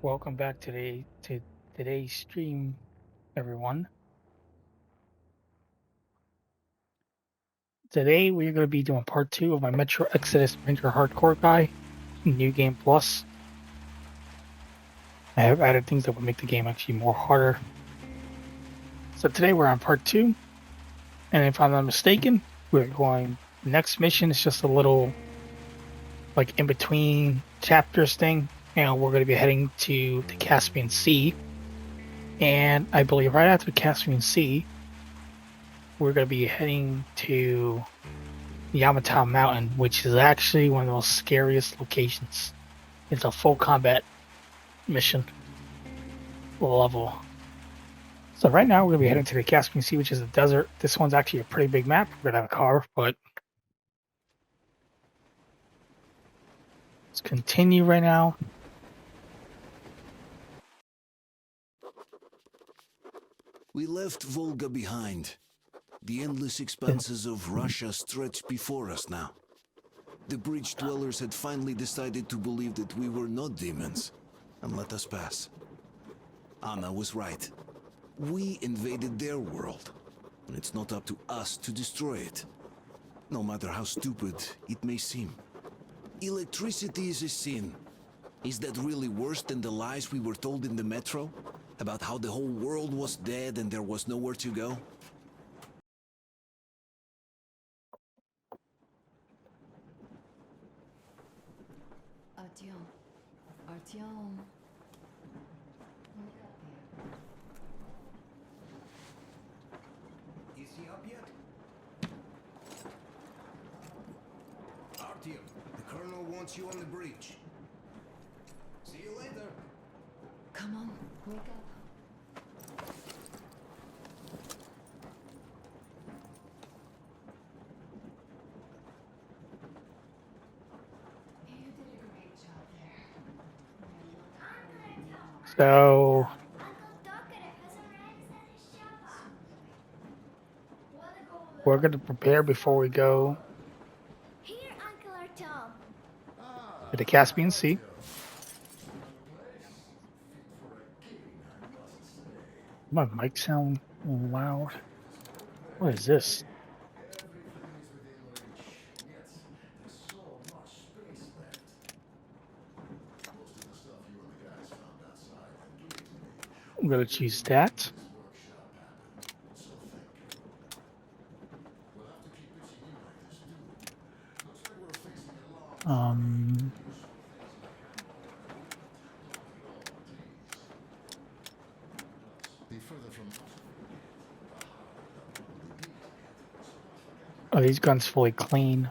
Welcome back to today's stream, everyone. Today we're going to be doing part 2 of my Metro Exodus Ranger Hardcore guy, New Game Plus. I have added things that would make the game actually more harder. So today we're on part 2, and if I'm not mistaken, we're going. The next mission is just a little, like, in between chapters thing, and we're going to be heading to the Caspian Sea. And I believe right after the Caspian Sea, we're going to be heading to Yamantau Mountain, which is actually one of the most scariest locations. It's a full combat mission level. So right now we're going to be heading to the Caspian Sea, which is a desert. This one's actually a pretty big map. We're going to have a car, but let's continue right now. We left Volga behind. The endless expanses of Russia stretched before us now. The bridge dwellers had finally decided to believe that we were not demons, and let us pass. Anna was right. We invaded their world, and it's not up to us to destroy it. No matter how stupid it may seem. Electricity is a sin. Is that really worse than the lies we were told in the metro? About how the whole world was dead and there was nowhere to go? Artyom. Is he up yet? Artyom, the colonel wants you on the bridge. See you later. Come on, wake up. You did a great job there. So we're going to prepare before we go Here, Uncle Artyom. to the Caspian Sea. My mic sound loud. What is this? I'm going to choose that. Are these guns fully clean?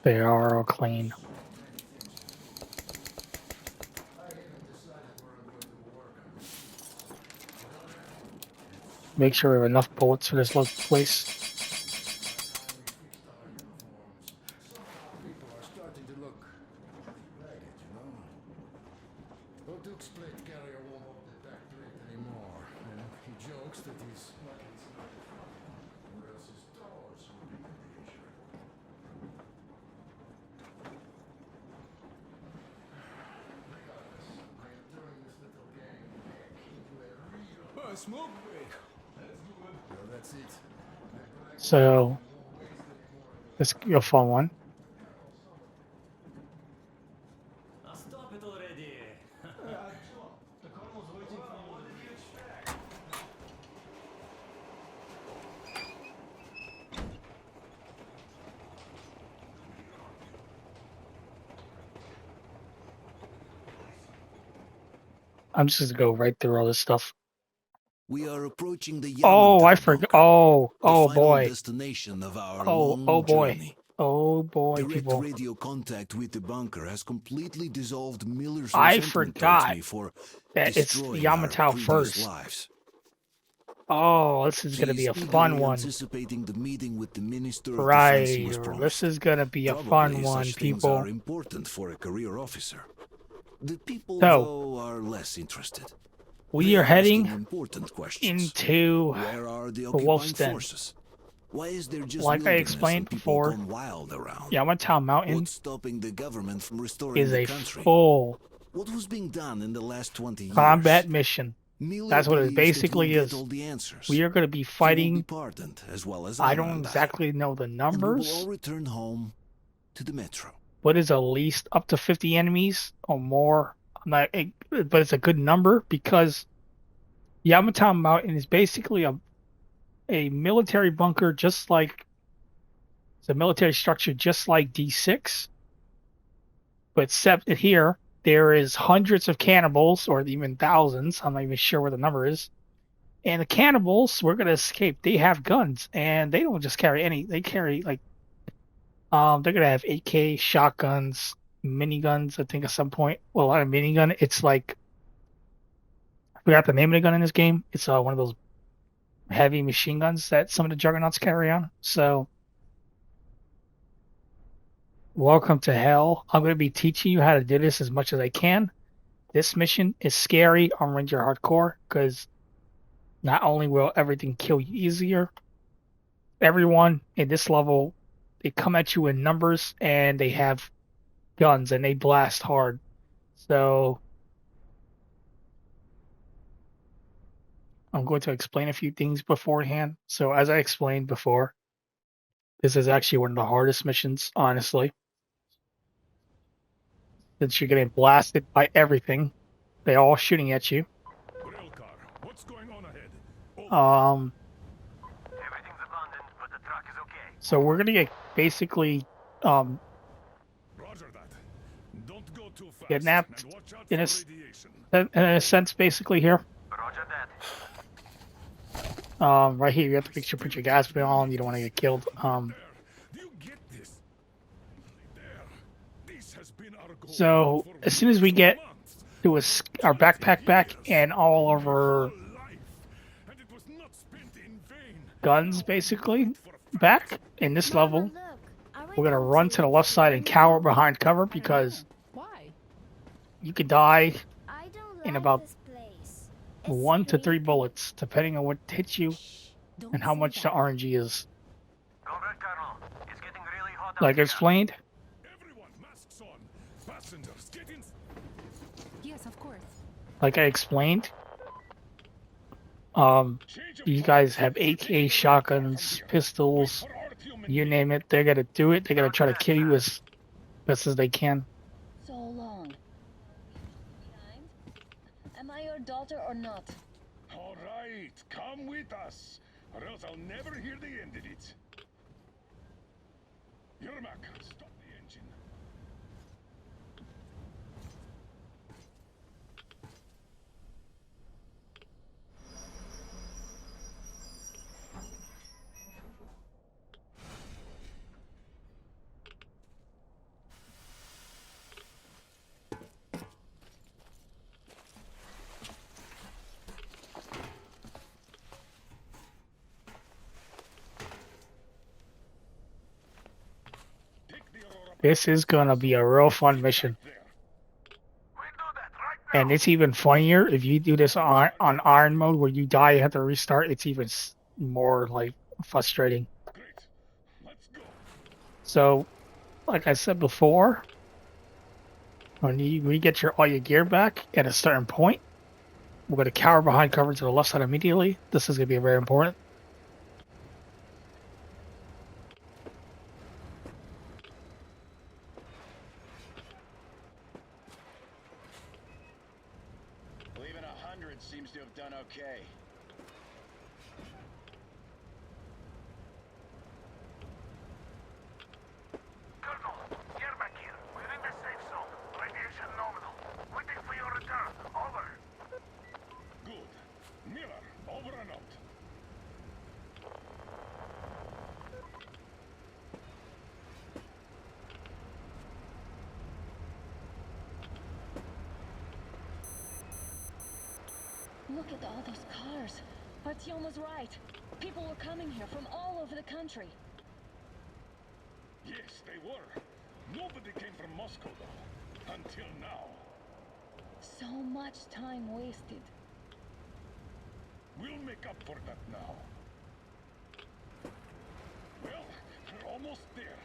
They are all clean. Make sure we have enough bullets for this place. People are starting to look ragged, you know? Roduk's plate carrier won't hold the back plate anymore, and he jokes that he's lucky it's not the front one, or else his doors will be in danger. Regardless, I am turning this little gang back into a real smoke break. That's good. Well, that's it. So let's go for one. Stop it already! The colonel's waiting for you. I'm just gonna go right through all this stuff. We are approaching the Oh, I Yamantau forgot. bunker, Oh the final boy. destination of our Oh long boy. journey. Oh boy, Direct people. radio contact with the bunker has completely dissolved Miller's I resentment towards forgot me for that it's destroying our Yamantau previous first. lives. Oh, this is She gonna be a is fun eagerly one. anticipating the meeting with the Minister of Defense he Right. was promised. This is gonna be a Probably fun one, such things people. are important for a career officer. The people, So, though, are less interested. we They are asking heading important questions. into Where are the the occupying Wolf's Den. forces? Why is there just Like I wilderness explained and people before, gone wild around? Yamantau Mountain What's stopping the government from restoring is the a country? full What was being done in the last 20 years? Combat mission. Emilio That's what it believes that basically we'll is. get all the answers. We are going to be He will be fighting. pardoned, as well as I Anna don't and exactly know the And we will all numbers, return home to the metro. but it's at least up to 50 enemies or more. I'm not, but it's a good number because Yamatown Mountain is basically a military bunker, just like it's a military structure, just like D6. But except that here, there is hundreds of cannibals, or even thousands. I'm not even sure what the number is. And the cannibals, we're gonna escape. They have guns, and they don't just carry any. They carry like they're gonna have AK, shotguns, miniguns. I think at some point. Well, not a minigun. It's like I forgot the name of the gun in this game. It's one of those heavy machine guns that some of the juggernauts carry on. So, welcome to hell. I'm gonna be teaching you how to do this as much as I can. This mission is scary on Ranger Hardcore because not only will everything kill you easier, everyone in this level, they come at you in numbers and they have guns and they blast hard. So I'm going to explain a few things beforehand. So as I explained before, this is actually one of the hardest missions, honestly. Since you're getting blasted by everything. They're all shooting at you. Railcar, what's going on ahead? Everything's abandoned, but the truck is okay. So we're gonna get basically Roger that. Don't go too fast. kidnapped and watch out in for radiation. in a sense basically here. Roger that. Right here you have to make sure you put your gas pedal on, you don't want to get killed. There. Do you get this? There. This has been our goal So for as soon as we get months. to our backpack back and all of our Life. And it was not spent in vain. guns basically back in this Mama, level, look. Are we we're gonna going run to the left side and cower behind cover because Why? you could die I don't in like about this place. 1 to 3 creepy. bullets, depending on what hits you Don't and how say much the that. RNG is. Congrats, Colonel. It's getting really hot out Like I here. explained, Everyone, masks on. Passengers, get in. Yes, of course. like I explained, you guys have AK, shotguns, pistols, you name it. They're gonna do it. They're gonna try to kill you as best as they can. So long. Behind? Am I your daughter or not? All right, come with us, or else I'll never hear the end of it. Yermak, stop the engine. Take the Aurora This is gonna be a real fun mission. there. We'll do that right now. And it's even funnier if you do this on iron mode where you die, you have to restart. It's even more like frustrating. Great. Let's go. So, like I said before, when you get all your gear back at a certain point, we're going to cower behind cover to the left side immediately. This is going to be very important. Even 100 seems to have done okay. Colonel, Yermak here. We're in the safe zone. Radiation nominal. Waiting for your return. Over. Good. Miller, over and out. Look at all those cars. Artyom was right. People were coming here from all over the country. Yes, they were. Nobody came from Moscow, though. Until now. So much time wasted. We'll make up for that now. Well, we're almost there.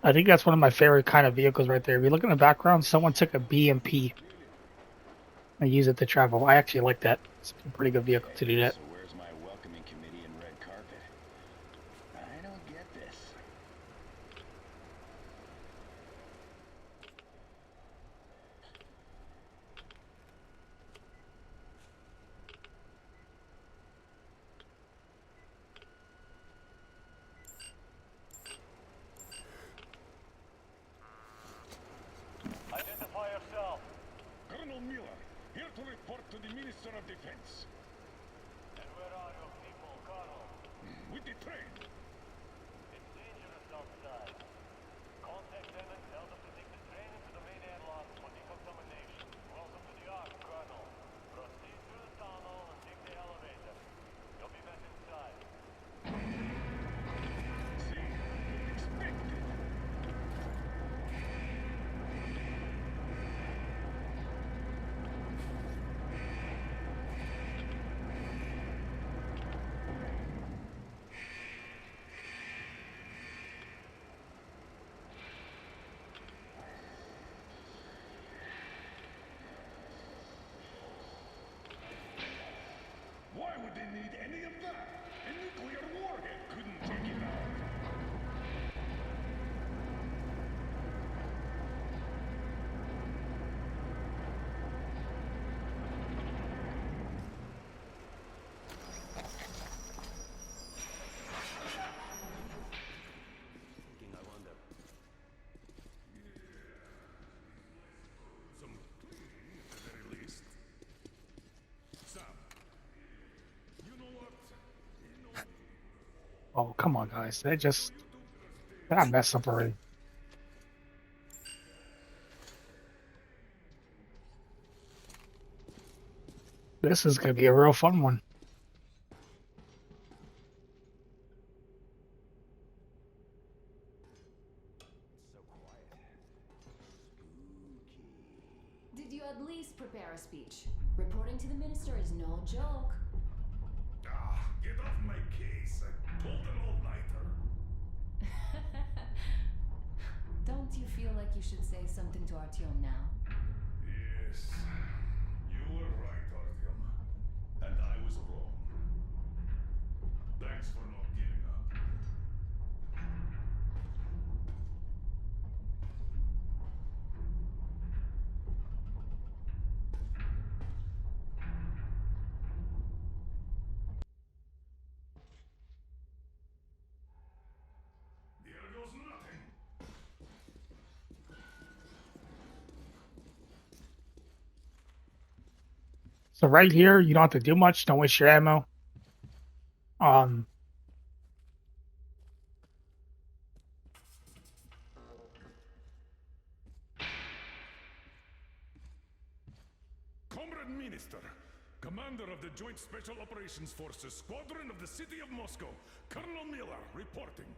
I think that's one of my favorite kind of vehicles right there. If you look in the background, someone took a BMP and used it to travel. I actually like that. It's a pretty good vehicle to do that. So where's my welcoming committee and red carpet? I don't get this. Identify yourself. Colonel Miller, here to report to the Minister of Defense. And where are your people, Colonel? With the train. It's dangerous outside. Contact them and tell them to take the train into the main airlock for decontamination. Welcome to the Ark, Colonel. Proceed through the tunnel and take the elevator. You'll be met inside. See, expected. Why would they need any of that? A nuclear warhead couldn't take it out. Some cleaning at the very least. Sam, you know what? You know me. Oh, come on, guys. That messed up already. This is going to be a real fun one. Did you at least prepare a speech? Reporting to the minister is no joke. Ah, get off my case. I pulled an all-nighter. Don't you feel like you should say something to Artyom now? Yes, you were right, Artyom. And I was wrong. Thanks for not giving up. There goes nothing. So right here, you don't have to do much. Don't waste your ammo. Um, Comrade Minister, Commander of the Joint Special Operations Forces, Squadron of the City of Moscow, Colonel Miller, reporting.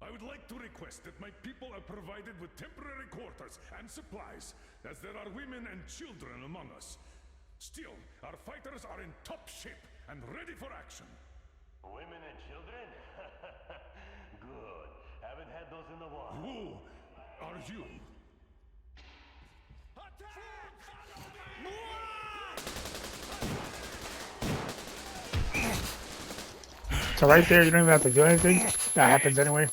I would like to request that my people are provided with temporary quarters and supplies, as there are women and children among us. Still, our fighters are in top shape and ready for action. Women and children? Good. Haven't had those in a while. Who are you? so right there, you don't even have to do anything. That happens anyway.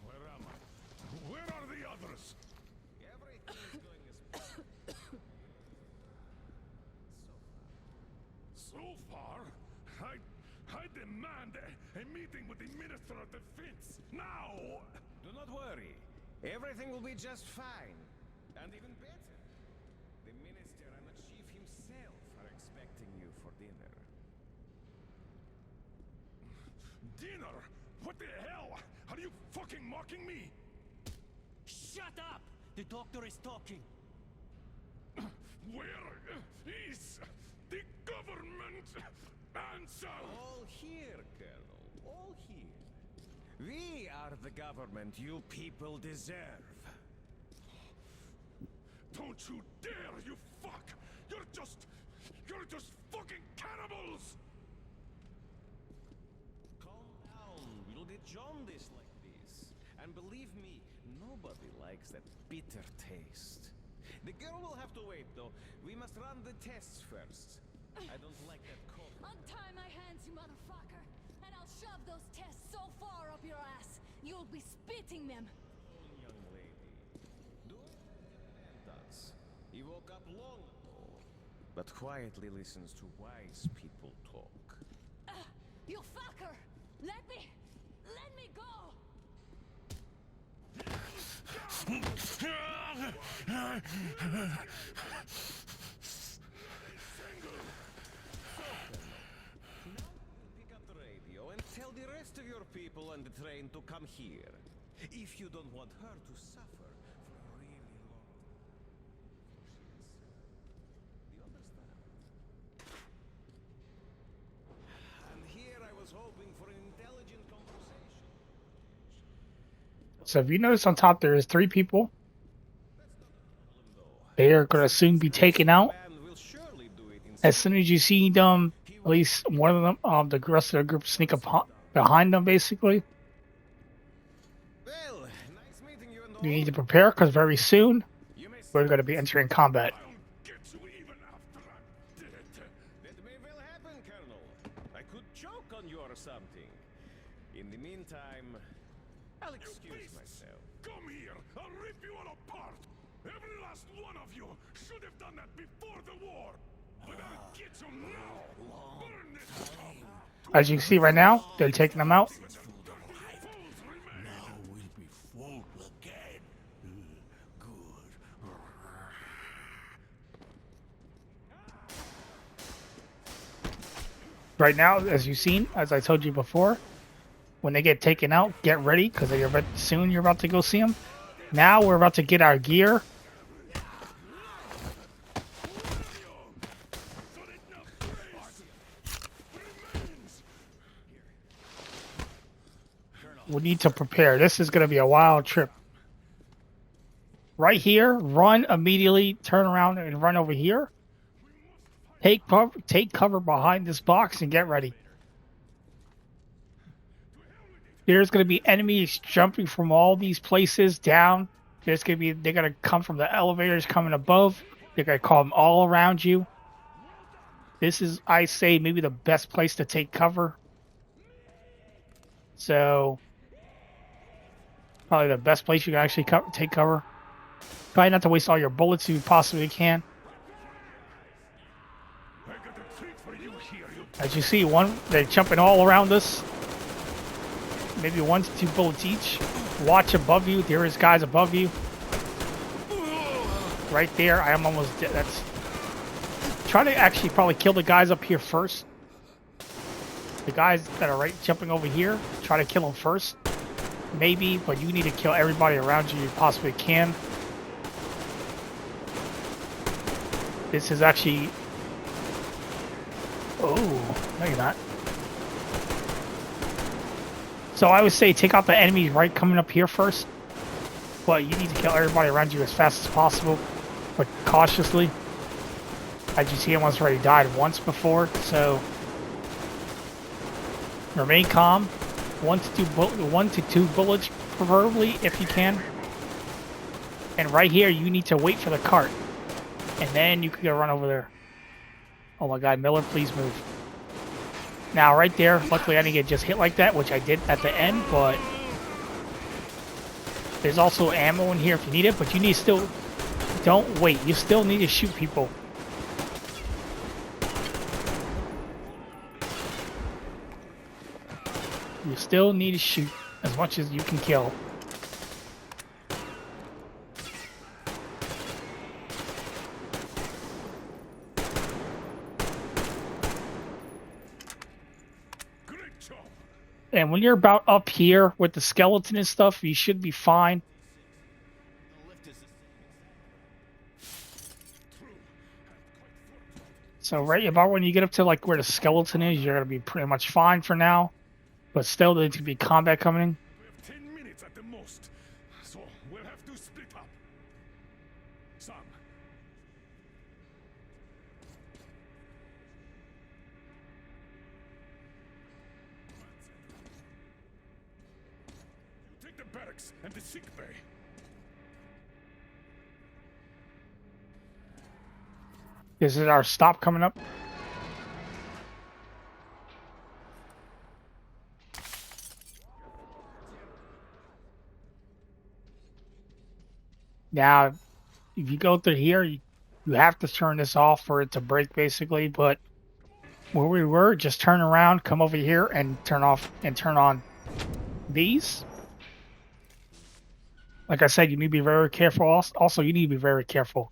Where am I? Where are the others? So far, I demand a meeting with the Minister of Defense now. Do not worry. Everything will be just fine. And even better. The Minister and the Chief himself are expecting you. dinner. Dinner? What the hell? Are you fucking mocking me? Shut up! The doctor is talking. Where is the government answer? All here, Colonel. All here. We are the government you people deserve. Don't you dare, you fuck! You're just fucking cannibals! Calm down. We'll get jaundice like this. And believe me, nobody likes that bitter taste. The girl will have to wait, though. We must run the tests first. I don't like that cold. Untie my hands, you motherfucker! And I'll shove those tests so far up your ass, you'll be spitting them! Young lady, do it and does. He woke up long ago, but quietly listens to wise people talk. You fucker! Let me go! Pick up the radio and tell the rest of your people on the train to come here. If you don't want her to suffer for a really long time. Do you understand? And here I was hoping for an intelligent conversation. So if you notice on top there is 3 people. They are going to soon be taken out. As soon as you see them, at least one of them, the rest of the group sneak up behind them, basically. Well, nice meeting you and all. You need to prepare because very soon we're going to be entering combat. I'll get you even after I'm dead. That may well happen, Colonel. I could choke on you or something. In the meantime, I'll excuse myself. Come here! I'll rip you all apart! Every last one of you should have done that before the war! But I'll get you now! Burn this up! As you can see right now, they're taking them out. Now we'll be full again. Good. Right now, as you've seen, as I told you before, when they get taken out, get ready because soon you're about to go see them. Now we're about to get our gear. We need to prepare. This is going to be a wild trip. Right here, run immediately, turn around and run over here. Take cover behind this box and get ready. There's going to be enemies jumping from all these places down. They're going to come from the elevators coming above. They're going to come all around you. This is, I say, maybe the best place to take cover. So, probably the best place you can actually take cover. Try not to waste all your bullets if you possibly can. As you see, they're jumping all around us. Maybe 1 to 2 bullets each. Watch above you. There is guys above you. Right there. I am almost dead. Try to actually probably kill the guys up here first. The guys that are jumping over here, try to kill them first. Maybe, but you need to kill everybody around you possibly can. This is actually... Oh, no you're not. So I would say take out the enemies coming up here first. But you need to kill everybody around you as fast as possible, but cautiously. As you see, everyone's already died once before, so remain calm. 1 to 2 bullets, preferably, if you can. And right here, you need to wait for the cart, and then you can go run over there. Oh my God, Miller, please move. Now, right there, luckily I didn't get just hit like that, which I did at the end, but there's also ammo in here if you need it, but you need to still, don't wait, you still need to shoot people. You still need to shoot as much as you can kill. And when you're about up here with the skeleton and stuff, you should be fine. So right about when you get up to like where the skeleton is, you're gonna be pretty much fine for now. But still, there's gonna be combat coming in. We have 10 minutes at the most, so we'll have to split up. Sam. You take the barracks and the sick bay. This is our stop coming up. Now, if you go through here, you have to turn this off for it to break, basically. But where we were, just turn around, come over here, and turn off and turn on these. Like I said, you need to be very careful. Also, you need to be very careful.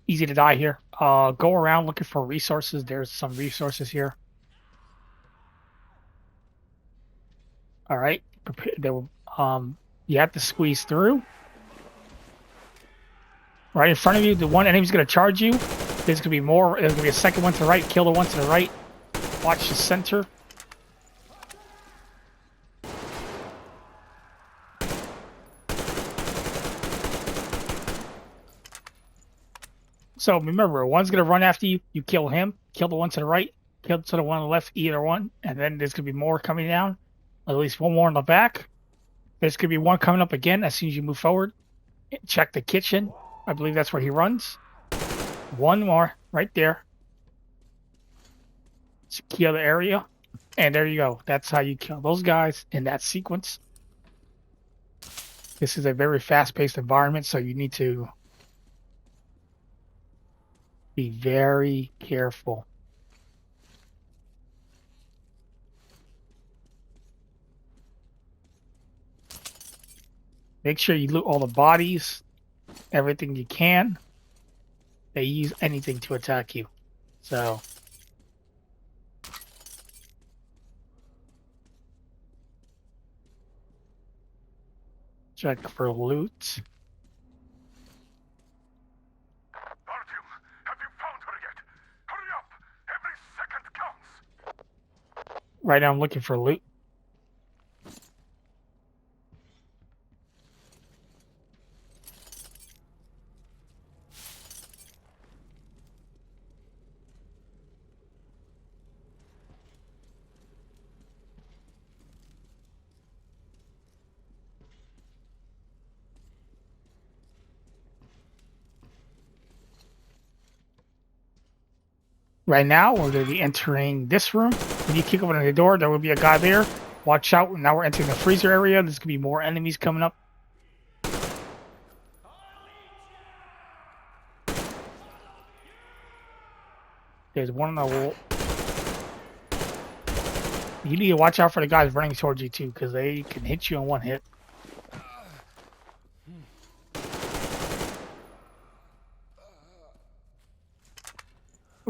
Easy to die here. Go around looking for resources. There's some resources here. All right. You have to squeeze through. Right in front of you, the one enemy's going to charge you. There's going to be more. There's going to be a second one to the right. Kill the one to the right. Watch the center. So remember, one's going to run after you. You kill him. Kill the one to the right. Kill to the one on the left. Either one. And then there's going to be more coming down. At least one more in the back. There's going to be one coming up again as soon as you move forward. Check the kitchen. I believe that's where he runs. One more right there. Secure the area. And there you go. That's how you kill those guys in that sequence. This is a very fast-paced environment, so you need to be very careful. Make sure you loot all the bodies, everything you can. They use anything to attack you. So check for loot. Artyom, have you found her yet? Hurry up! Every second counts! Right now I'm looking for loot. Right now, we're going to be entering this room. When you kick open the door, there will be a guy there. Watch out. Now we're entering the freezer area. There's going to be more enemies coming up. There's one on the wall. You need to watch out for the guys running towards you, too, because they can hit you in one hit.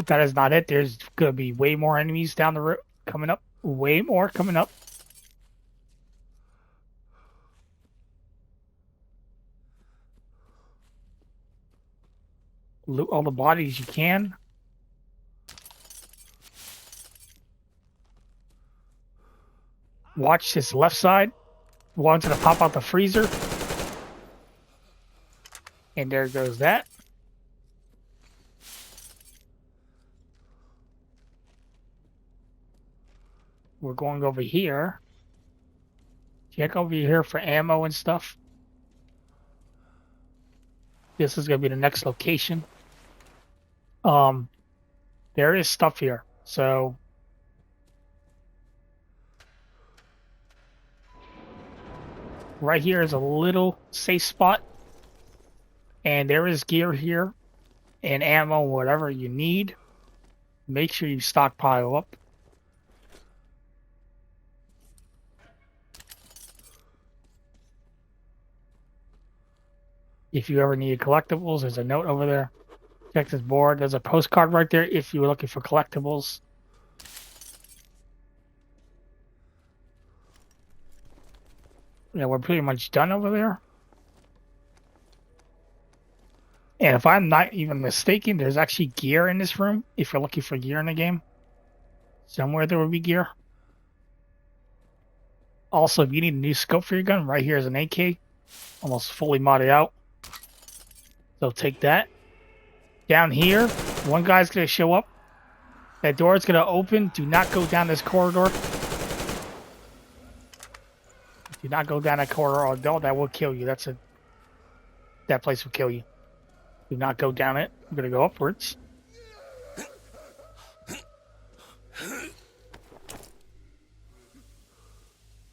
That is not it. There's going to be way more enemies down the road coming up. Way more coming up. Loot all the bodies you can. Watch this left side. One's going to pop out the freezer. And there goes that. We're going over here. Check over here for ammo and stuff. This is going to be the next location. There is stuff here. So right here is a little safe spot. And there is gear here and ammo, whatever you need. Make sure you stockpile up. If you ever need collectibles, there's a note over there. Check this board. There's a postcard right there if you were looking for collectibles. Yeah, we're pretty much done over there. And if I'm not even mistaken, there's actually gear in this room. If you're looking for gear in the game, somewhere there will be gear. Also, if you need a new scope for your gun, right here is an AK, almost fully modded out. So take that. Down here, one guy's gonna show up. That door is gonna open. Do not go down this corridor. Do not go down that corridor, or that will kill you. That place will kill you. Do not go down it. I'm gonna go upwards.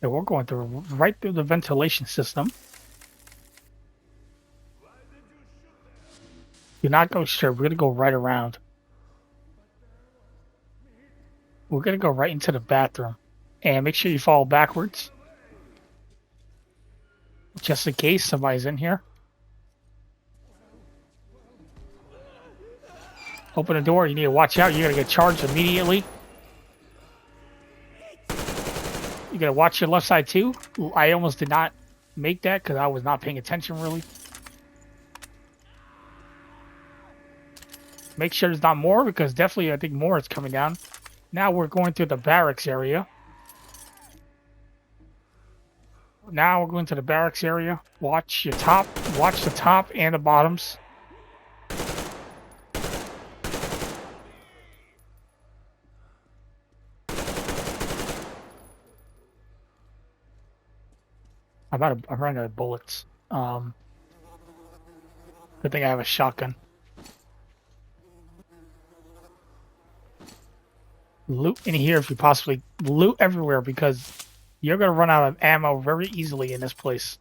And we're going through right through the ventilation system. Do not go straight. We're gonna go right around. We're gonna go right into the bathroom. And make sure you follow backwards. Just in case somebody's in here. Open the door. You need to watch out. You're gonna get charged immediately. You gotta watch your left side too. I almost did not make that because I was not paying attention really. Make sure there's not more, because definitely I think more is coming down. Now we're going through the barracks area. Now we're going to the barracks area. Watch your top. Watch the top and the bottoms. I'm running out of bullets. Good thing I have a shotgun. Loot in here if you possibly loot everywhere, because you're gonna run out of ammo very easily in this place.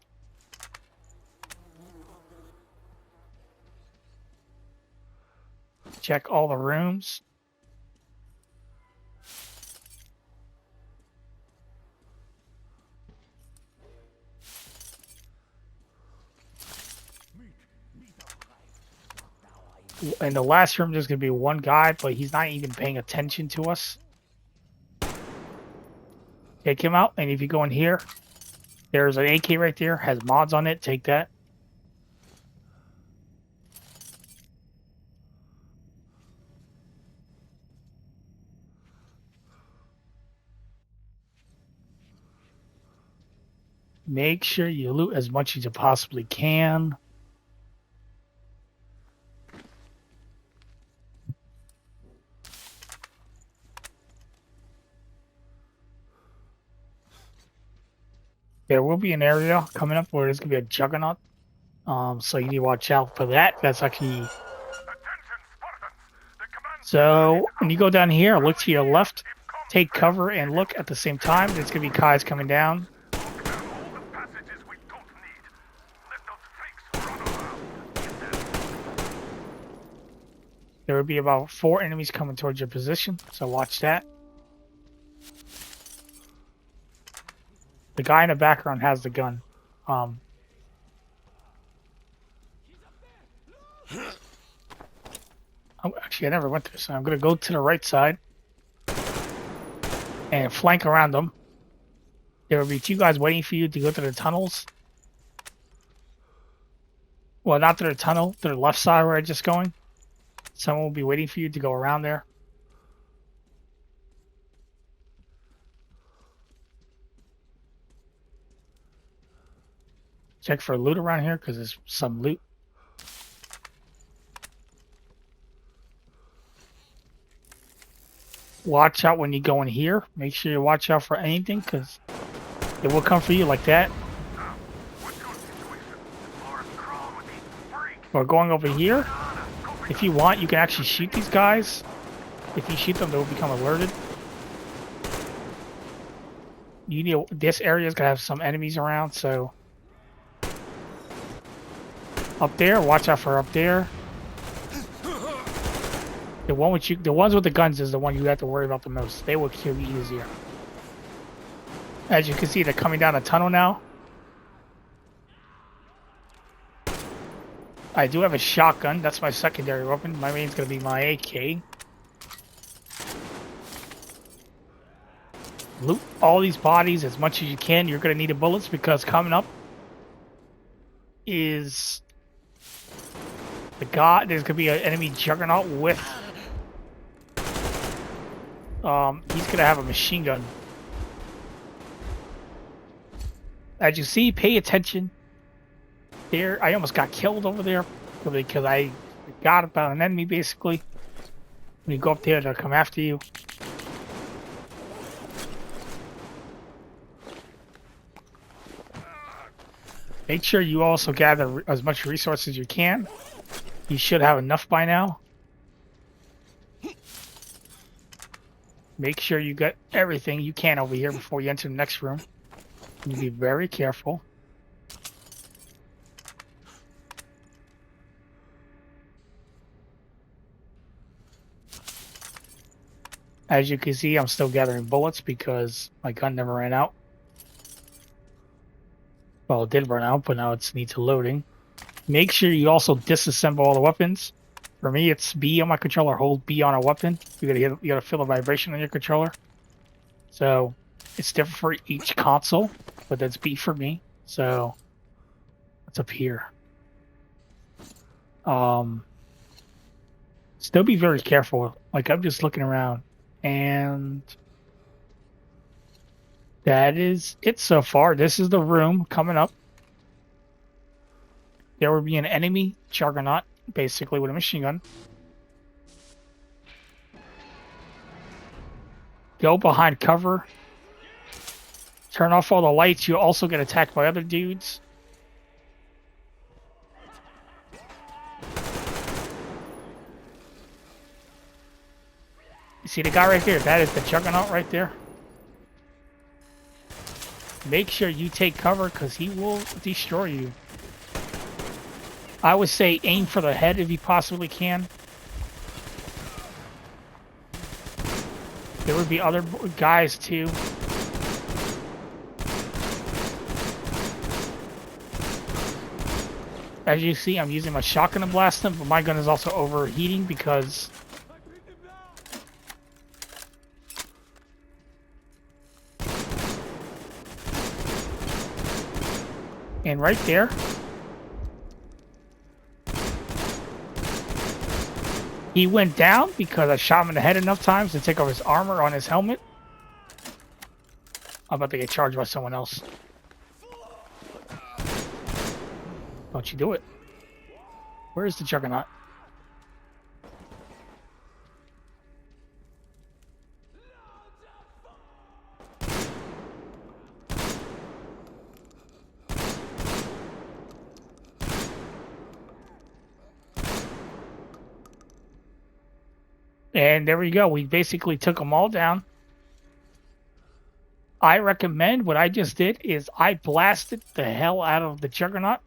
Check all the rooms. In the last room, there's going to be one guy, but he's not even paying attention to us. Take him out, and if you go in here, there's an AK right there, has mods on it. Take that. Make sure you loot as much as you possibly can. There will be an area coming up where there's going to be a juggernaut. So you need to watch out for that. That's actually... So when you go down here, look to your left, take cover, and look at the same time. There's going to be guys coming down. There will be about 4 enemies coming towards your position, so watch that. The guy in the background has the gun. Oh, actually, I never went there, so I'm going to go to the right side and flank around them. There will be 2 guys waiting for you to go to the tunnels. Well, not to the tunnel, to the left side where I'm just going. Someone will be waiting for you to go around there. Check for loot around here, because there's some loot. Watch out when you go in here. Make sure you watch out for anything, because it will come for you like that. We're going over here. If you want, you can actually shoot these guys. If you shoot them, they will become alerted. You need this area is gonna have some enemies around, so up there, watch out for up there. The ones with the guns is the one you have to worry about the most. They will kill you easier. As you can see, they're coming down a tunnel now. I do have a shotgun. That's my secondary weapon. My main's going to be my AK. loot all these bodies as much as you can. You're going to need the bullets because coming up is the god. There's going to be an enemy juggernaut with he's going to have a machine gun. As you see, pay attention. There, I almost got killed over there because I forgot about an enemy. Basically, when you go up there, they'll come after you. Make sure you also gather as much resources as you can. You should have enough by now. Make sure you get everything you can over here before you enter the next room. You be very careful. As you can see, I'm still gathering bullets because my gun never ran out. Well, it did run out, but now it needs loading. Make sure you also disassemble all the weapons. For me, it's B on my controller. Hold B on a weapon. You gotta feel the vibration on your controller. So it's different for each console, but that's B for me. So it's up here. Still be very careful. Like, I'm just looking around, and that is it so far. This is the room coming up. There will be an enemy juggernaut, basically, with a machine gun. Go behind cover. Turn off all the lights. You'll also get attacked by other dudes. You see the guy right there? That is the juggernaut right there. Make sure you take cover because he will destroy you. I would say aim for the head if you possibly can. There would be other guys too. As you see, I'm using my shotgun to blast them, but my gun is also overheating because and right there, he went down because I shot him in the head enough times to take off his armor on his helmet. I'm about to get charged by someone else. Don't you do it. Where is the juggernaut? And there we go. We basically took them all down. I recommend what I just did is I blasted the hell out of the juggernaut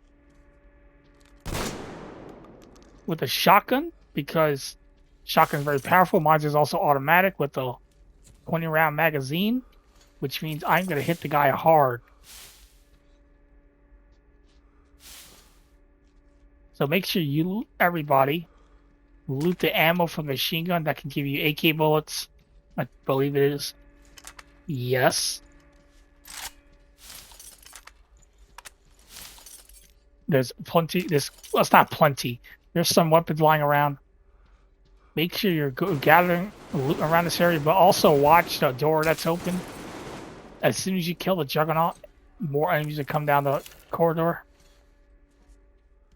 with a shotgun because shotgun is very powerful. Mine is also automatic with the 20-round magazine, which means I'm going to hit the guy hard. So make sure you, everybody, loot the ammo from the machine gun that can give you AK bullets. I believe it is. Yes. There's plenty. Well, it's not plenty. There's some weapons lying around. Make sure you're gathering loot around this area, but also watch the door that's open. As soon as you kill the juggernaut, more enemies will come down the corridor.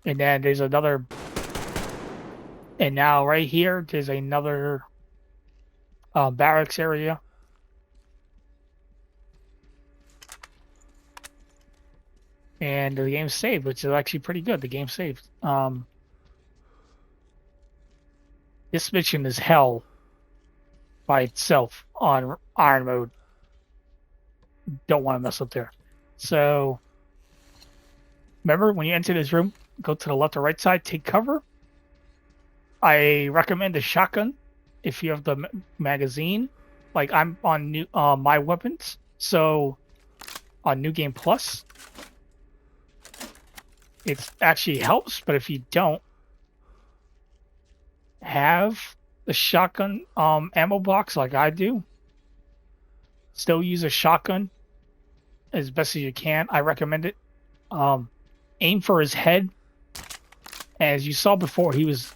And then there's another. And now right here, there's another barracks area. And the game's saved, which is actually pretty good. The game saved. This mission is hell by itself on Iron Mode. Don't want to mess up there. So, remember, when you enter this room, go to the left or right side, take cover. I recommend the shotgun if you have the magazine. Like, I'm on new my weapons, so on New Game Plus, it actually helps. But if you don't have the shotgun ammo box like I do, Still use a shotgun as best as you can. I recommend it. Aim for his head. As you saw before, he was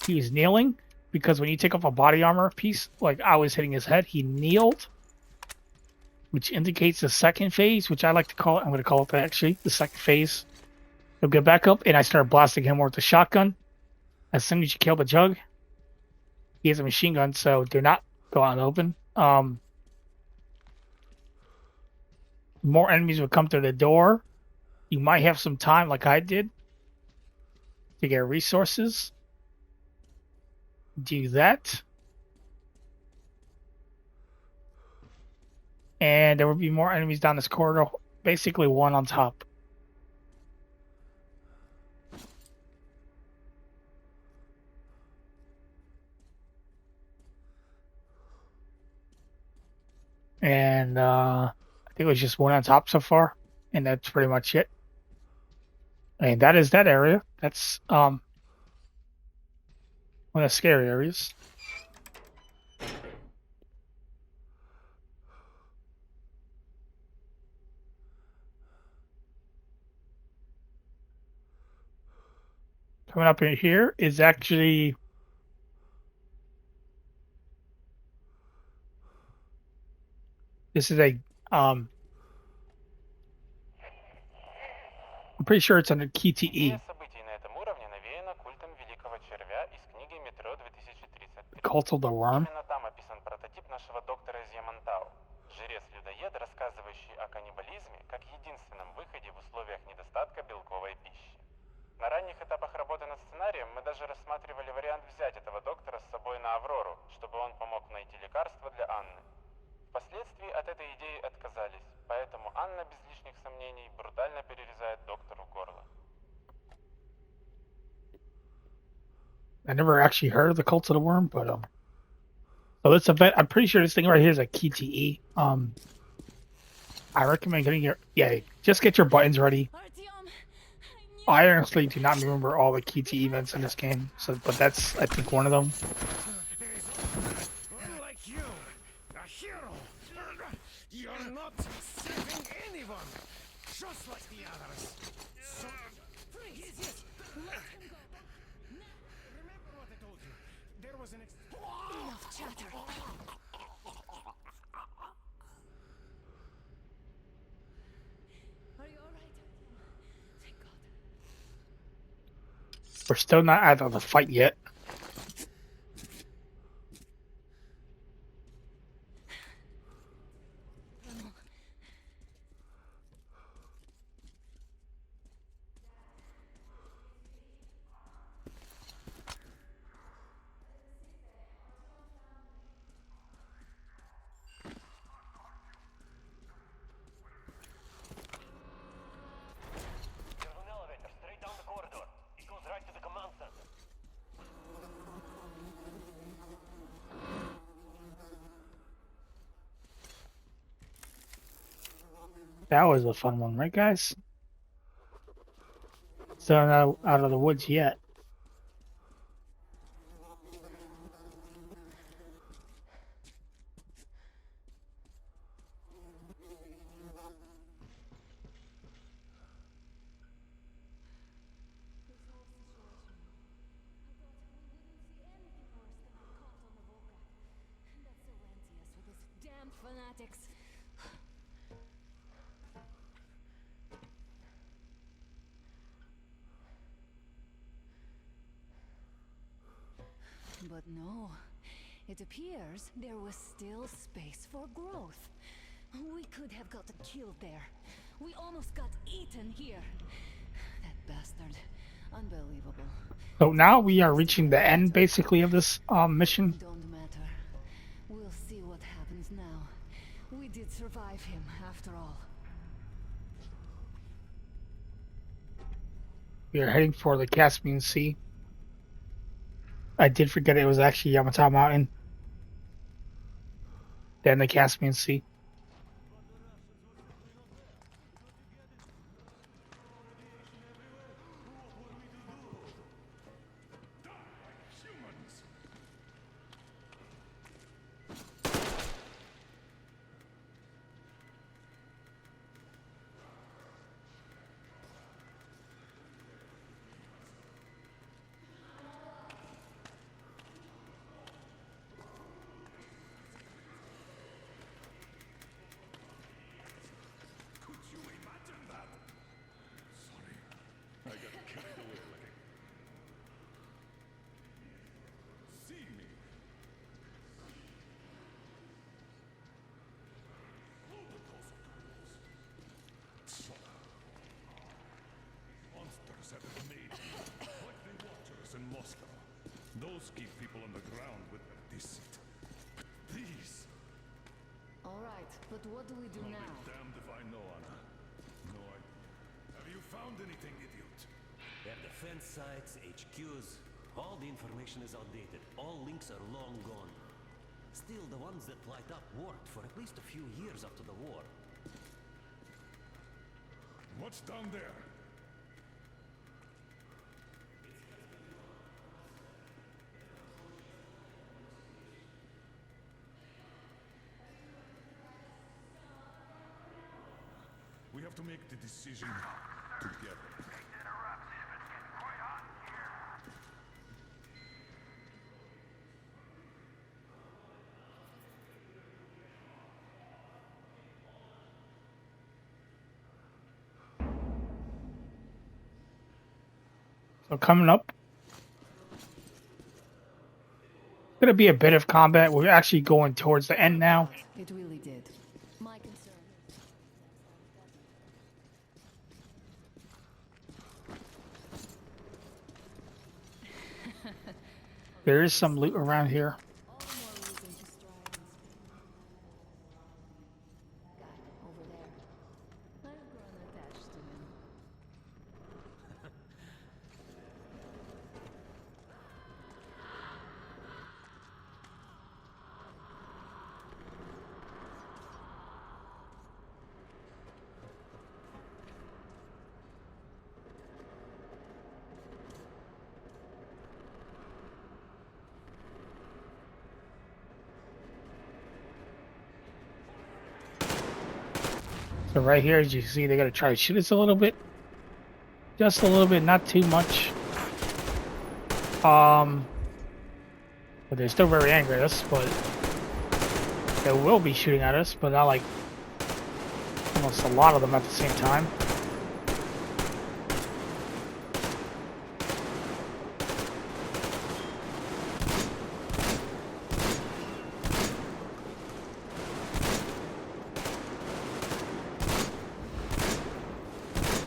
kneeling, because when you take off a body armor piece, like I was hitting his head, he kneeled, which indicates the second phase, which I like to call it. I'm going to call it that, actually, the second phase. He'll get back up, and I start blasting him with the shotgun. As soon as you kill the jug, he has a machine gun, so do not go out in the open. More enemies will come through the door. You might have some time, like I did, to get resources. Do that. And there will be more enemies down this corridor. Basically, one on top. And I think it was just one on top so far. And that's pretty much it. And that is that area. That's one of the scary areas. Coming up in here is actually this is a I'm pretty sure it's under KTE. The Cult of the Worm. На ранних этапах работы над сценарием мы даже рассматривали вариант взять этого доктора с собой на Аврору, чтобы он помог найти лекарство для Анны. Впоследствии от этой идеи отказались, поэтому Анна без лишних сомнений брутально перерезает доктору горло. I never actually heard of the Cult of the Worm, but so this event, I'm pretty sure this thing right here is a KTE. I recommend getting just get your buttons ready. I honestly do not remember all the KTE events in this game, but that's, I think, one of them. Unlike you, a hero. You're not saving anyone, just like the others. So, yes. Let him go. Remember what I told you? There was an Enough chatter. Are you alright? Thank God. We're still not out of the fight yet. There's an elevator straight down the corridor. It goes right to the command center. That was a fun one, right, guys? Still not out of the woods yet. Damn fanatics. But no, it appears there was still space for growth. We could have gotten killed there. We almost got eaten here. That bastard. Unbelievable. So now we are reaching the end, basically, of this mission. Don't matter. We'll see what happens now. We did survive him, after all. We are heading for the Caspian Sea. I did forget it was actually Yamata Mountain. Then the Caspian Sea. in Moscow. Those keep people on the ground with their deceit. But these... Alright, but what do we do I'll now? be damned if I know, Anna. No idea. Have you found anything, idiot? Their defense sites, HQs, all the information is outdated. All links are long gone. Still, the ones that light up worked for at least a few years after the war. What's down there? We have to make the decision together. So coming up, going to be a bit of combat. We're actually going towards the end now. It really did. My concern There is some loot around here. all the more reason to strive. Guy over there. I've grown attached to him. So right here, as you see, they're going to try to shoot us a little bit. Just a little bit, not too much. But they're still very angry at us, but they will be shooting at us, but not like almost a lot of them at the same time.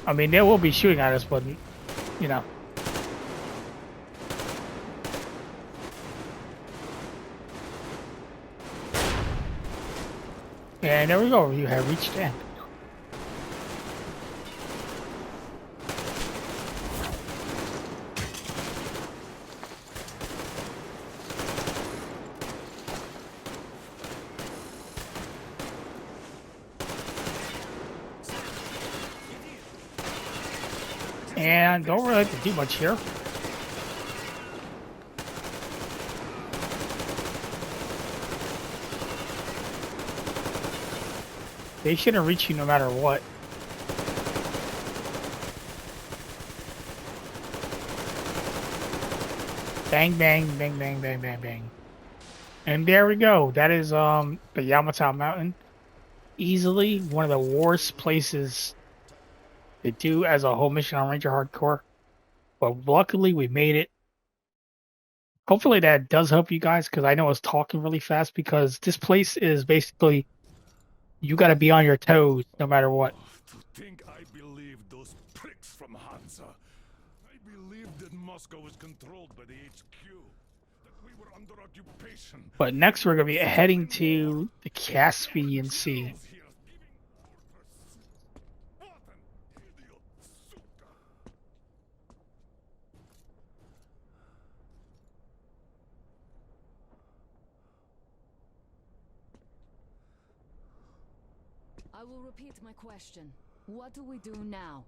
I mean, they will be shooting at us, but, you know. And there we go, you have reached the end. And don't really have to do much here. They shouldn't reach you no matter what. Bang, bang, bang, bang, bang, bang, bang. And there we go. That is the Yamata Mountain. Easily one of the worst places to do as a whole mission on Ranger Hardcore. But luckily we made it. Hopefully that does help you guys, because I know I was talking really fast, because this place is basically, you got to be on your toes no matter what. To think I believed those pricks from Hansa. I believed that Moscow was controlled by the HQ. That we were under occupation. But next we're going to be heading to the Caspian Sea. I will repeat my question. What do we do now?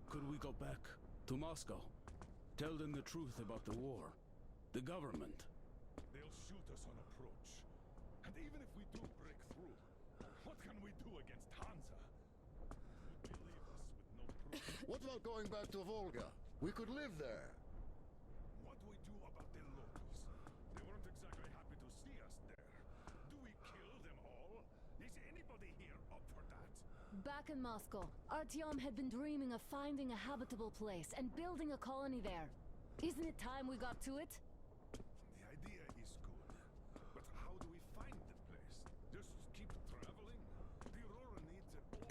Could we go back to Moscow? Tell them the truth about the war. The government. They'll shoot us on approach. And even if we do break through, what can we do against Hansa? Would believe us with no proof. What about going back to Volga? We could live there. What do we do about the locals? They weren't exactly happy to see us there. Do we kill them all? Is anybody here up for that? Back in Moscow, Artyom had been dreaming of finding a habitable place and building a colony there. Isn't it time we got to it? The idea is good. But how do we find the place? Just keep traveling? The Aurora needs it all.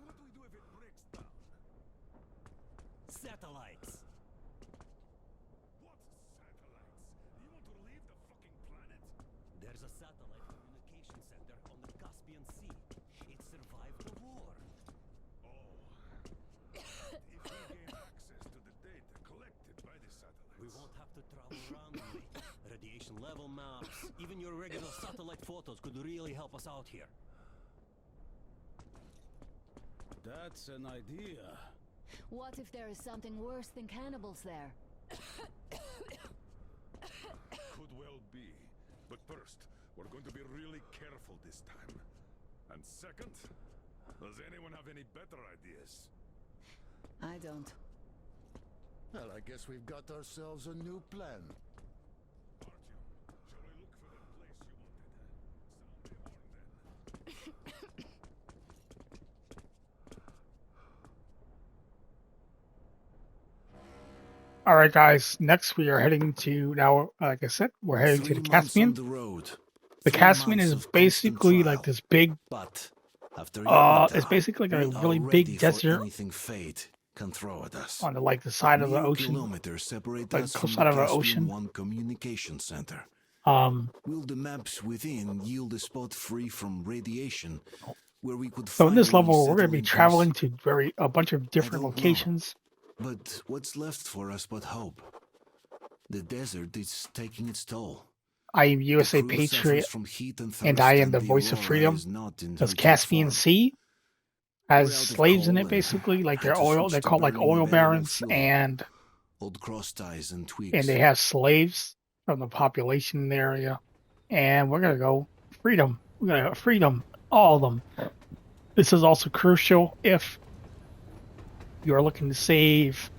What do we do if it breaks down? Set satellites. There's a satellite communication center on the Caspian Sea. It survived the war. If we gain access to the data collected by the satellites... We won't have to travel around, mate. Radiation level maps, even your regular satellite photos could really help us out here. That's an idea. What if there is something worse than cannibals there? Could well be. But first, we're going to be really careful this time. And second, does anyone have any better ideas? I don't. Well, I guess we've got ourselves a new plan. All right, guys. Next, we are heading to now. Like I said, we're heading to the 3 months on Caspian. the road. The 3 Caspian months is of constant basically like trial. this big. But after Yamata, It's basically like a we are really ready big for desert anything fate can throw at us. on the side of the Mere ocean, kilometers separate like us the from side the of an Caspian ocean. 1 communication center. Will the maps within yield a spot free from radiation where we could So in this finally level, we're going to settle be in peace? traveling to a bunch of different don't know. locations. But what's left for us but hope? The desert is taking its toll. I am USA The crew Patriot, suffers from heat and and thirst, I am the the voice of Aurora freedom. is not in Because her top Caspian form. Sea We're has out of slaves in coal it, and basically, like had they're to oil. switch They're to called like burning oil available barons, fuel. and Old cross ties and twigs. they have slaves from the population in the area. And we're gonna go freedom. We're gonna go freedom, all of them. This is also crucial if you are looking to save.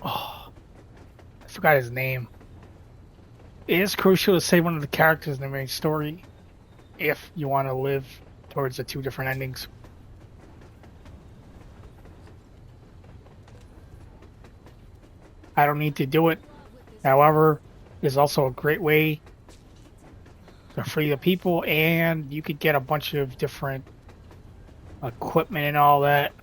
Oh, I forgot his name. It is crucial to save one of the characters in the main story if you want to live towards the 2 different endings. I don't need to do it. However, it's also a great way to free the people, and you could get a bunch of different equipment and all that.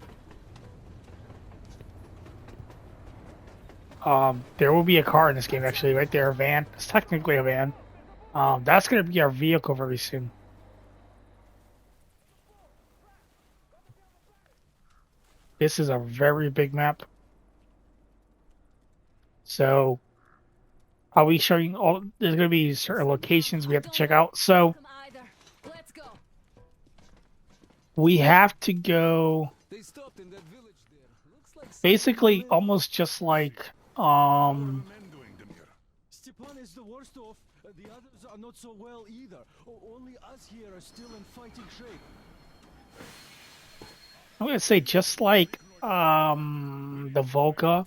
There will be a car in this game, actually, right there, a van. It's technically a van. That's going to be our vehicle very soon. This is a very big map. So, I'll be showing all. There's going to be certain locations we have to check out. So, we have to go. Basically, almost just like Stepan is the worst off. The others are not so well either. Only us here are still in fighting shape. I'm gonna say just like the Volga,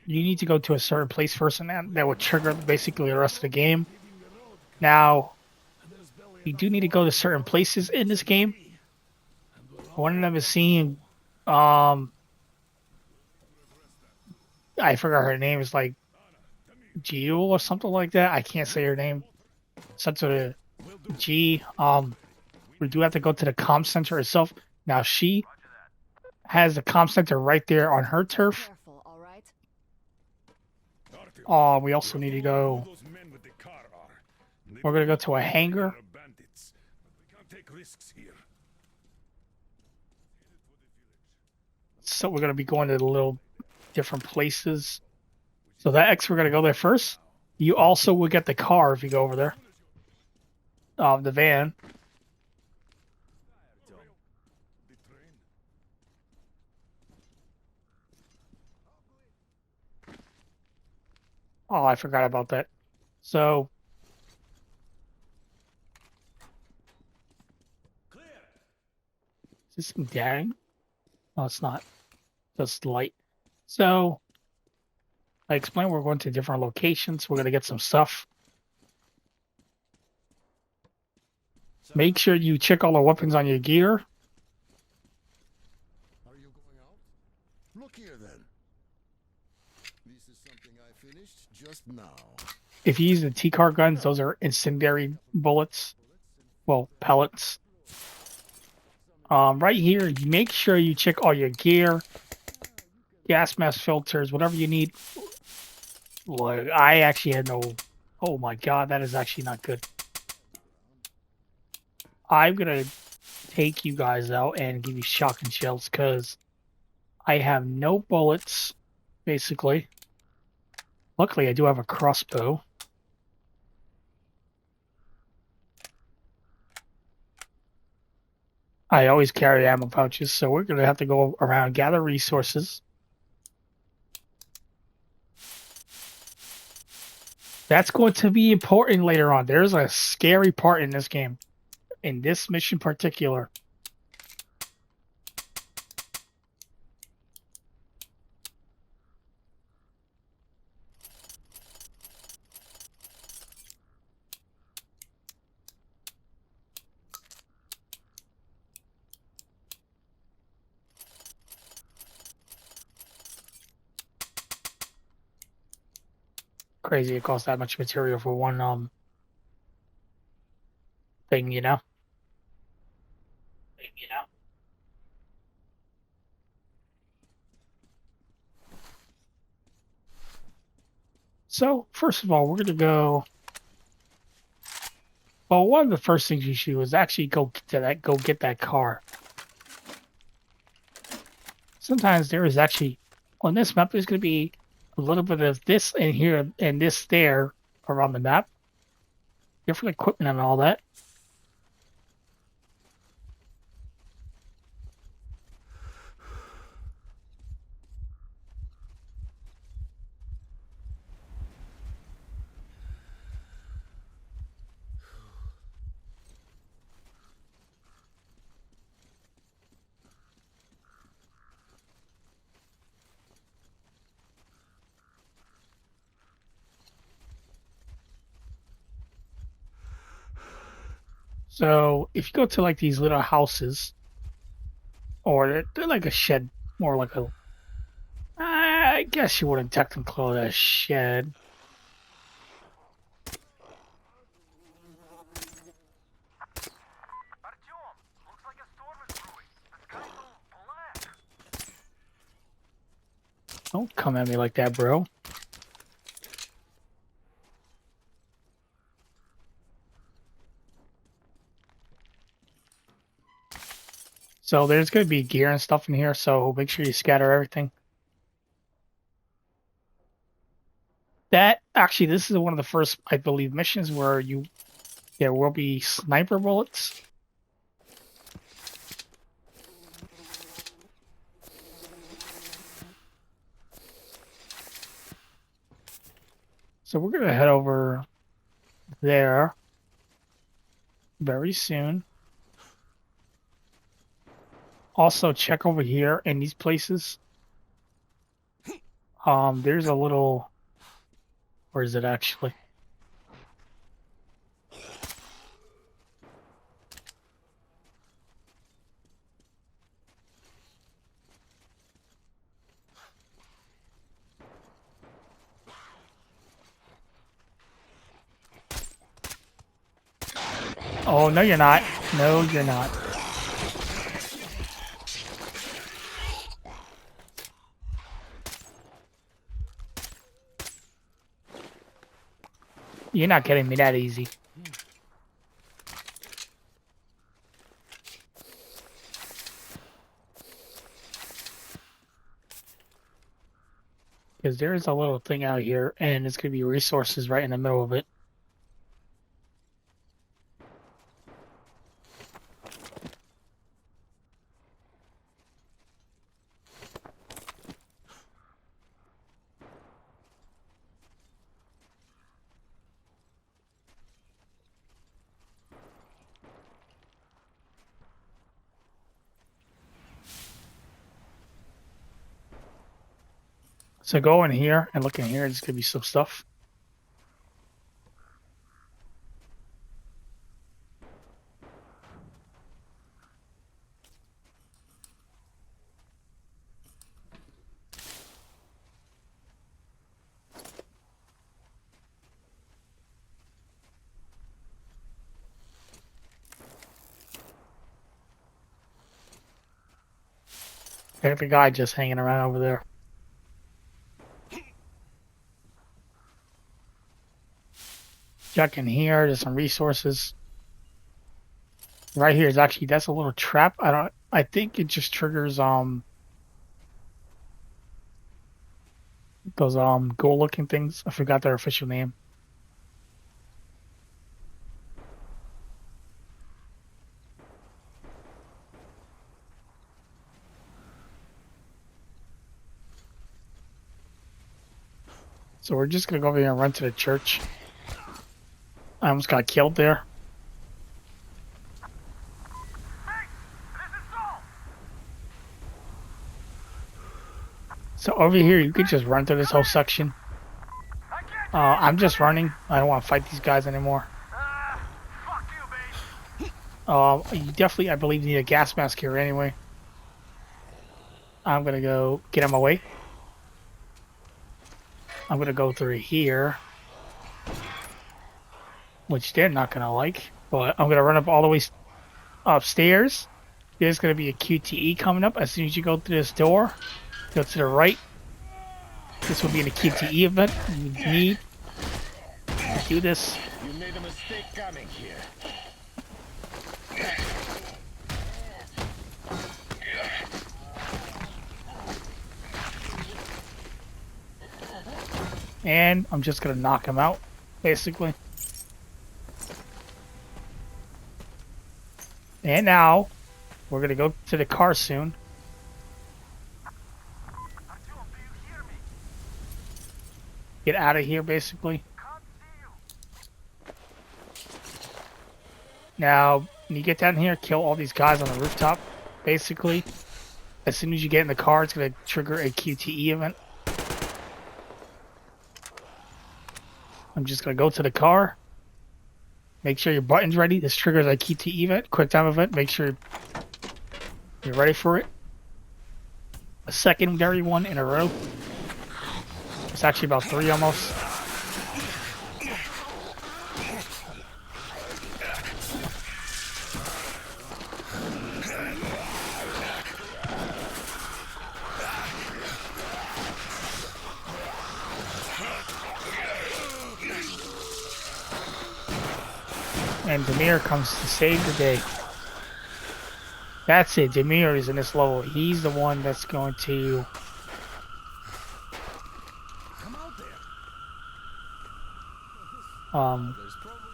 you need to go to a certain place first, and that would trigger basically the rest of the game. Now, you do need to go to certain places in this game. One of them is seeing, I forgot her name. Is like Jiul or something like that. I can't say her name. Starts with a G. We do have to go to the comm center itself. Now she has the comm center right there on her turf. We also need to go. We're gonna go to a hangar. So we're gonna be going to the little different places. So that X, we're gonna go there first. You also will get the car if you go over there. The van. Oh, I forgot about that. So. Is this daring? No, it's not. Just light. So, I explained we're going to different locations. We're going to get some stuff. Make sure you check all the weapons on your gear. Are you going out? Look here then. This is something I finished just now. If you use the T-car guns, those are incendiary bullets. Well, pellets. Right here, you make sure you check all your gear, gas mask filters, whatever you need. Look, I actually had no... Oh my god, that is actually not good. I'm gonna take you guys out and give you shotgun shells because I have no bullets, basically. Luckily, I do have a crossbow. I always carry ammo pouches, so we're gonna have to go around, gather resources. That's going to be important later on. There's a scary part in this game, in this mission particular. Crazy it costs that much material for one thing, you know? So, first of all, we're gonna go... Well, one of the first things you should do is actually go get that car. Sometimes there is actually... On this map, there's gonna be a little bit of this in here and this there around the map. Different equipment and all that. So if you go to like these little houses, or they're like a shed, more like a... I guess you wouldn't technically call it a shed. Don't come at me like that, bro. So there's going to be gear and stuff in here, so make sure you scatter everything. Actually, this is one of the first, I believe, missions where there will be sniper bullets. So we're going to head over there very soon. Also, check over here in these places. There's a little... Where is it actually? Oh, no you're not. No, you're not. You're not getting me that easy. Because there is a little thing out here, and it's going to be resources right in the middle of it. So go in here and look in here. There's going to be some stuff. There's the guy just hanging around over there. Check in here. There's some resources. Right here is actually, that's a little trap. I think it just triggers those goal looking things. I forgot their official name. So we're just gonna go over here and run to the church. I almost got killed there. So over here, you could just run through this whole section. I'm just running. I don't want to fight these guys anymore. You definitely, I believe, need a gas mask here anyway. I'm gonna go get him away. I'm gonna go through here, which they're not gonna like. But I'm gonna run up all the way upstairs. There's gonna be a QTE coming up as soon as you go through this door. Go to the right. This will be in a QTE event. You need to do this. You made a mistake coming here. And I'm just gonna knock him out, basically. And now we're gonna go to the car soon. Get out of here, basically. Now, when you get down here, kill all these guys on the rooftop, basically. As soon as you get in the car, it's going to trigger a QTE event. I'm just going to go to the car. Make sure your button's ready. This triggers a QTE event, quick time event. Make sure you're ready for it. A secondary one in a row. It's actually about 3 almost. And Demir comes to save the day. That's it. Demir is in this level. He's the one that's going to There's probably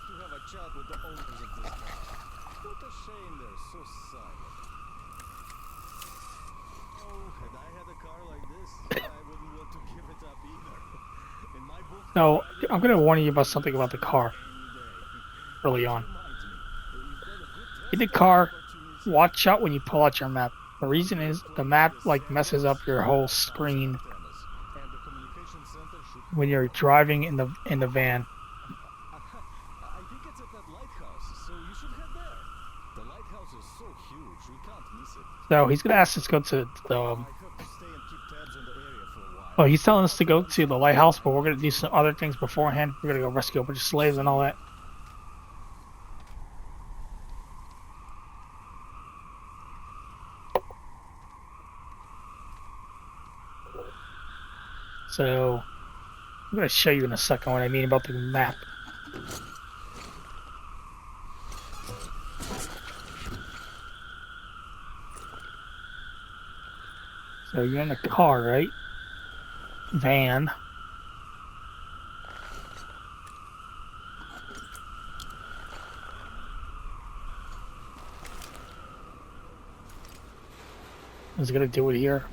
to have a chat with the owners of this car. What a shame they're so silent. Oh, had I had a car like this, I wouldn't want to give it up either. In my book, No, I'm going to warn you about something about the car early on. In the car, watch out when you pull out your map. The reason is the map like messes up your whole screen when you're driving in the van. I think it's at that lighthouse, so you should head there. The lighthouse is so huge, we can't miss it. So he's going to ask us to go to the I have to stay and keep tabs on the area for a while. oh, he's telling us to go to the lighthouse, but we're going to do some other things beforehand. We're going to go rescue a bunch of slaves and all that. So I'm going to show you in a second what I mean about the map. So you're in a car, right? Van. Is it going to do it here?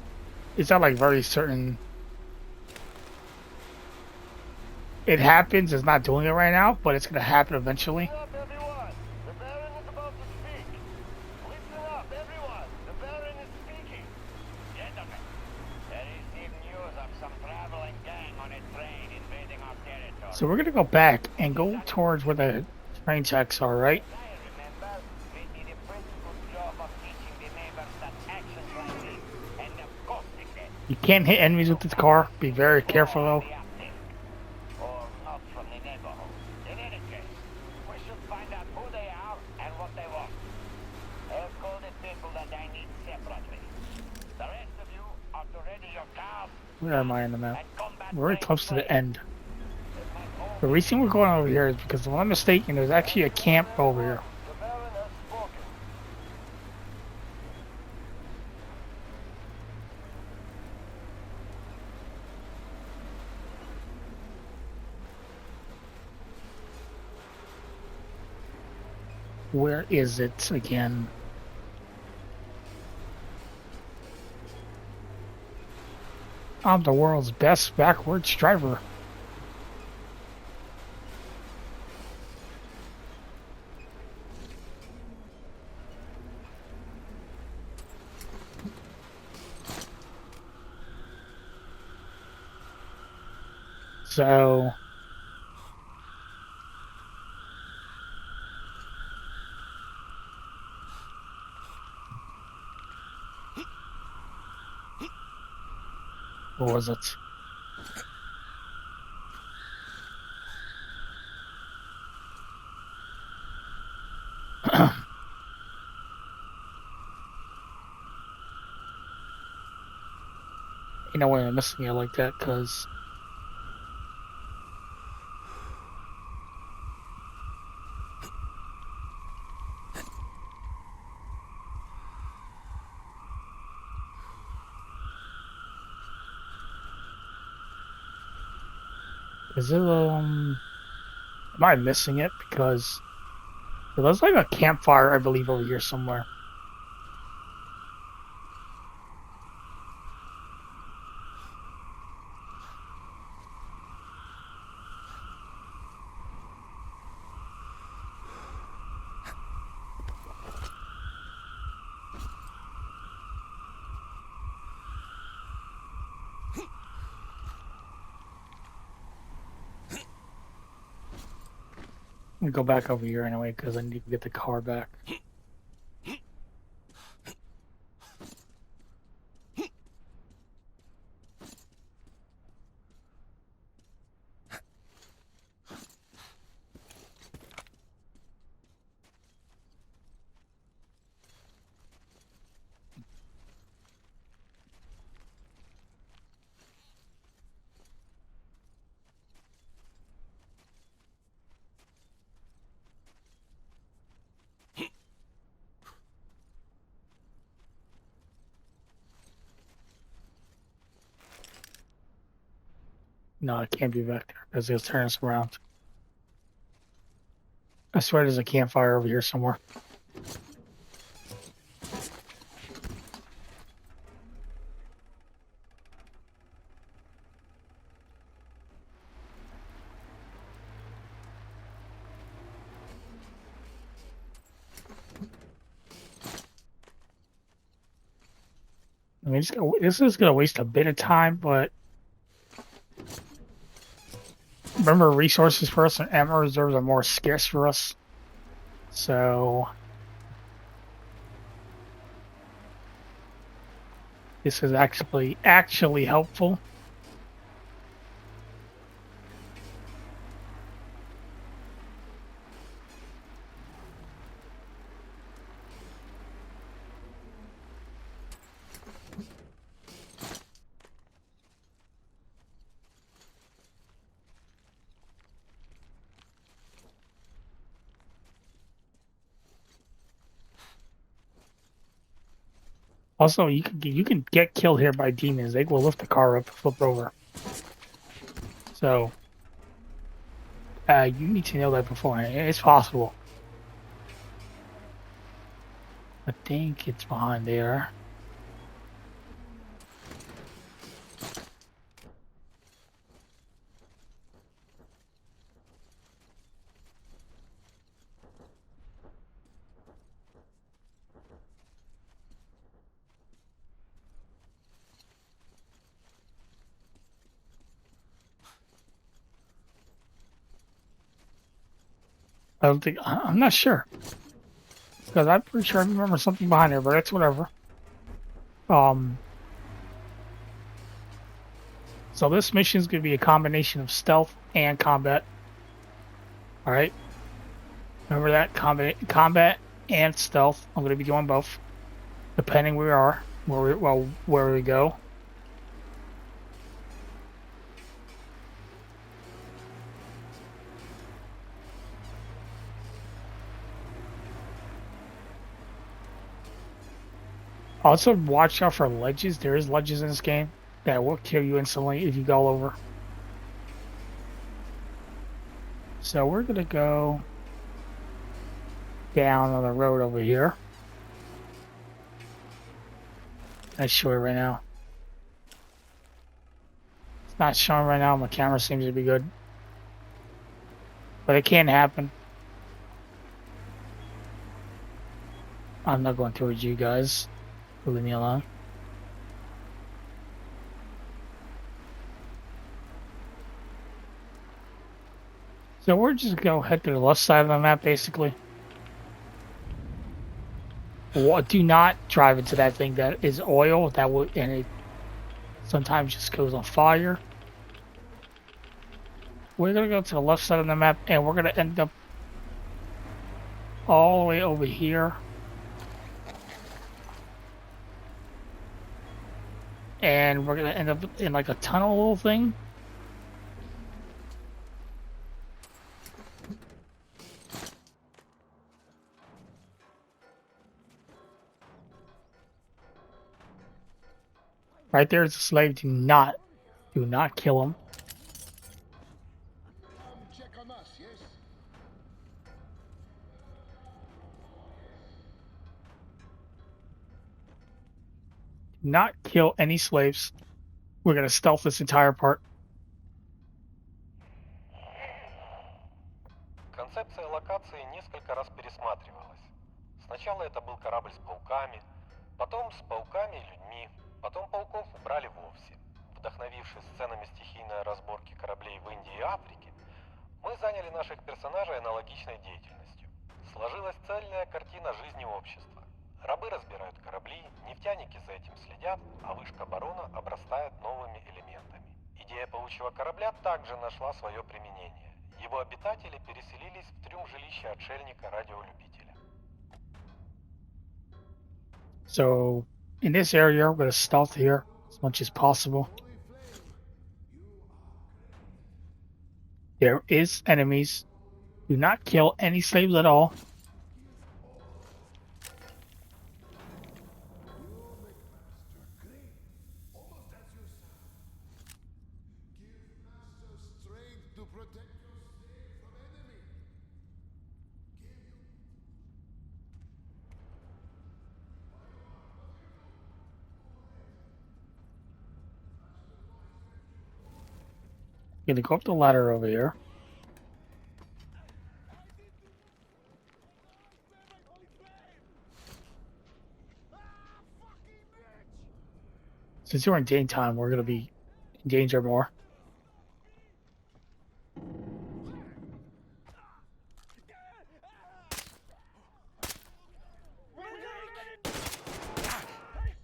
It's not like very certain. It happens, it's not doing it right now, but it's going to happen eventually. Listen up, everyone. The Baron is about to speak. Listen up, everyone. The Baron is speaking. Gentlemen, there is news of some traveling gang on a train invading our territory. So we're going to go back and go towards where the train tracks are, right? Remember, we did a pretty good job of teaching the neighbors that actions like this end up costing them. You can't hit enemies with this car. Be very careful though. Or not from the neighborhood. In any case, we should find out who they are and what they want. I'll call the people that I need separately. your cars. Where am I in the map? And combat We're very range close to the ready. end. The reason we're going over here is because, if I'm mistaken, there's actually a camp over here. The Baron has spoken. Where is it again? I'm the world's best backwards driver. So what was it? You know why I'm missing it like that? Because is it am I missing it? Because there's like a campfire, I believe, over here somewhere. I'm gonna go back over here anyway because I need to get the car back. No, it can't be back there because it'll turn us around. I swear there's a campfire over here somewhere. I mean, this is gonna waste a bit of time, but remember, resources for us and ammo reserves are more scarce for us. So this is actually helpful. Also, you can get killed here by demons. They will lift the car up and flip over. So you need to know that beforehand. It's possible. I think it's behind there. I don't think I'm not sure because I'm pretty sure I remember something behind there, but it's whatever. So this mission is going to be a combination of stealth and combat. All right, remember that combat and stealth. I'm going to be doing both, depending where we are, where we go. Also, watch out for ledges. There is ledges in this game that will kill you instantly if you go over. So we're gonna go down on the road over here. That's showing right now. It's not showing right now. My camera seems to be good, but it can happen. I'm not going towards you guys. Leave me alone. So we're just gonna head to the left side of the map, basically. Do not drive into that thing that is oil. That will, and it sometimes just goes on fire. We're gonna go to the left side of the map, and we're gonna end up all the way over here. And we're gonna end up in like a tunnel little thing. Right there is a slave. Do not kill him. Check on us, yes? Do not kill any slaves. We're gonna stealth this entire part. Концепция локации несколько раз пересматривалась. Сначала это был корабль с пауками, потом с пауками и людьми, потом пауков убрали вовсе. Вдохновившись сценами стихийной разборки кораблей в Индии и Африке, мы заняли наших персонажей аналогичной деятельностью. Сложилась цельная картина жизни общества. Рабы разбирают корабли, нефтяники за этим следят, а вышка барона обрастает новыми элементами. Идея паучьего корабля также нашла свое применение. Его обитатели переселились в трюм жилища отшельника-радиолюбителя. So in this area, we're gonna stealth here as much as possible. There is enemies. Do not kill any slaves at all. Gonna go up the ladder over here. Since we're in daytime, we're gonna be in danger more.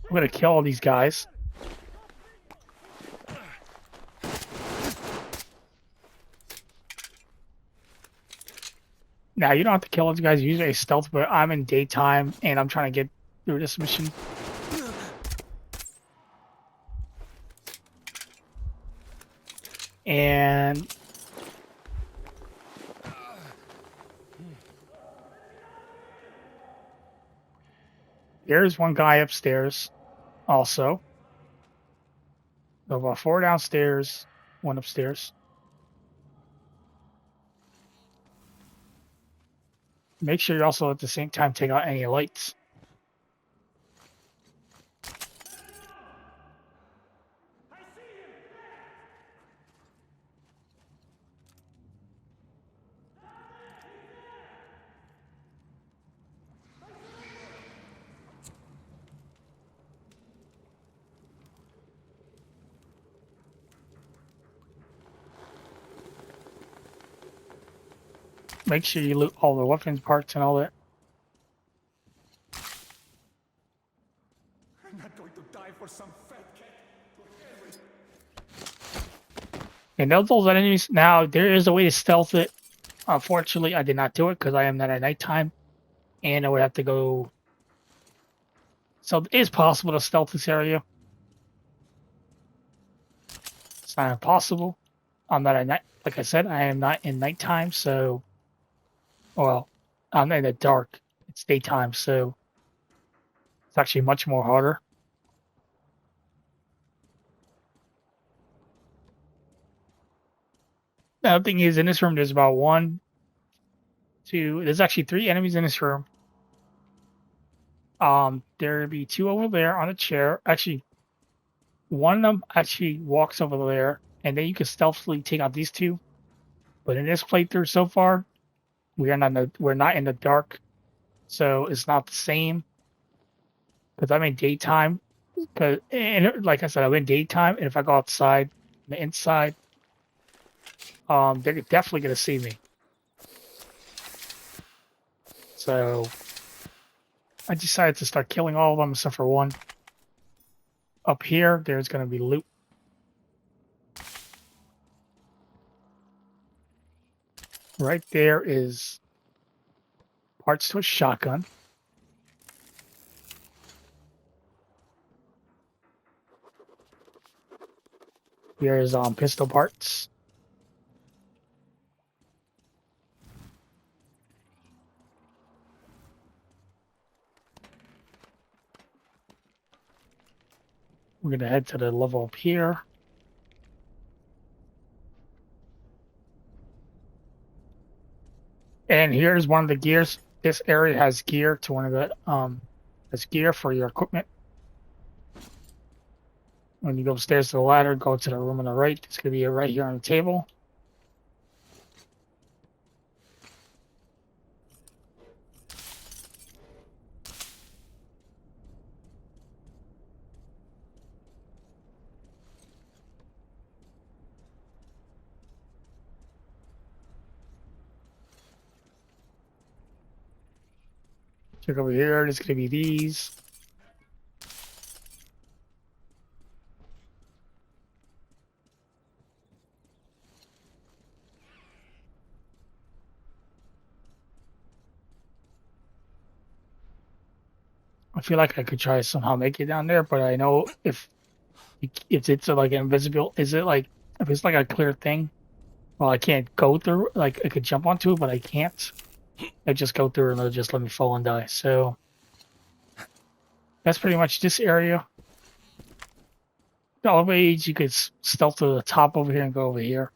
I'm gonna kill all these guys. Now, you don't have to kill those guys. Usually stealth, but I'm in daytime, and I'm trying to get through this mission. And there's one guy upstairs also. So about 4 downstairs, 1 upstairs. Make sure you also at the same time take out any lights. Make sure you loot all the weapons parts and all that. I'm not going to die for some fat cat. And those enemies, now there is a way to stealth it. Unfortunately, I did not do it because I am not at nighttime. And I would have to go. So it is possible to stealth this area. It's not impossible. I'm not at night. Like I said, I am not in nighttime, so. Well, I'm in the dark. It's daytime, so it's actually much more harder. The other thing is, in this room, there's about one, two. There's actually 3 enemies in this room. There'll be 2 over there on a chair. Actually, one of them actually walks over there, and then you can stealthily take out these 2. But in this playthrough so far, we're not in the dark, so it's not the same. Because I'm in daytime. And like I said, I'm in daytime, and if I go outside, the inside, they're definitely gonna see me. So I decided to start killing all of them except for one. Up here, there's gonna be loot. Right there is parts to a shotgun. Here's pistol parts. We're gonna head to the level up here. And here's one of the gears. This area has gear to one of the has gear for your equipment. When you go upstairs to the ladder, go to the room on the right. It's gonna be right here on the table. Check over here. There's gonna be these. I feel like I could try to somehow make it down there, but I know if it's like invisible, is it like if it's like a clear thing? Well, I can't go through. Like I could jump onto it, but I can't. I just go through and they'll just let me fall and die. So that's pretty much this area. The ways you could stealth to the top over here and go over here.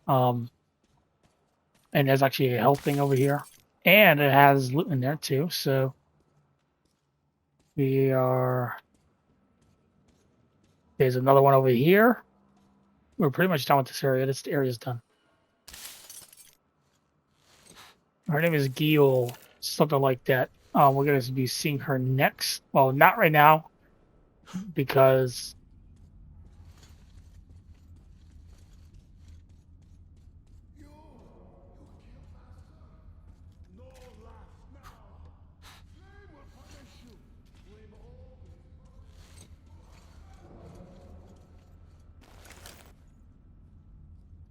And there's actually a health thing over here, and it has loot in there too. So we are. There's another one over here. We're pretty much done with this area. This area's done. Her name is Gil, something like that. We're going to be seeing her next. Well, not right now, because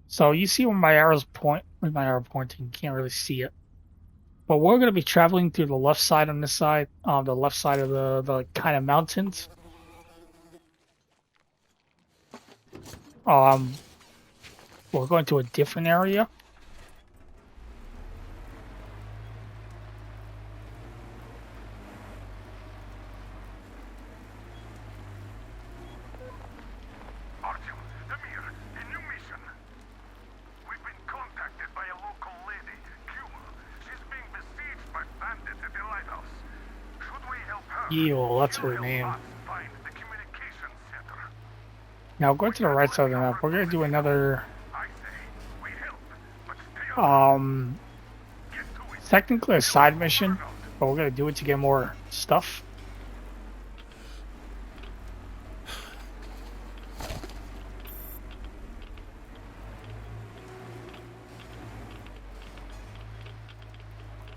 so you see where my arrows point. With my arrow pointing, you can't really see it. But we're going to be traveling through the left side on this side, the left side of the kind of mountains. We're going to a different area. Artyom, Damir, a new mission. We've been contacted by a local lady, Kuma. She's being besieged by bandits at the lighthouse. Should we help her? Gil, that's her name. Find the communications center. Now going to the right side of the map, we're going to do another. Technically a side mission, but we're going to do it to get more stuff.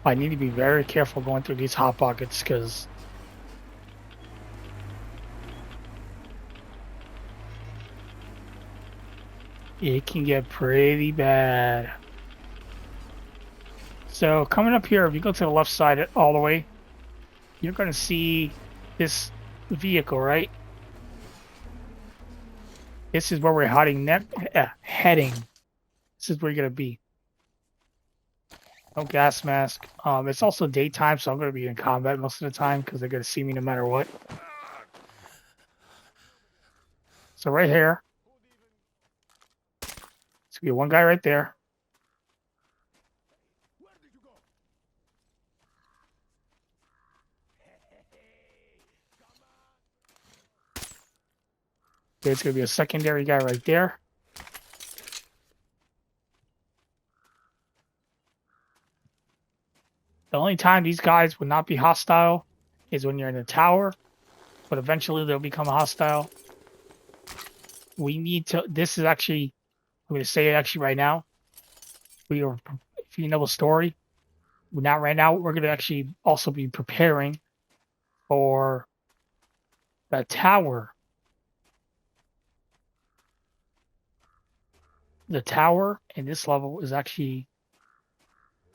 I need to be very careful going through these hot pockets because it can get pretty bad. So coming up here, if you go to the left side all the way, you're going to see this vehicle, right? This is where we're heading. This is where you're going to be. No gas mask. It's also daytime, so I'm going to be in combat most of the time because they're going to see me no matter what. So right here, it's going to be one guy right there. There's going to be a secondary guy right there. The only time these guys would not be hostile is when you're in the tower, but eventually they'll become hostile. We need to. This is actually, I'm going to say it actually right now. We are, if you know the story, not right now. We're going to actually also be preparing for the tower. The tower in this level is actually,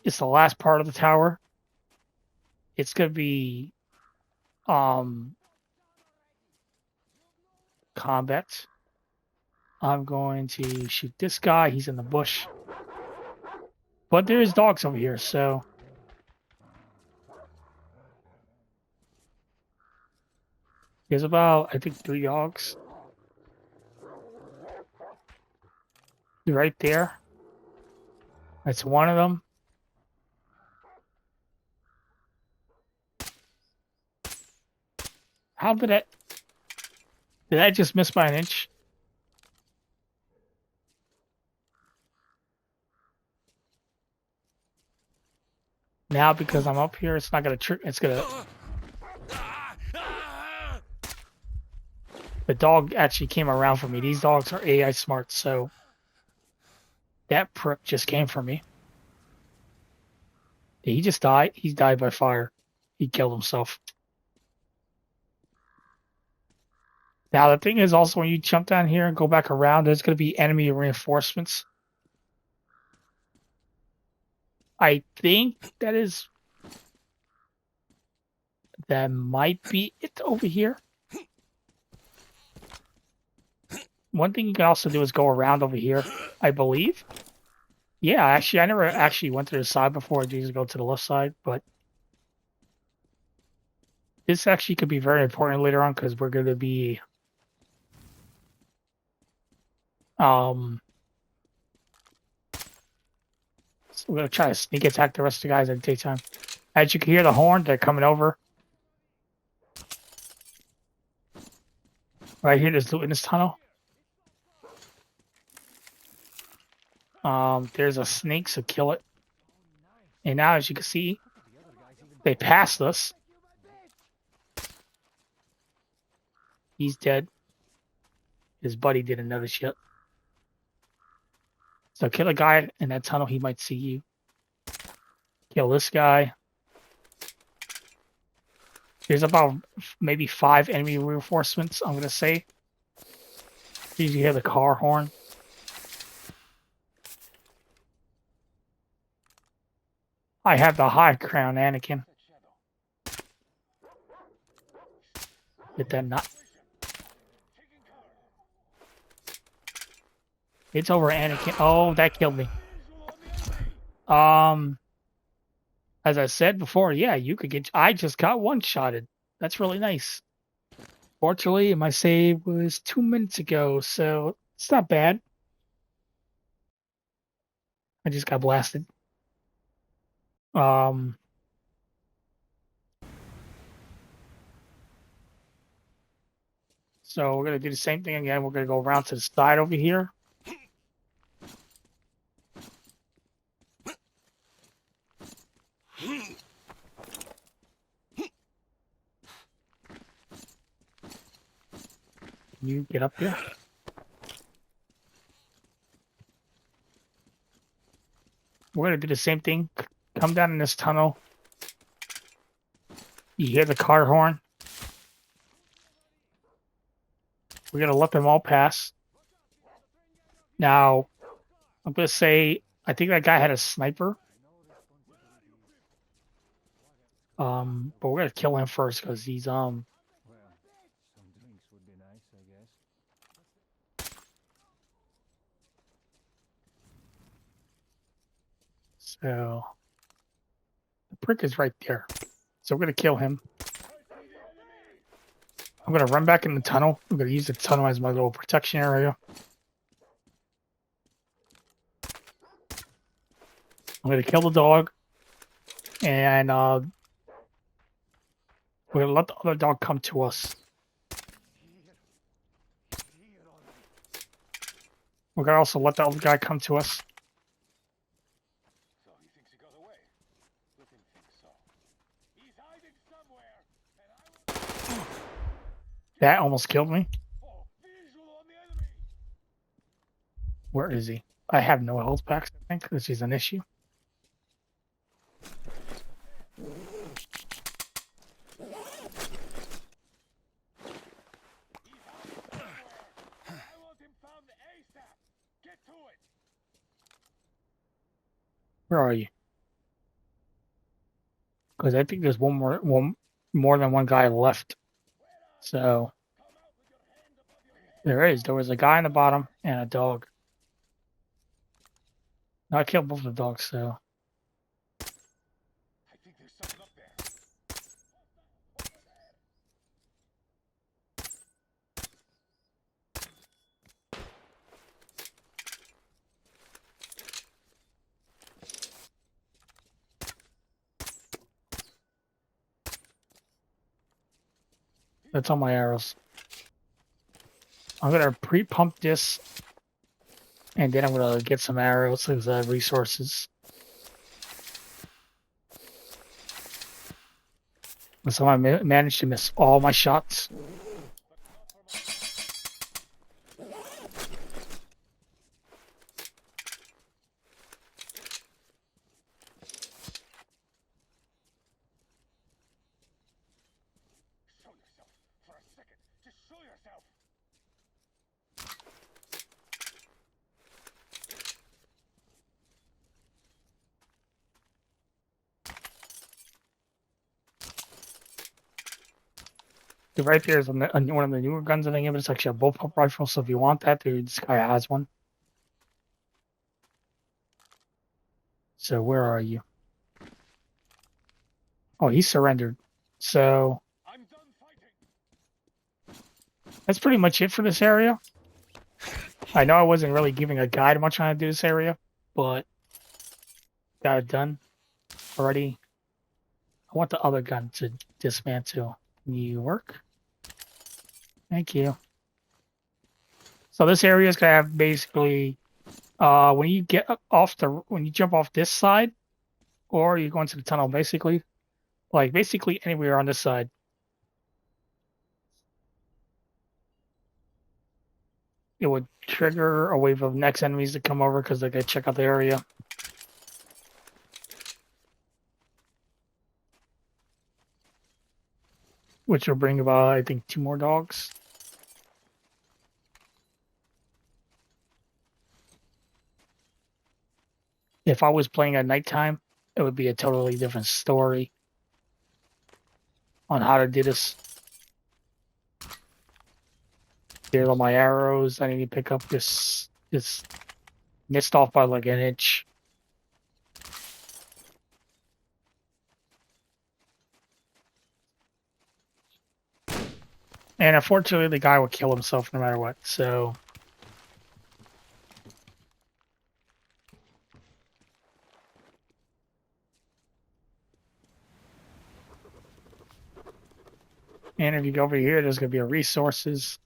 it's the last part of the tower. It's going to be combat. I'm going to shoot this guy. He's in the bush. But there is dogs over here, so there's about, I think, 3 dogs. Right there. That's one of them. How did that... Did I just miss by an inch? Now, because I'm up here, it's not going to trip. It's going to... The dog actually came around for me. These dogs are AI smart, so that prick just came for me. Did he just die? He died by fire. He killed himself. Now, the thing is also when you jump down here and go back around, there's going to be enemy reinforcements. I think that might be it over here. One thing you can also do is go around over here, I believe. Yeah, actually, I never actually went to the side before. I usually go to the left side, but this actually could be very important later on because we're going to be so we're going to try to sneak attack the rest of the guys in the daytime. As you can hear the horn, they're coming over. Right here, there's loot in this tunnel. There's a snake, so kill it. And now, as you can see, they passed us. He's dead. His buddy didn't notice yet. So kill a guy in that tunnel, he might see you. Kill this guy. There's about maybe 5 enemy reinforcements, I'm going to say. You hear the car horn. I have the high crown, Anakin. Hit that nut. It's over, Anakin. Oh, that killed me. As I said before, yeah, you could get... I just got one-shotted. That's really nice. Fortunately, my save was 2 minutes ago, so it's not bad. I just got blasted. So we're going to do the same thing again. We're going to go around to the side over here. You get up here. We're going to do the same thing. Come down in this tunnel. You hear the car horn. We're going to let them all pass. Now, I'm going to say, I think that guy had a sniper. But we're going to kill him first because he's, Well, some drinks would be nice, I guess. So, prick is right there. So we're gonna kill him. I'm gonna run back in the tunnel. I'm gonna use the tunnel as my little protection area. I'm gonna kill the dog, and we're gonna let the other dog come to us. We're gonna also let the other guy come to us. So he thinks he got away. Let him think so. He's hiding somewhere, and That almost killed me. visual on the enemy. Where is he? I have no health packs, I think, which is an issue. Where are you? Because I think there's one more than one guy left. So there is. There was a guy in the bottom and a dog. No, I killed both of the dogs, so. I think there's something up there. That's all my arrows. I'm gonna pre-pump this, and then I'm gonna get some arrows as resources. So I managed to miss all my shots. Show yourself for a second. Just show yourself. The right there is one of the newer guns in the game. It's actually a bullpup rifle, so if you want that, this guy has one. So where are you? Oh, he surrendered. So that's pretty much it for this area. I know I wasn't really giving a guide much on how to do this area, but got it done already. I want the other gun to dismantle. You work? Thank you. So this area is gonna have basically when you get when you jump off this side, or you go into the tunnel, basically anywhere on this side. It would trigger a wave of next enemies to come over because they're gonna check out the area. Which will bring about, I think, 2 more dogs. If I was playing at nighttime, it would be a totally different story on how to do this. Here's all my arrows. I need to pick up this missed off by like an inch. And unfortunately, the guy will kill himself no matter what, so. And if you go over here, there's going to be a resources.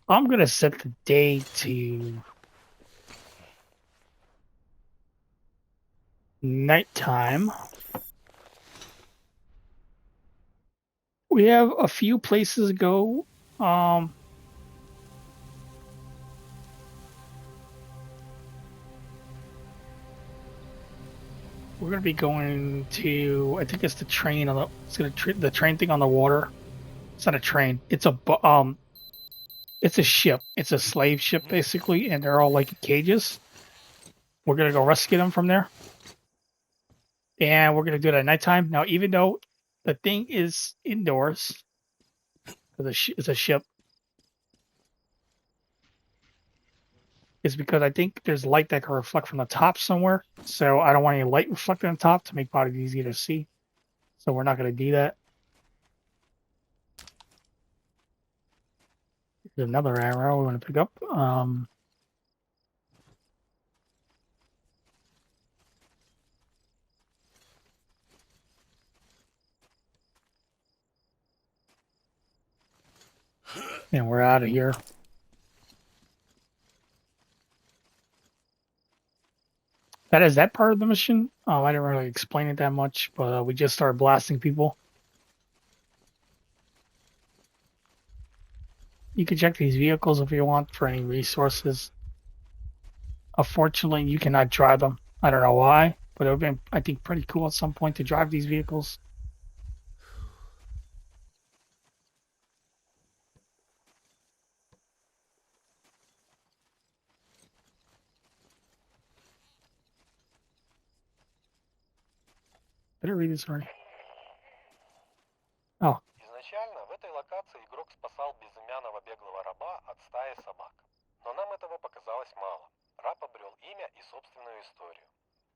I'm going to set the day to nighttime. We have a few places to go. We're going to be going to, I think it's the train on the train thing on the water. It's not a train. It's a ship. It's a slave ship basically, and they're all like in cages. We're going to go rescue them from there. And we're going to do it at nighttime. Now, even though the thing is indoors, because it's a ship, is because I think there's light that can reflect from the top somewhere. So I don't want any light reflecting on top to make bodies easier to see. So we're not going to do that. There's another arrow we want to pick up. And we're out of here. That is that part of the mission. I didn't really explain it that much, but we just started blasting people. You can check these vehicles if you want for any resources. Unfortunately, you cannot drive them. I don't know why, but it would have been, I think, pretty cool at some point to drive these vehicles. Better read this already. Oh. Изначально в этой локации игрок спасал безымянного беглого раба от стаи собак. Но нам этого показалось мало. Раб обрел имя и собственную историю.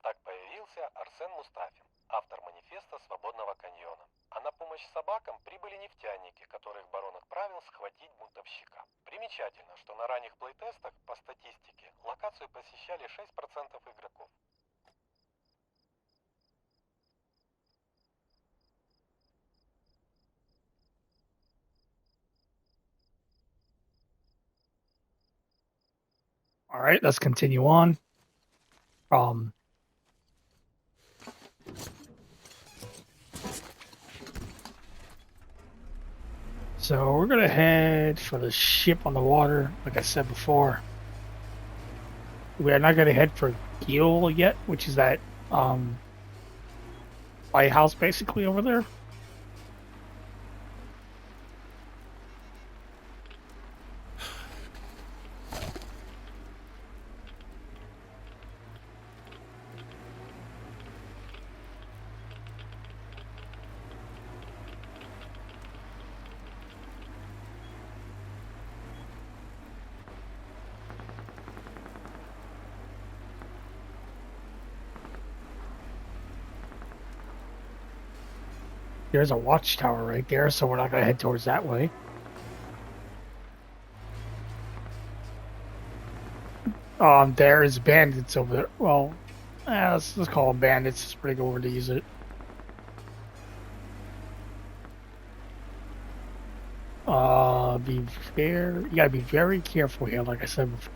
Так появился Арсен Мустафин, автор манифеста Свободного каньона. А на помощь собакам прибыли нефтяники, которых барон отправил схватить бунтовщика. Примечательно, что на ранних плейтестах, по статистике, локацию посещали 6% игроков. All right, let's continue on. So we're gonna head for the ship on the water, like I said before. We are not gonna head for Gil yet, which is that lighthouse basically over there. There's a watchtower right there, so we're not going to head towards that way. There's bandits over there. Well, let's call them bandits. It's a pretty good word to use it. You gotta be very careful here, like I said before.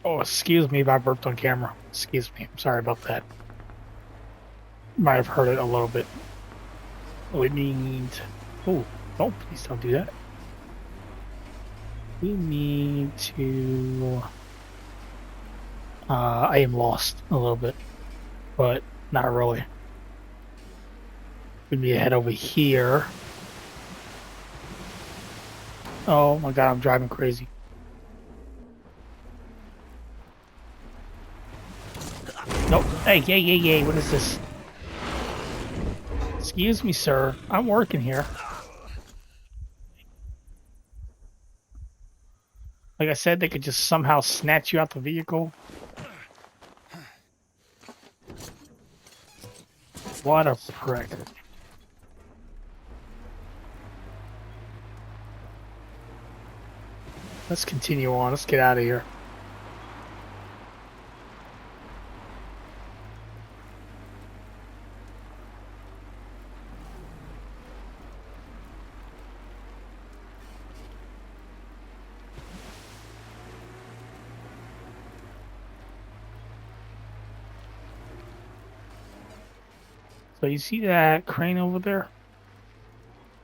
Oh, excuse me if I burped on camera. Excuse me. I'm sorry about that. Might have heard it a little bit. We need... Oh, please don't do that. We need to... I am lost a little bit, but not really. We need to head over here. Oh my god, I'm driving crazy. Nope. Hey, what is this? Excuse me, sir. I'm working here. Like I said, they could just somehow snatch you out the vehicle. What a prick. Let's continue on. Let's get out of here. So you see that crane over there?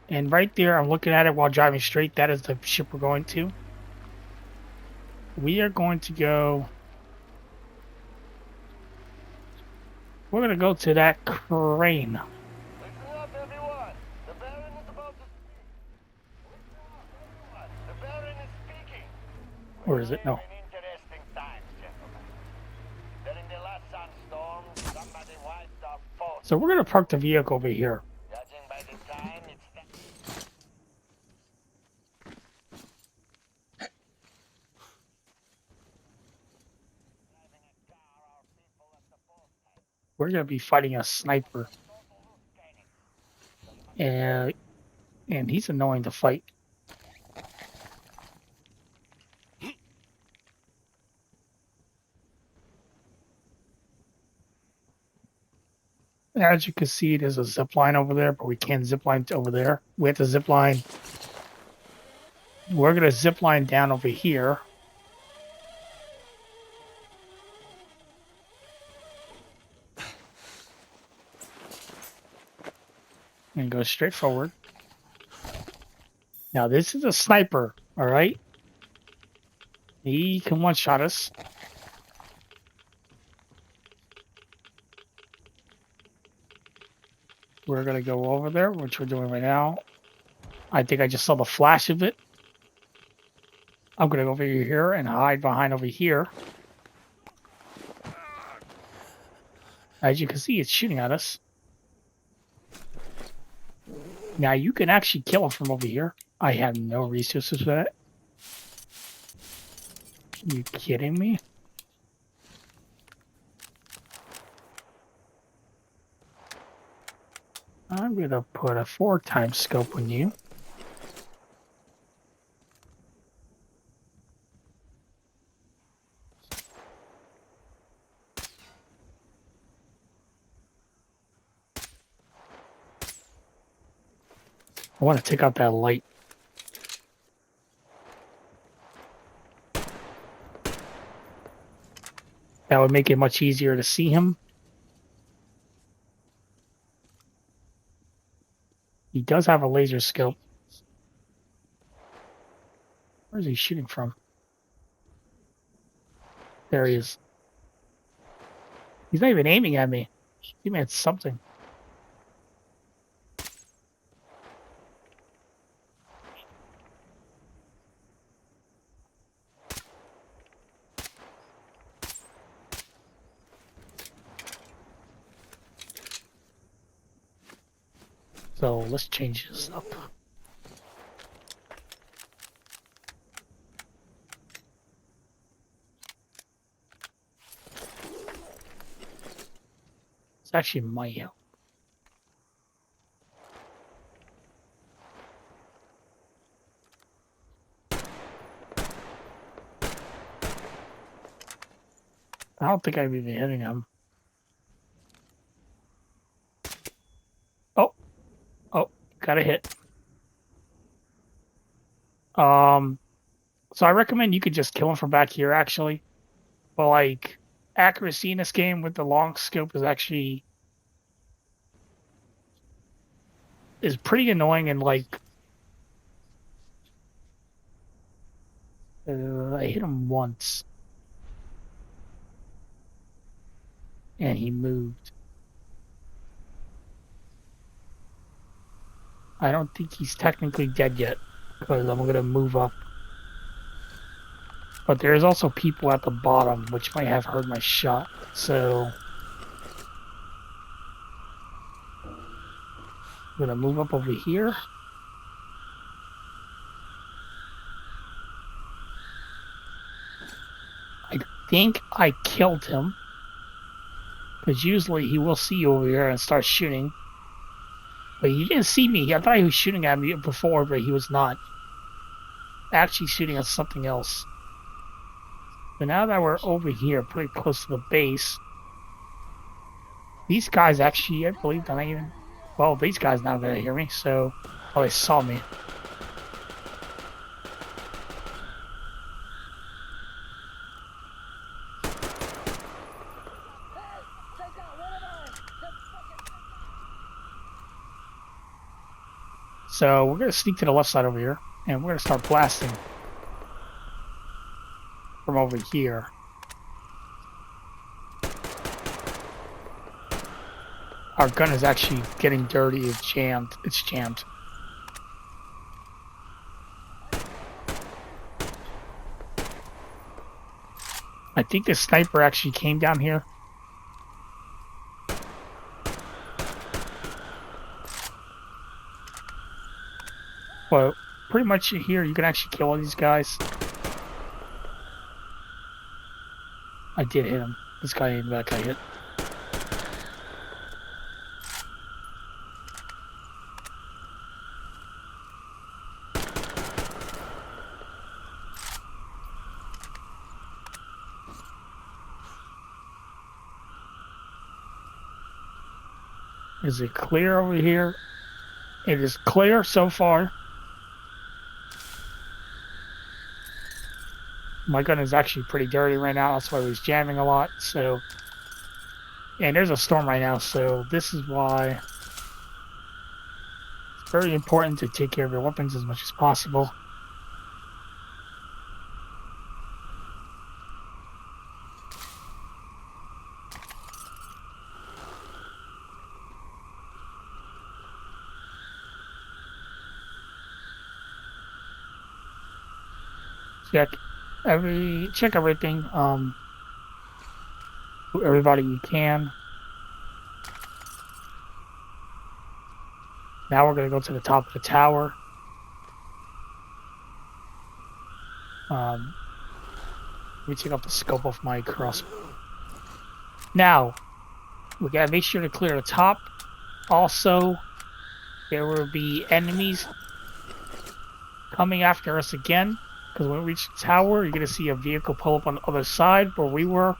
And right there, I'm looking at it while driving straight. That is the ship we're going to. We are going to go... We're going to go to that crane. Listen up, everyone. The Baron is about to speak. Listen up, everyone. The Baron is speaking. Or is it? No. In interesting times, gentlemen. During the last sandstorm, somebody So we're gonna park the vehicle over here. Judging by the time, it's We're gonna be fighting a sniper, and he's annoying to fight. As you can see, there's a zip line over there, but we can't zip line to over there. We have to zip line. We're gonna zip line down over here. And go straight forward. Now this is a sniper, all right? He can one-shot us. We're gonna go over there, which we're doing right now. I think I just saw the flash of it. I'm gonna go over here and hide behind over here. As you can see, it's shooting at us. Now you can actually kill him from over here. I have no resources for that. Are you kidding me? I'm gonna put a 4x scope on you. I want to take out that light. That would make it much easier to see him. He does have a laser scope. Where is he shooting from? There he is. He's not even aiming at me. He's aiming at something. So let's change this up. It's actually might help. I don't think I'm even hitting him. Oh, got a hit. So I recommend you could just kill him from back here, actually. But like, accuracy in this game with the long scope is pretty annoying, and like, I hit him once, and he moved. I don't think he's technically dead yet, because I'm gonna move up. But there's also people at the bottom, which might have heard my shot, so I'm gonna move up over here. I think I killed him, because usually he will see you over here and start shooting. But he didn't see me. I thought he was shooting at me before, but he was not. Actually shooting at something else. But now that we're over here, pretty close to the base, these guys actually, I believe, don't even... Well, these guys now gonna hear me, so... Oh, they saw me. So we're gonna sneak to the left side over here, and we're gonna start blasting from over here. Our gun is actually getting dirty. It's jammed. It's jammed. I think the sniper actually came down here. But pretty much here, you can actually kill all these guys. I did hit him. This guy in the back I hit. Is it clear over here? It is clear so far. My gun is actually pretty dirty right now. That's why I was jamming a lot. So, and there's a storm right now. So this is why it's very important to take care of your weapons as much as possible. Check everything. Everybody you can. Now we're gonna go to the top of the tower. Let me take off the scope of my crossbow. Now we gotta make sure to clear the top. Also, there will be enemies coming after us again. Because when we reach the tower, you're gonna see a vehicle pull up on the other side where we were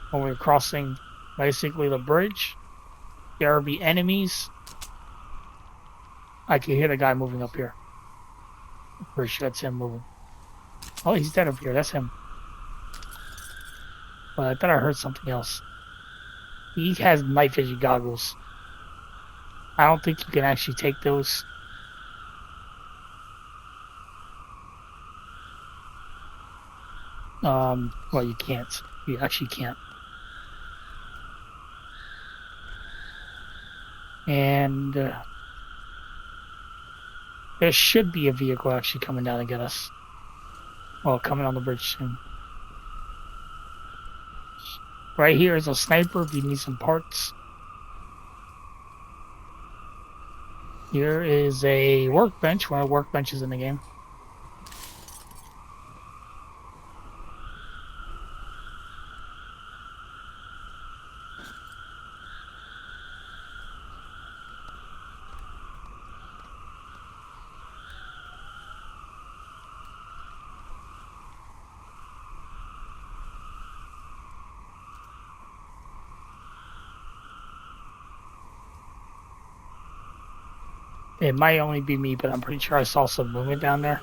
when we were crossing basically the bridge. There will be enemies. I can hear the guy moving up here. I'm pretty sure that's him moving. Oh, he's dead up here. That's him. But I thought I heard something else. He has night vision goggles. I don't think you can actually take those. Well, you can't. You actually can't. And there should be a vehicle actually coming down to get us. Well, coming on the bridge soon. Right here is a sniper if you need some parts. Here is a workbench, one of the workbenches in the game. It might only be me, but I'm pretty sure I saw some movement down there.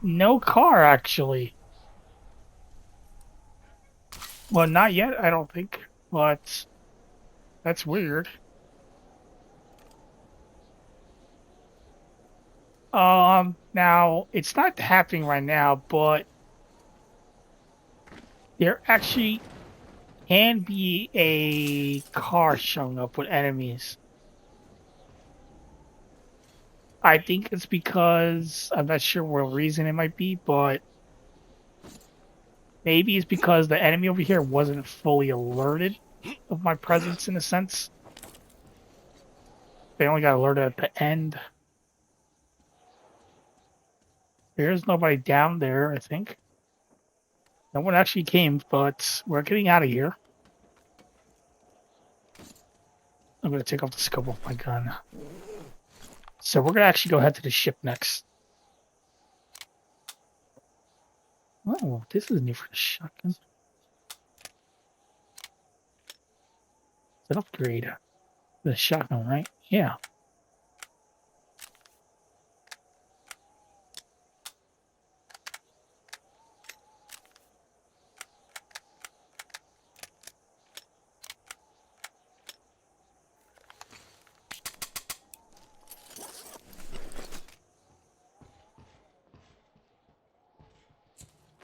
No car, actually. Well, not yet, I don't think. But that's weird. Now, it's not happening right now, but there actually can be a car showing up with enemies. I think it's because, I'm not sure what reason it might be, but maybe it's because the enemy over here wasn't fully alerted of my presence in a sense. They only got alerted at the end. There's nobody down there, I think. No one actually came, but we're getting out of here. I'm going to take off the scope of my gun. So we're going to actually go head to the ship next. Oh, this is new for the shotgun. It's an upgrade. The shotgun, right? Yeah.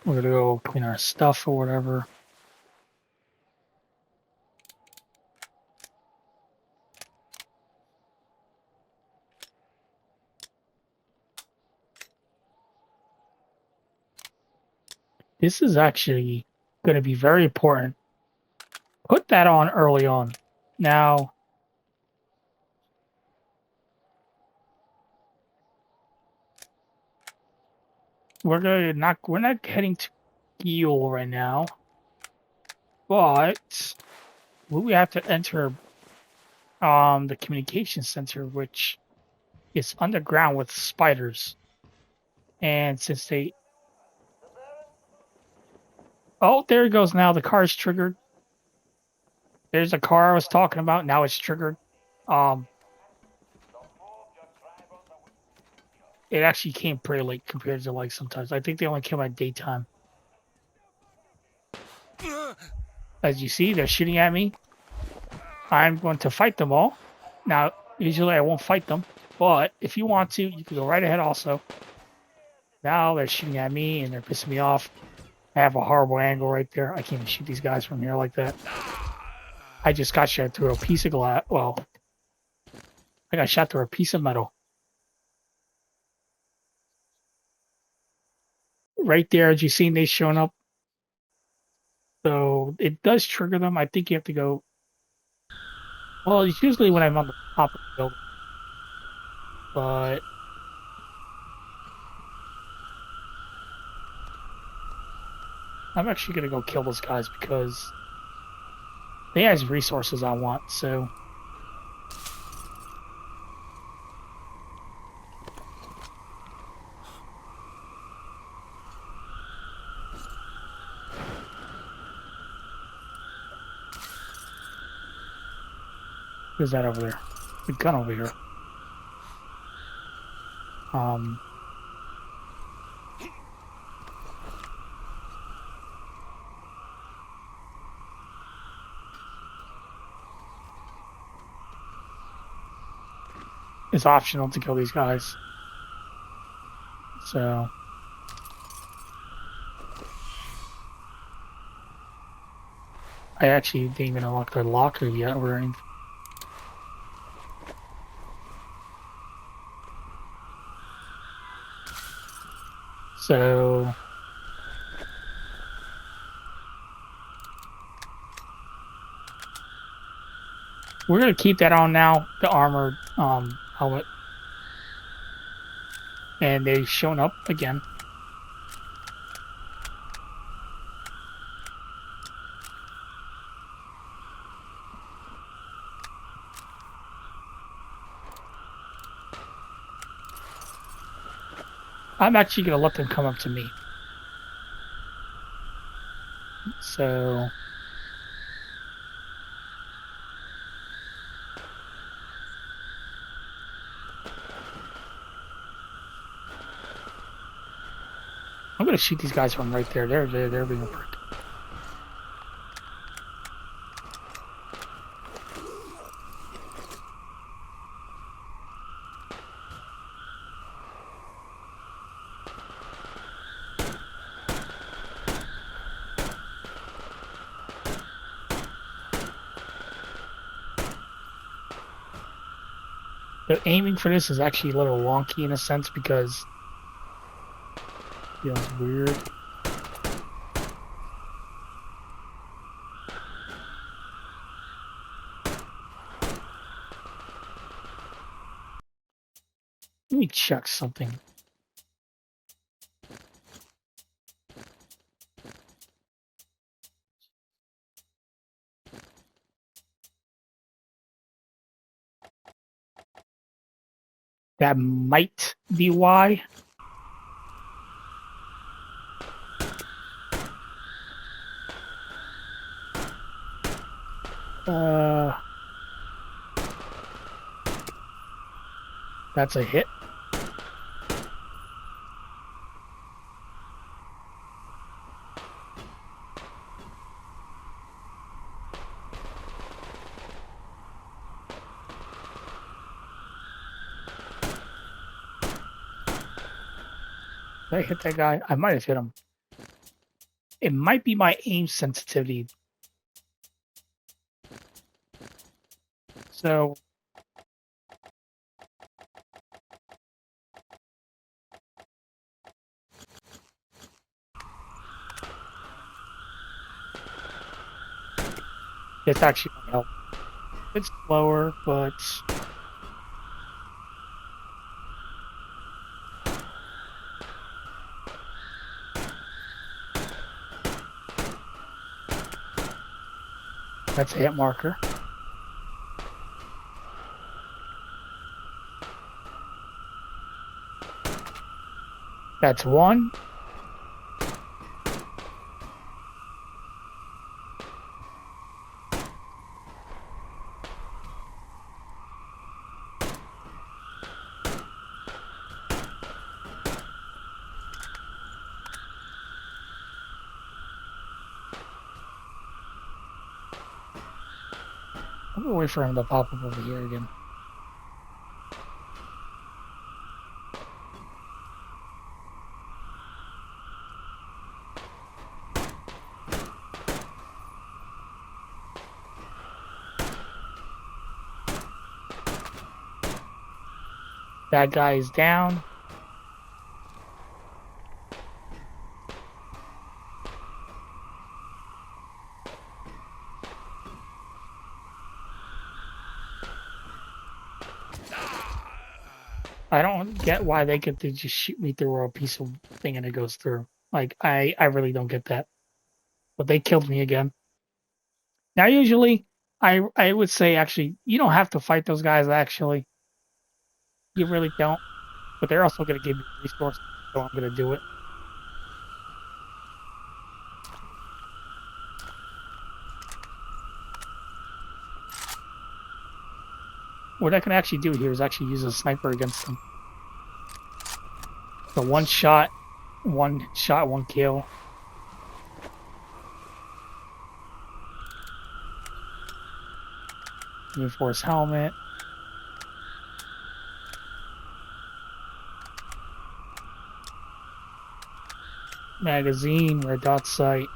We're going to go clean our stuff or whatever. This is actually going to be very important. Put that on early on. Now, we're not heading to Geel right now, but we have to enter the communication center, which is underground with spiders. And since they, oh, there it goes now. The car's triggered. There's a car I was talking about. Now it's triggered. It actually came pretty late compared to like sometimes. I think they only came at daytime. As you see, they're shooting at me. I'm going to fight them all. Now, usually I won't fight them, but if you want to, you can go right ahead also. Now they're shooting at me and they're pissing me off. I have a horrible angle right there. I can't even shoot these guys from here like that. I just got shot through a piece of glass. Well, I got shot through a piece of metal. Right there, as you seen, they showing up. So it does trigger them. I think you have to go. Well, it's usually when I'm on the top of the building. But I'm actually going to go kill those guys because they have resources I want, so. Who's that over there? The gun over here. It's optional to kill these guys. So. I actually didn't even unlock the locker yet or anything. So. We're going to keep that on now, the armored helmet. And they've shown up again. I'm actually going to let them come up to me. So. I'm going to shoot these guys from right there. They're being a prick. The aiming for this is actually a little wonky in a sense because it feels weird. Let me check something. That might be why. That's a hit. Did I hit that guy? I might have hit him. It might be my aim sensitivity. So It's actually going to help. It's slower, but that's a hit marker. That's one. I'm gonna wait for him to pop up over here again. That guy is down. I don't get why they get to just shoot me through a piece of thing and it goes through. Like, I really don't get that. But they killed me again. Now, usually, I would say, actually, you don't have to fight those guys, actually. You really don't. But they're also going to give me resources, so I'm going to do it. What I can actually do here is actually use a sniper against them. So one shot, one kill. Reinforced helmet. Magazine, red dot sight.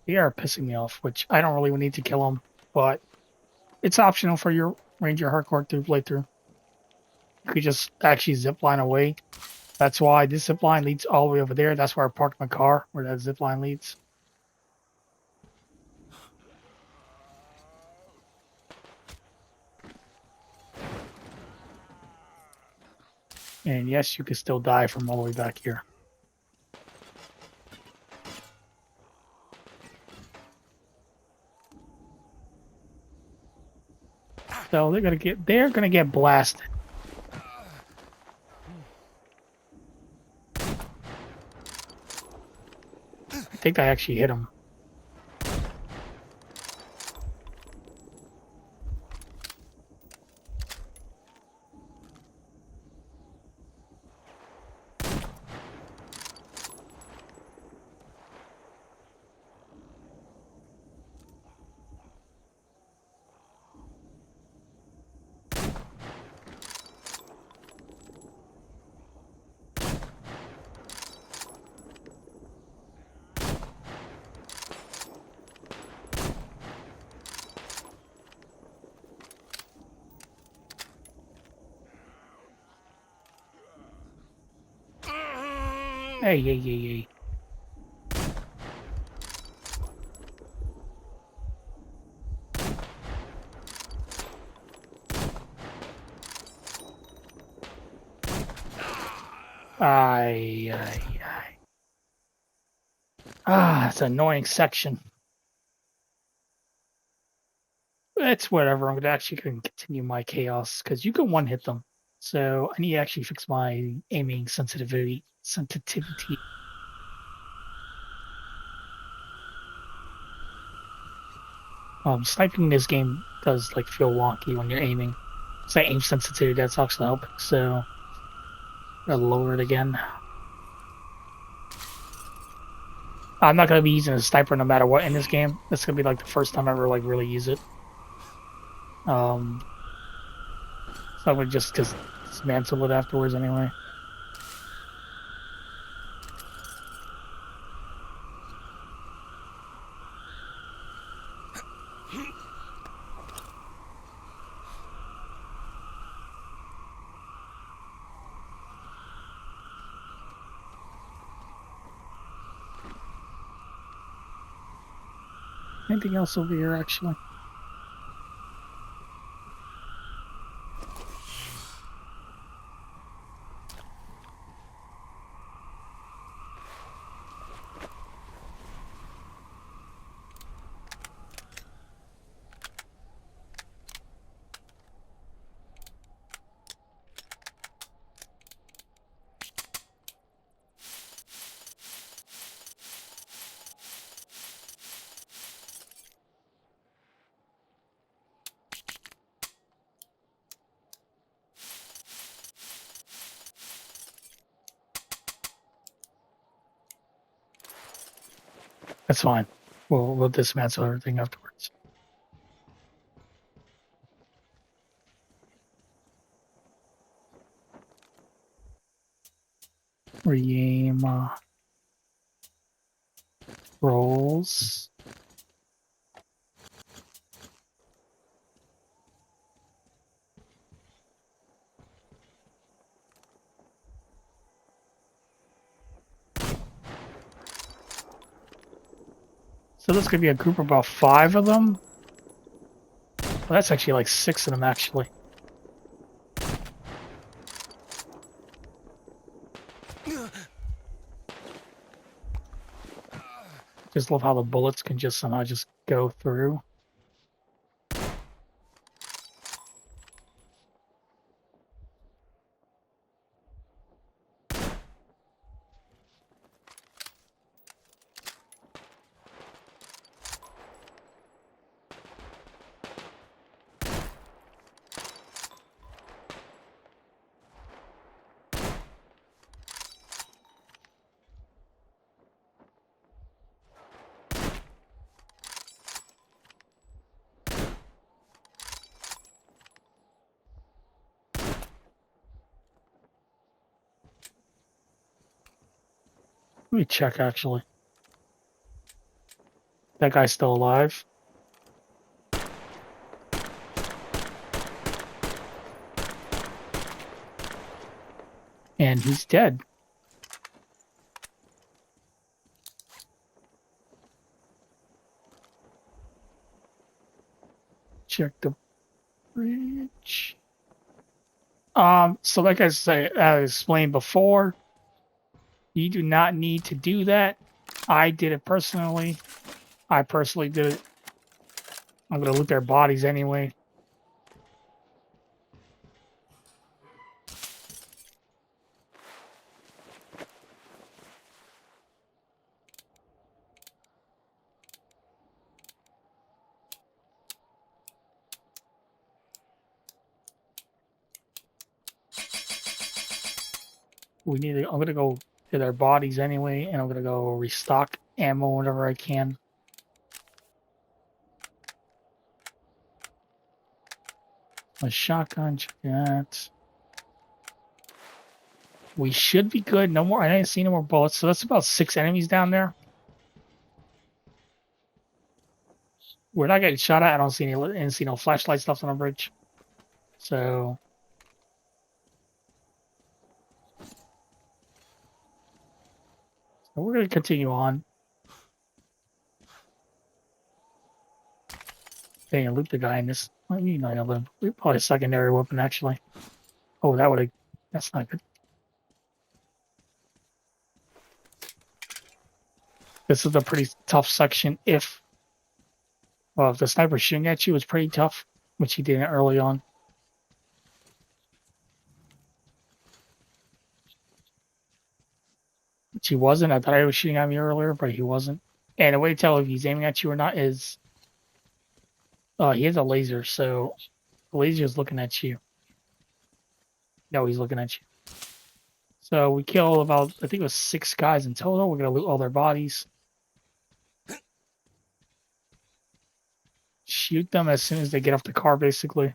They are pissing me off, which I don't really need to kill them, but it's optional for your Ranger Hardcore through playthrough. You could just actually zip line away. That's why this zip line leads all the way over there. That's where I parked my car, where that zip line leads. And yes, you can still die from all the way back here. So they're gonna get blasted. I think I actually hit him. Hey, hey, hey, hey. Ay, ay, ay. Ah, it's an annoying section. It's whatever. I'm actually going to continue my chaos because you can one hit them. So I need to actually fix my aiming sensitivity. Sniping in this game does like feel wonky when you're aiming. So aim sensitivity, that's actually helping. So I'll lower it again. I'm not gonna be using a sniper no matter what in this game. This gonna be like the first time I ever like really use it. So I would just dismantle it afterwards anyway. Anything else over here, actually? That's fine. We'll dismantle everything afterwards. Re-aim rolls. So this could be a group of about 5 of them. Well, that's actually like 6 of them, actually. Just love how the bullets can just somehow just go through. Let me check, actually. That guy's still alive. And he's dead. Check the bridge. So like I explained before, you do not need to do that. I did it personally. I personally did it. I'm gonna loot their bodies anyway. I'm gonna go to their bodies anyway, and I'm gonna go restock ammo whenever I can. A shotgun, check that. We should be good. No more. I didn't see no more bullets, so that's about 6 enemies down there. We're not getting shot at. I don't see no flashlight stuff on the bridge. So we're gonna continue on. Dang, I loot the guy in this. Well, you know, probably a secondary weapon actually. Oh, that's not good. This is a pretty tough section. If the sniper shooting at you was pretty tough, which he did early on. Which he wasn't. I thought he was shooting at me earlier, but he wasn't. And the way to tell if he's aiming at you or not is he has a laser, so the laser is looking at you. No, he's looking at you. So we killed about, I think it was 6 guys in total. We're gonna loot all their bodies. shoot them as soon as they get off the car, basically.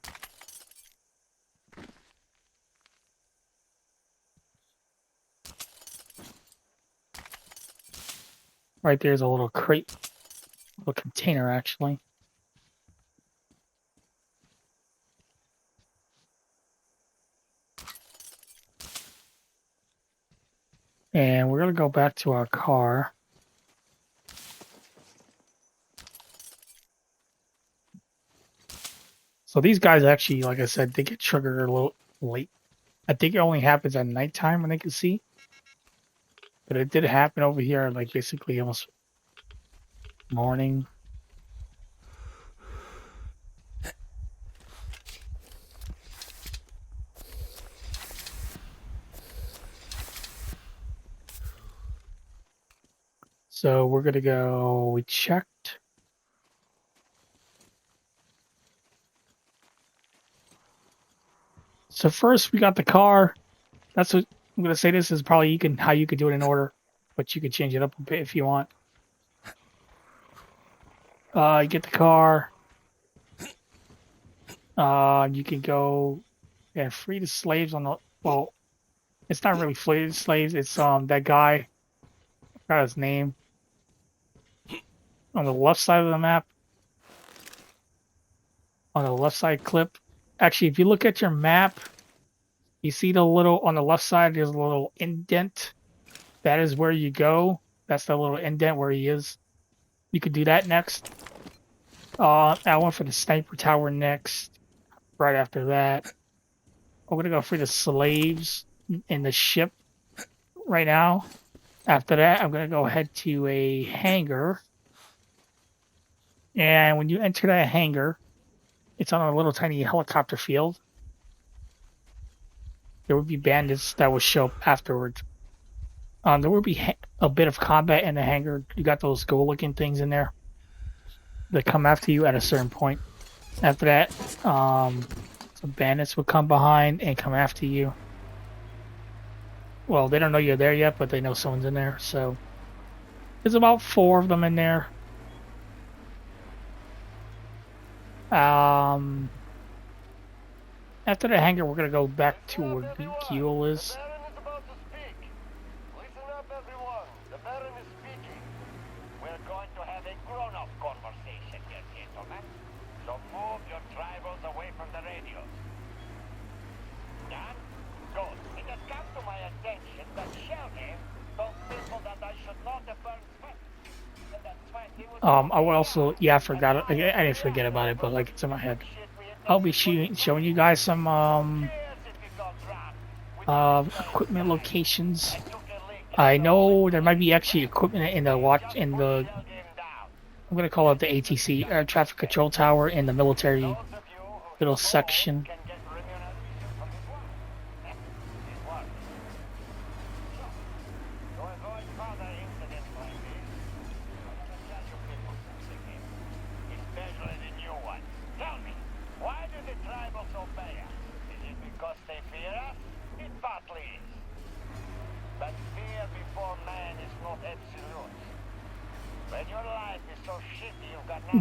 Right there's a little crate, a container actually. And we're gonna go back to our car. So these guys actually, like I said, they get triggered a little late. I think it only happens at nighttime when they can see. But it did happen over here, like basically almost morning. So we're gonna go, we checked. So first we got the car. That's what I'm gonna say. This is probably how you could do it in order, but you could change it up a bit if you want. You get the car. You can go and free the slaves on the, well, it's not really free the slaves. It's that guy. I forgot his name. On the left side of the map. On the left side clip. Actually, if you look at your map, you see the little on the left side. There's a little indent. That is where you go. That's the little indent where he is. You could do that next. I went for the sniper tower next. Right after that, I'm gonna go for the slaves in the ship right now. After that, I'm gonna go ahead to a hangar. And when you enter that hangar, it's on a little tiny helicopter field. There would be bandits that would show up afterwards. There would be a bit of combat in the hangar. You got those goal-looking things in there that come after you at a certain point. After that, some bandits would come behind and come after you. Well, they don't know you're there yet, but they know someone's in there. So there's about 4 of them in there. After the hangar, we're gonna go back to where the fuel is. We're going to have a grown-up conversation here, gentlemen. So move your tribals away from the radios. Done? Good. It has come to my attention that Shelby told people that I should not have burned sweat. And that sweat he was... I will also, yeah, I forgot it. I didn't forget about it, but like it's in my head. I'll be showing you guys some equipment locations. I know there might be actually equipment in the I'm gonna call it the ATC, Air Traffic Control Tower, in the military little section.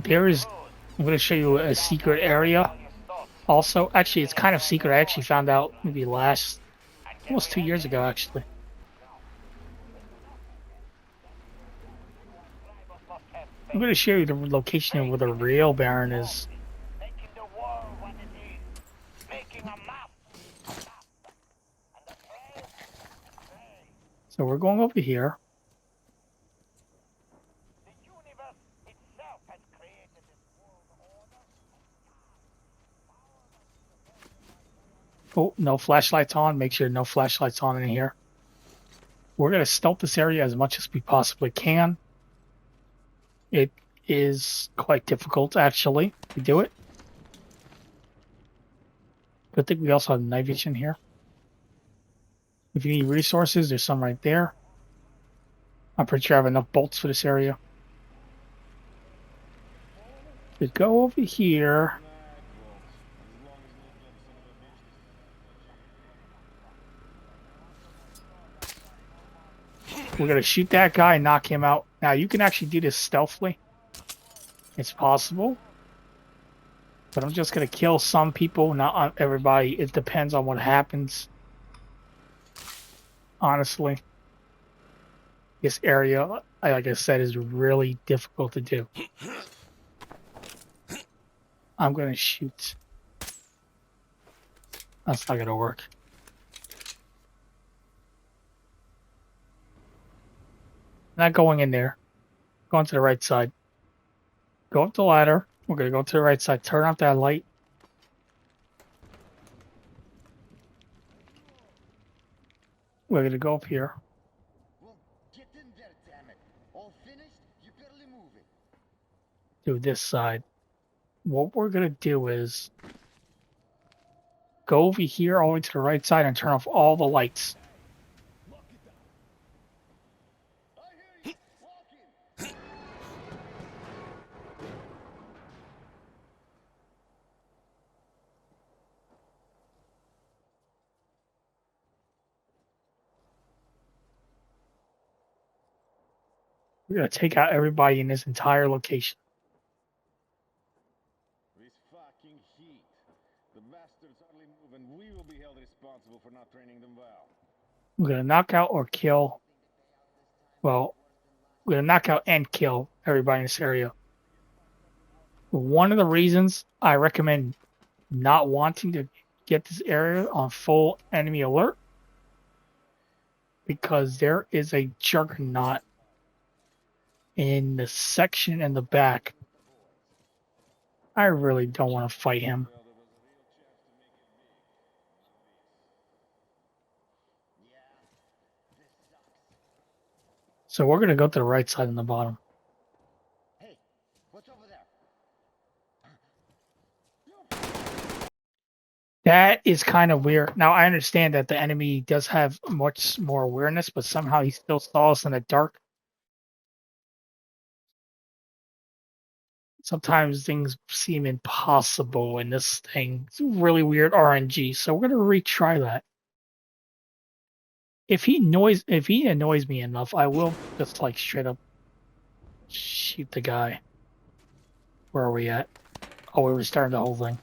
There is, I'm going to show you a secret area. Also, actually, it's kind of secret. I actually found out maybe almost 2 years ago, actually. I'm going to show you the location of where the real Baron is. So we're going over here. Oh, no flashlights on. Make sure no flashlights on in here. We're going to stealth this area as much as we possibly can. It is quite difficult, actually, to do it. Good thing we also have night vision here. If you need resources, there's some right there. I'm pretty sure I have enough bolts for this area. We go over here. We're going to shoot that guy and knock him out. Now, you can actually do this stealthily. It's possible. But I'm just gonna kill some people, not on everybody. It depends on what happens. Honestly, this area, like I said, is really difficult to do. I'm gonna shoot. That's not gonna work. Not going in there. Going to the right side. Go up the ladder. We're gonna go to the right side. Turn off that light. We're gonna go up here. Get in there, damn it. All finished? You barely move it. Do this side. What we're gonna do is go over here all the way to the right side and turn off all the lights. We're gonna take out everybody in this entire location. This fucking heat. The bastards hardly move, and we will be held responsible for not training them well. We're gonna knock out or kill. Well, we're gonna knock out and kill everybody in this area. One of the reasons I recommend not wanting to get this area on full enemy alert, because there is a juggernaut in the section in the back. I really don't want to fight him. So we're going to go to the right side in the bottom. Hey, what's over there? That is kind of weird. Now, I understand that the enemy does have much more awareness, but somehow he still saw us in the dark. Sometimes things seem impossible in this thing. It's really weird RNG, so we're going to retry that. If he annoys me enough, I will just like straight up shoot the guy. Where are we at? Oh, we were starting the whole thing.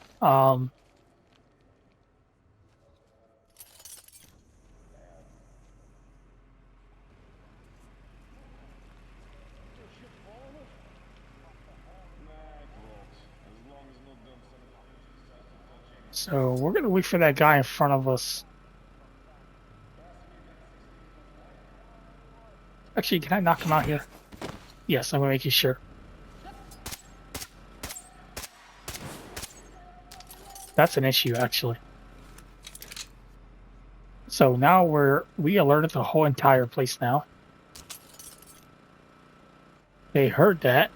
So we're gonna wait for that guy in front of us. Actually, can I knock him out here? Yes, I'm gonna make sure. That's an issue, actually. So now we alerted the whole entire place now. They heard that.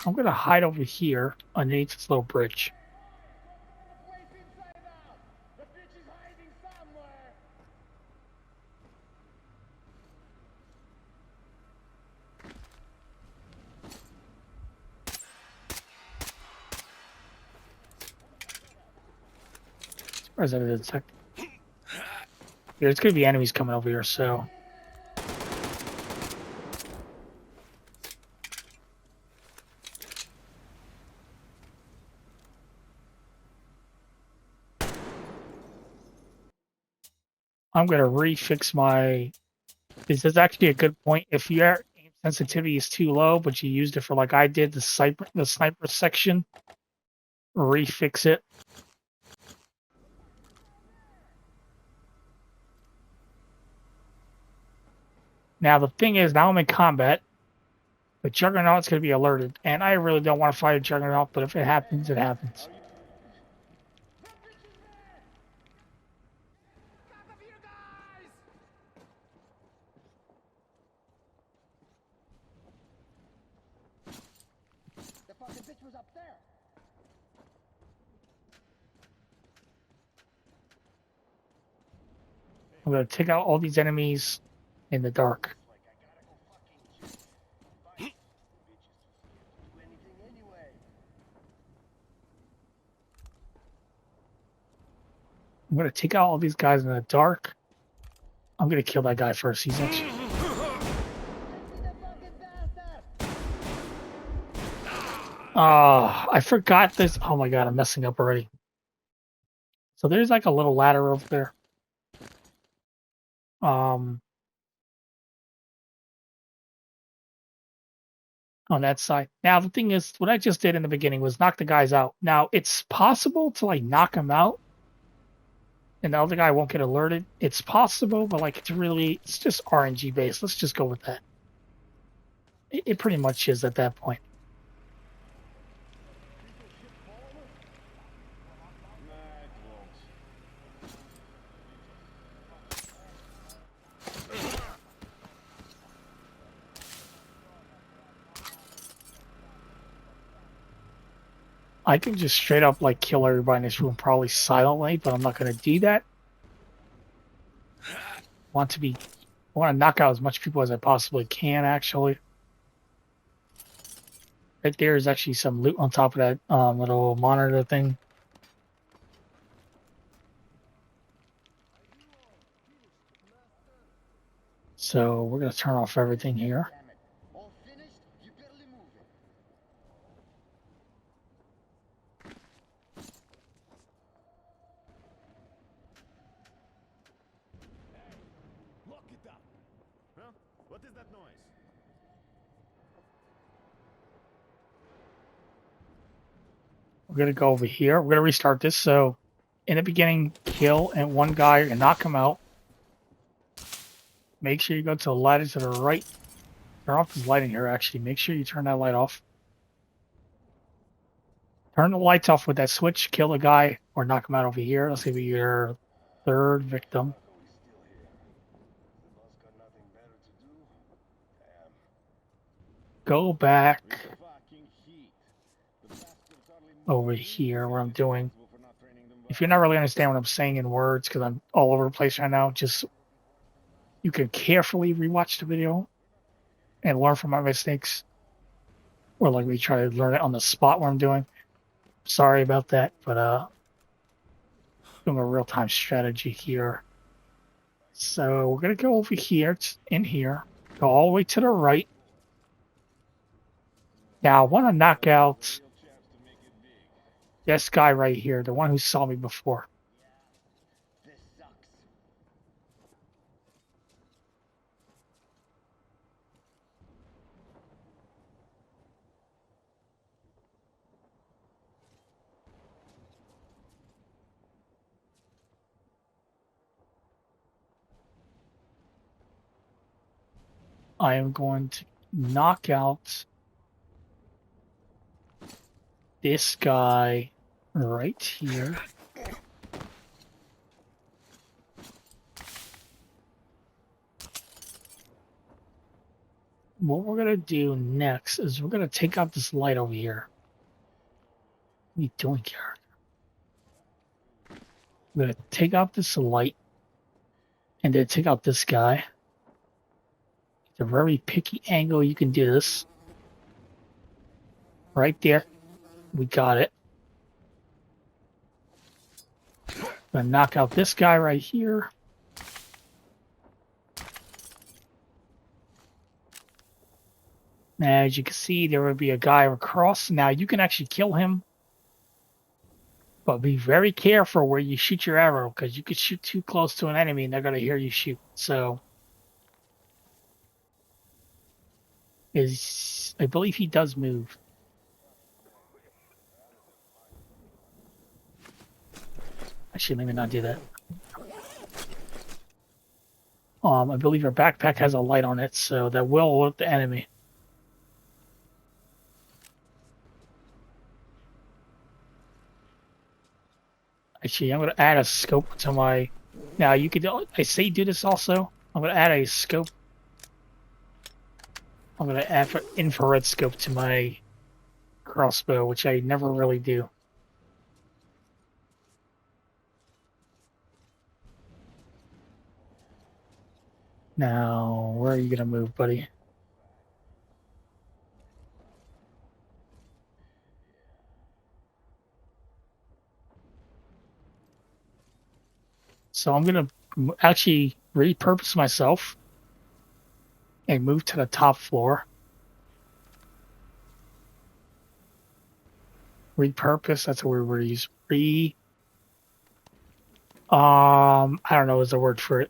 I'm gonna hide over here underneath this little bridge. Where's that detect? There's gonna be enemies coming over here, so. I'm gonna refix my. This is actually a good point. If your aim sensitivity is too low, but you used it for like I did the sniper section, refix it. Now the thing is, now I'm in combat. The Juggernaut's gonna be alerted, and I really don't want to fight a Juggernaut. But if it happens, it happens. The fucking bitch was up there. I'm gonna take out all these enemies in the dark. I'm gonna take out all these guys in the dark. I'm gonna kill that guy first. He's actually. I forgot this. Oh my god, I'm messing up already. So there's like a little ladder over there. Um, on that side. Now the thing is, what I just did in the beginning was knock the guys out. Now it's possible to like knock them out, and the other guy won't get alerted. It's possible, but like it's just RNG based. Let's just go with that. It pretty much is at that point. I can just straight up like kill everybody in this room probably silently, but I'm not going to do that. I want to knock out as much people as I possibly can. Actually, right there is actually some loot on top of that little monitor thing. So we're going to turn off everything here. Lock it up. Huh? What is that noise? We're going to go over here. We're going to restart this. So in the beginning, kill and one guy and knock him out. Make sure you go to the ladder to the right. Turn off this light in here, actually. Make sure you turn that light off. Turn the lights off with that switch. Kill the guy or knock him out over here. Let's be your third victim. Go back over here where I'm doing. If you're not really understanding what I'm saying in words, because I'm all over the place right now, just you can carefully rewatch the video and learn from my mistakes, or like me try to learn it on the spot where I'm doing. Sorry about that, but doing a real-time strategy here. So we're gonna go over here, in here, go all the way to the right. Now I want to knock out this guy right here, the one who saw me before. I am going to knock out this guy right here. What we're going to do next is we're going to take out this light over here. What are you doing, character? I'm going to take out this light and then take out this guy. It's a very picky angle you can do this. Right there. We got it. I'm going to knock out this guy right here. Now, as you can see, there would be a guy across. Now, you can actually kill him, but be very careful where you shoot your arrow, because you could shoot too close to an enemy and they're going to hear you shoot. So, I believe he does move. Actually, let me not do that. I believe your backpack has a light on it, so that will alert the enemy. Actually, I'm going to add a scope to my... Now, you could... I say do this also. I'm going to add a scope. I'm going to add an infrared scope to my crossbow, which I never really do. Now, where are you going to move, buddy? So I'm going to actually repurpose myself and move to the top floor. Repurpose. That's a weird word to use. I don't know is the word for it.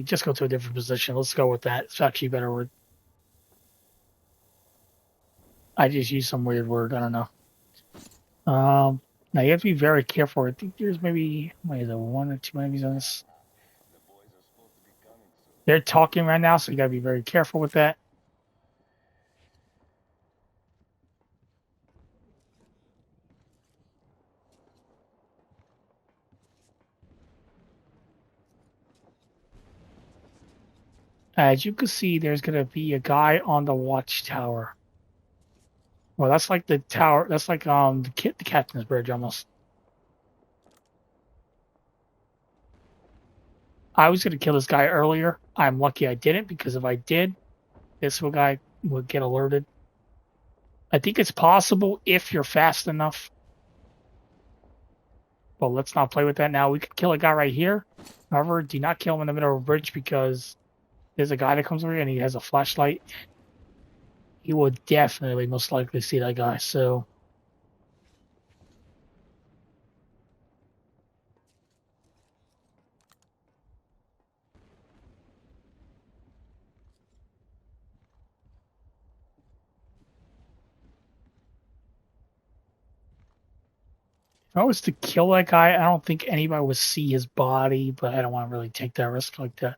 Just go to a different position. Let's go with that. It's actually a better word. I just used some weird word. I don't know. Now you have to be very careful. I think there's maybe one or two enemies on this. They're talking right now, so you gotta be very careful with that. As you can see, there's gonna be a guy on the watchtower. Well, that's like the tower. That's like the captain's bridge almost. I was gonna kill this guy earlier. I'm lucky I didn't, because if I did, this guy would get alerted. I think it's possible if you're fast enough. Well, let's not play with that now. We could kill a guy right here. However, do not kill him in the middle of a bridge, because there's a guy that comes over here and he has a flashlight. He would definitely most likely see that guy. So if I was to kill that guy, I don't think anybody would see his body, but I don't want to really take that risk like that.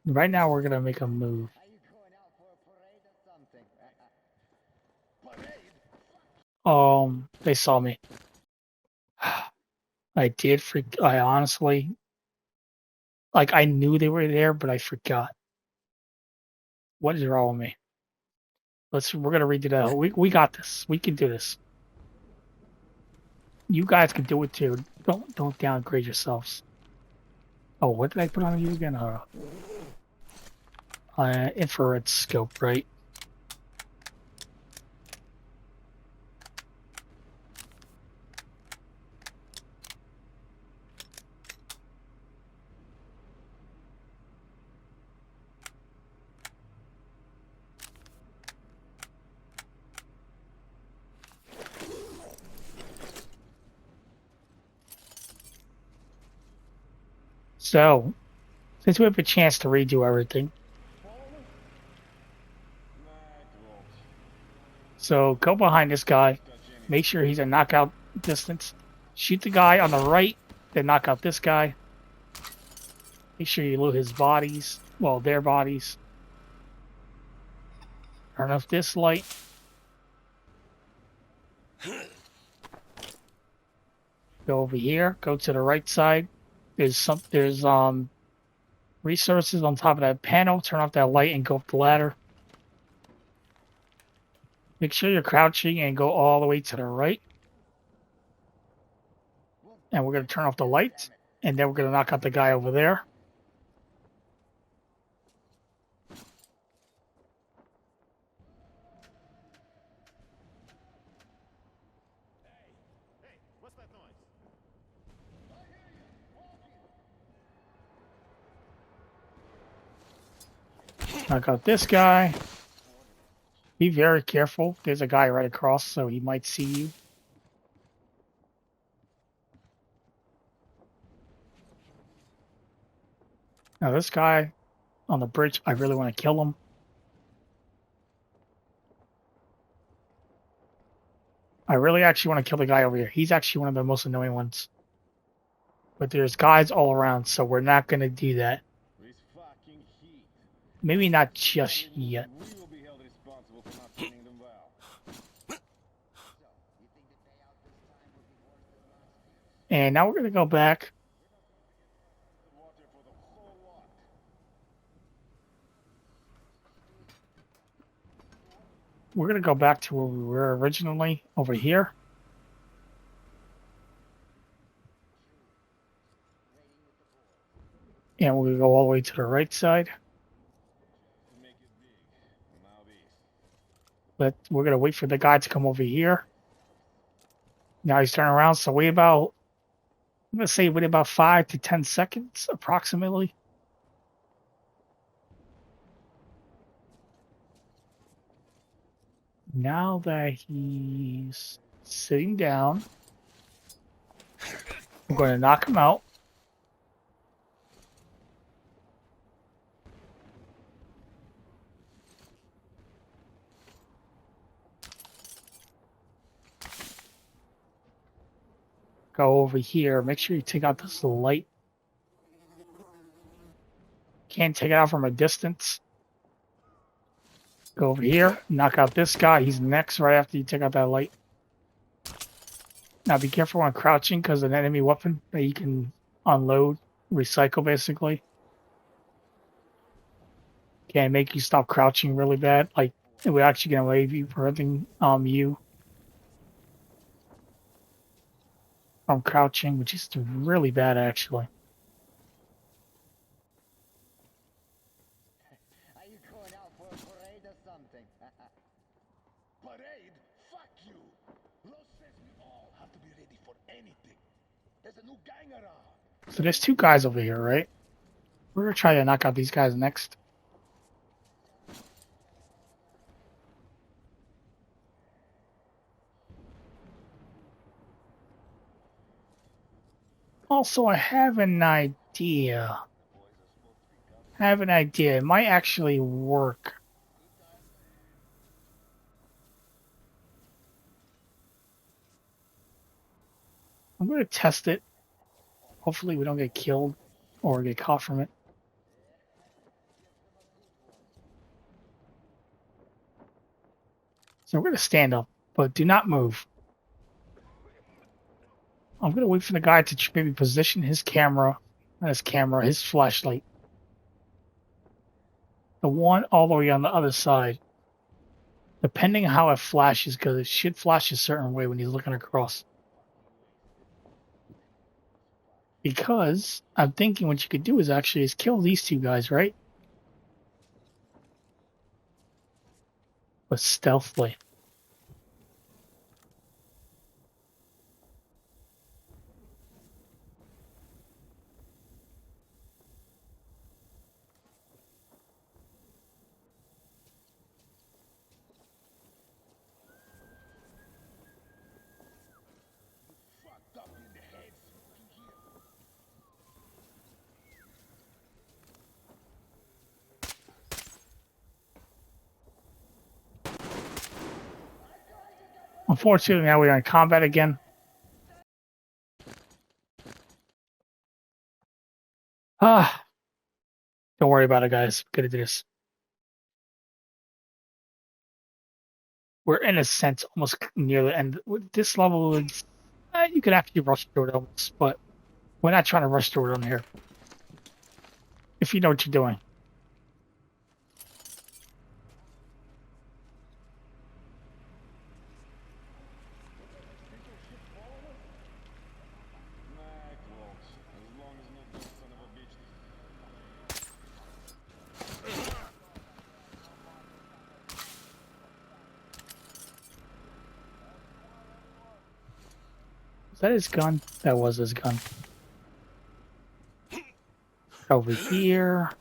Right now, we're gonna make a move. They saw me. I did freak. I honestly, like, I knew they were there, but I forgot. What is wrong with me? We're gonna redo that. We got this. We can do this. You guys can do it too. Don't downgrade yourselves. Oh, what did I put on you again? Infrared scope, right? So, since we have a chance to redo everything, so go behind this guy, make sure he's a knockout distance, shoot the guy on the right, then knock out this guy. Make sure you loot his bodies, well, their bodies. Turn off this light. Go over here, go to the right side. There's resources on top of that panel. Turn off that light and go up the ladder. Make sure you're crouching and go all the way to the right. And we're going to turn off the lights. And then we're going to knock out the guy over there. Knock out this guy. Be very careful. There's a guy right across, so he might see you. Now this guy on the bridge, I really want to kill him. I really actually want to kill the guy over here. He's actually one of the most annoying ones. But there's guys all around, so we're not going to do that. Maybe not just yet. And now we're going to go back. we're gonna go back to where we were originally over here. And we'll go all the way to the right side. But we're gonna wait for the guy to come over here. Now he's turning around, so wait about, I'm gonna say wait about 5 to 10 seconds approximately. Now that he's sitting down, I'm going to knock him out. Go over here. Make sure you take out this light. Can't take it out from a distance. Go over here. Knock out this guy. He's next right after you take out that light. Now be careful when crouching because an enemy weapon that you can unload, recycle basically, can make you stop crouching really bad. Like it would actually get away you for hurting you from crouching, which is really bad actually. Are you going out for a parade or something? Parade? Fuck you! Ross says we all have to be ready for anything. There's a new gang around. So there's two guys over here, right? We're gonna try to knock out these guys next. Also, I have an idea. It might actually work. I'm going to test it. Hopefully we don't get killed or get caught from it. So we're going to stand up, but do not move. I'm going to wait for the guy to maybe position his camera, his flashlight. The one all the way on the other side. Depending on how it flashes, because it should flash a certain way when he's looking across. Because I'm thinking what you could do is actually kill these two guys, right? But stealthily. Unfortunately, now we're in combat again. Don't worry about it, guys. We're gonna do this. We're in a sense almost near the end. With this level, is you can actually rush through it almost, but we're not trying to rush through it on here. If you know what you're doing. Is that his gun? That was his gun. Over here.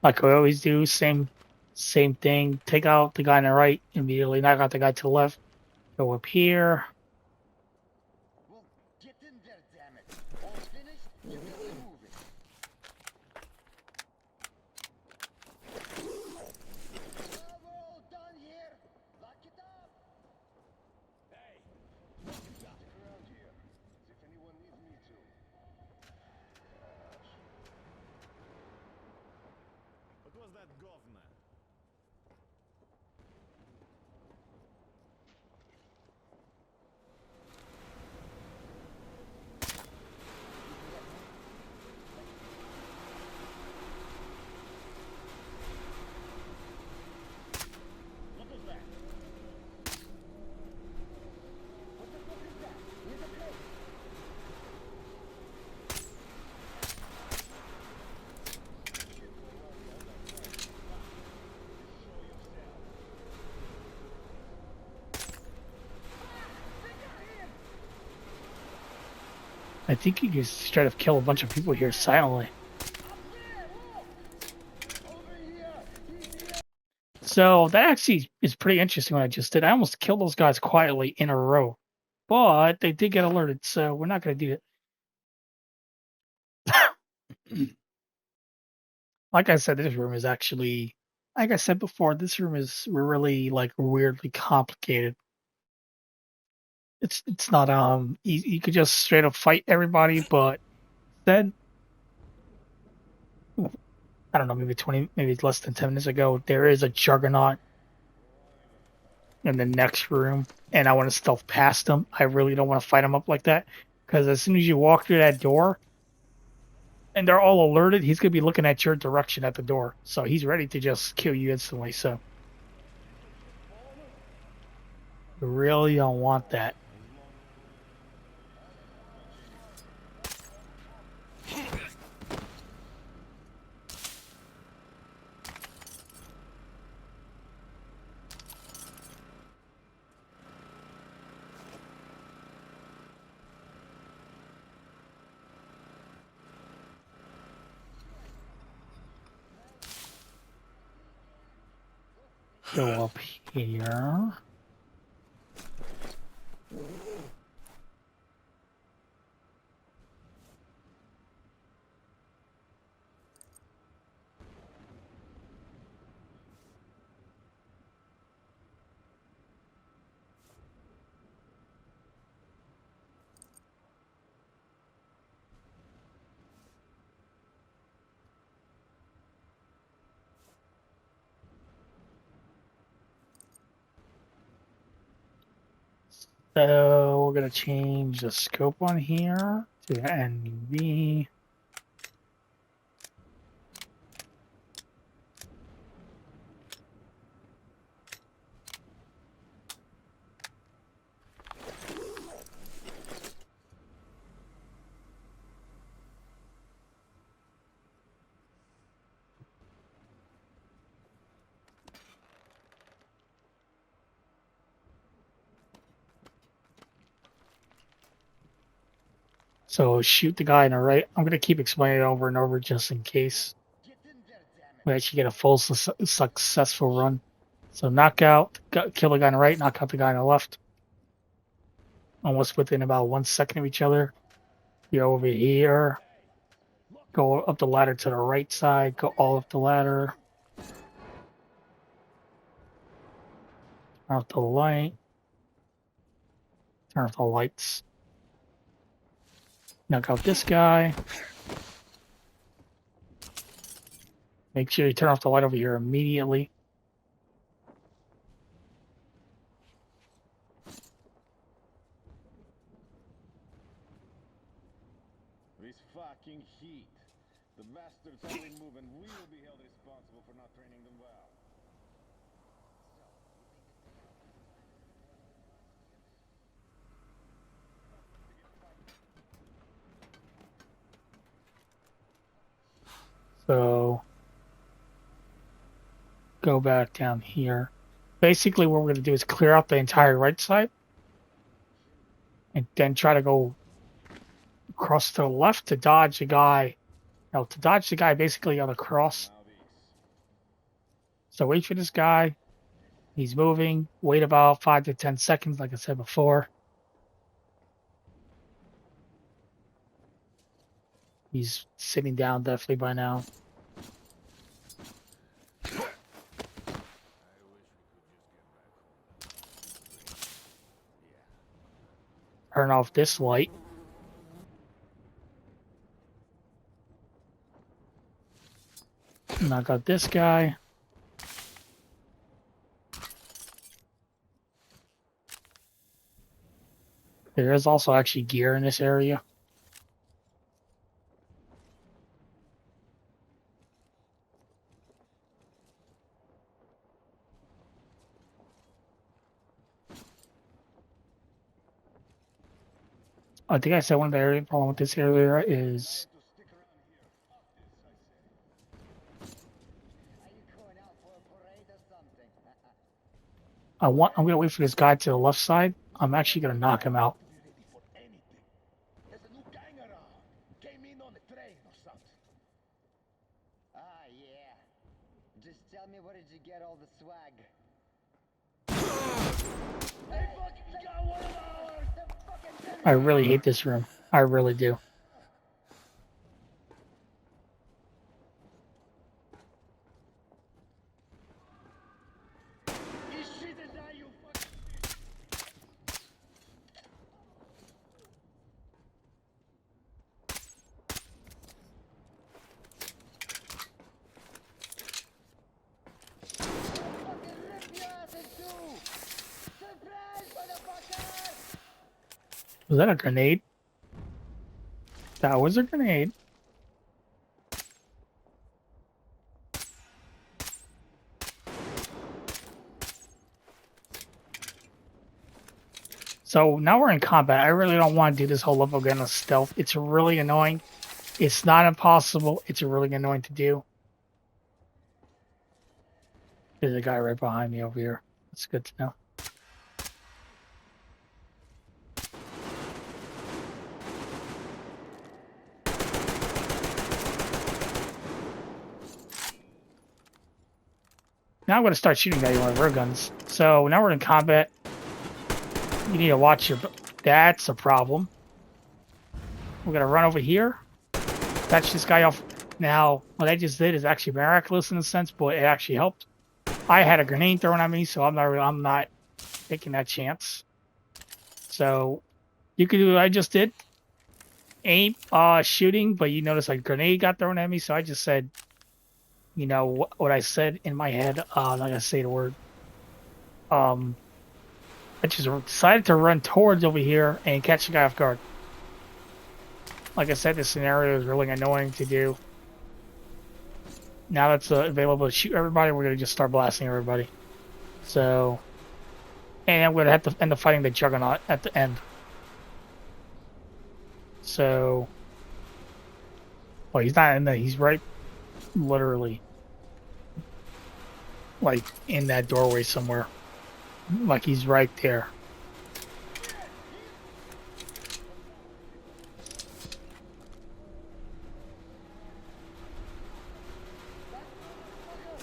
Like we always do, same thing. Take out the guy on the right, immediately knock out the guy to the left. Go up here. Well, get in there, damn it. All finished? You can be moving. Well, we're all done here. Lock it up. Hey! Stick around here. See if anyone needs me to. What was that governor? I think you can straight up kill a bunch of people here silently. So that actually is pretty interesting what I just did. I almost killed those guys quietly in a row. But they did get alerted, so we're not going to do it. Like I said, this room is actually, like I said before, this room is really like weirdly complicated. It's not you could just straight up fight everybody, but then I don't know, maybe less than 10 minutes ago, there is a juggernaut in the next room, and I want to stealth past them. I really don't want to fight him up like that, because as soon as you walk through that door, and they're all alerted, he's gonna be looking at your direction at the door, so he's ready to just kill you instantly. So you really don't want that. Go up here. So we're gonna change the scope on here to NV. So shoot the guy on the right. I'm gonna keep explaining it over and over just in case we actually get a full successful run. So knock out, kill the guy on the right, knock out the guy on the left. Almost within about 1 second of each other. You're over here. Go up the ladder to the right side. Go all up the ladder. Turn off the light. Turn off the lights. Knock out this guy. Make sure you turn off the light over here immediately. This fucking heat. The bastards only move and we will be held responsible for not training them well. So go back down here. Basically what we're going to do is clear out the entire right side and then try to go across to the left to dodge the guy. No, to dodge the guy basically on the cross. So wait for this guy. He's moving. Wait about 5 to 10 seconds, like I said before. He's sitting down definitely by now. Turn off this light. Knock out this guy. There is also actually gear in this area. I think I said one of the area problem with this area is I'm gonna wait for this guy to the left side. I'm actually gonna knock him out. Just tell me where did you get all the swag? I really hate this room. I really do. Was that a grenade? That was a grenade. So now we're in combat. I really don't want to do this whole level again of stealth. It's really annoying. It's not impossible. It's really annoying to do. There's a guy right behind me over here. That's good to know. Now I'm going to start shooting at you with rail guns. So now we're in combat. You need to watch your... That's a problem. We're going to run over here. Catch this guy off. Now, what I just did is actually miraculous in a sense, but it actually helped. I had a grenade thrown at me, so I'm not taking that chance. So you could do what I just did. Aim, shooting, but you notice a grenade got thrown at me, so I just said, you know, what I said in my head. I'm not gonna say the word. I just decided to run towards over here and catch the guy off guard. Like I said, this scenario is really annoying to do. Now that's available to shoot everybody, we're gonna just start blasting everybody. So, and I'm gonna have to end up fighting the Juggernaut at the end. So, well, he's not in there. He's right, literally, like in that doorway somewhere. Like he's right there.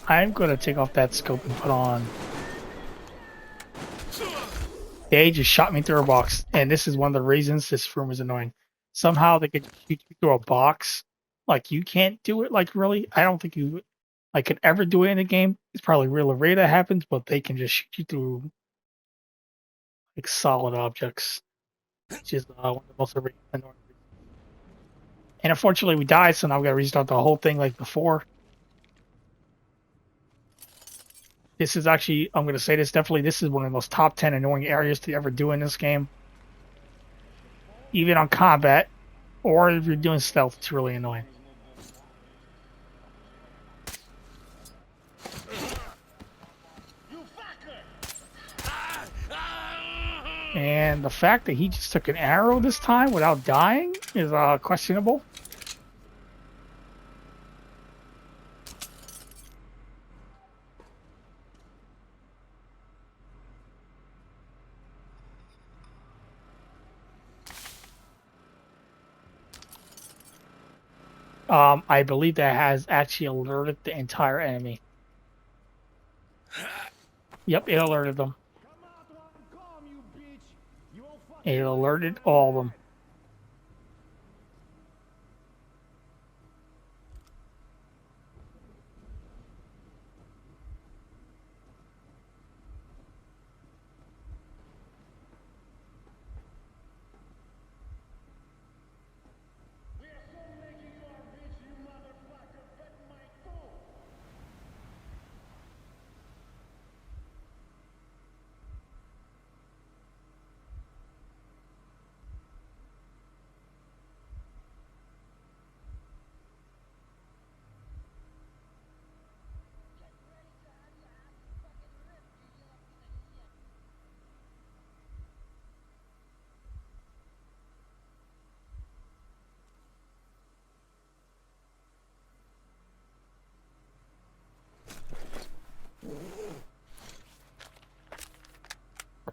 I'm gonna take off that scope and put on. They just shot me through a box, and this is one of the reasons this room is annoying. Somehow they could shoot you through a box. Like you can't do it. Like really, I don't think you like could ever do it in a game. It's probably real rare that happens, but they can just shoot you through like solid objects, which is one of the most annoying reasons. And unfortunately, we died, so now we gotta restart the whole thing like before. This is actually, I'm going to say this, definitely this is one of the most top 10 annoying areas to ever do in this game. Even on combat, or if you're doing stealth, it's really annoying. And the fact that he just took an arrow this time without dying is questionable. I believe that has actually alerted the entire enemy. Yep, it alerted them. It alerted all of them.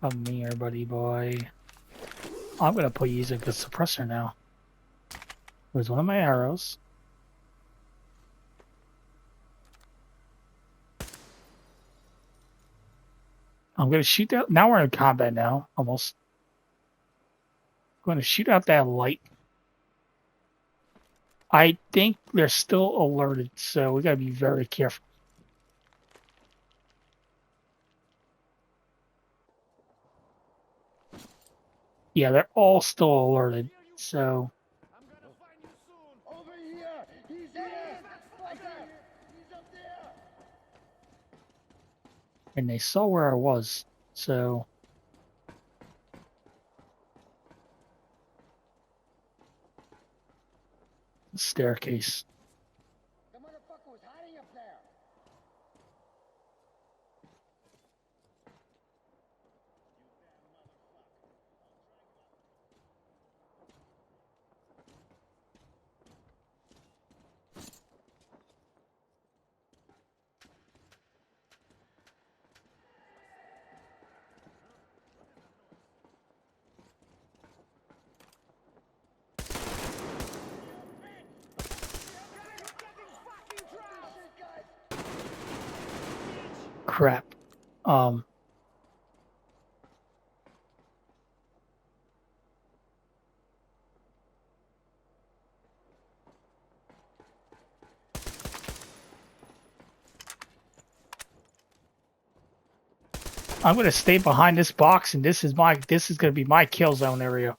Come here, buddy boy. I'm gonna put you using the suppressor now. Where's one of my arrows? I'm gonna shoot that. Now we're in combat now, almost. I'm gonna shoot out that light. I think they're still alerted, so we gotta be very careful. Yeah, they're all still alerted, so. Over here! He's here! Fucker! He's up there! And they saw where I was, so. Staircase. The motherfucker was hiding up there! Crap. I'm gonna stay behind this box, and this is gonna be my kill zone area.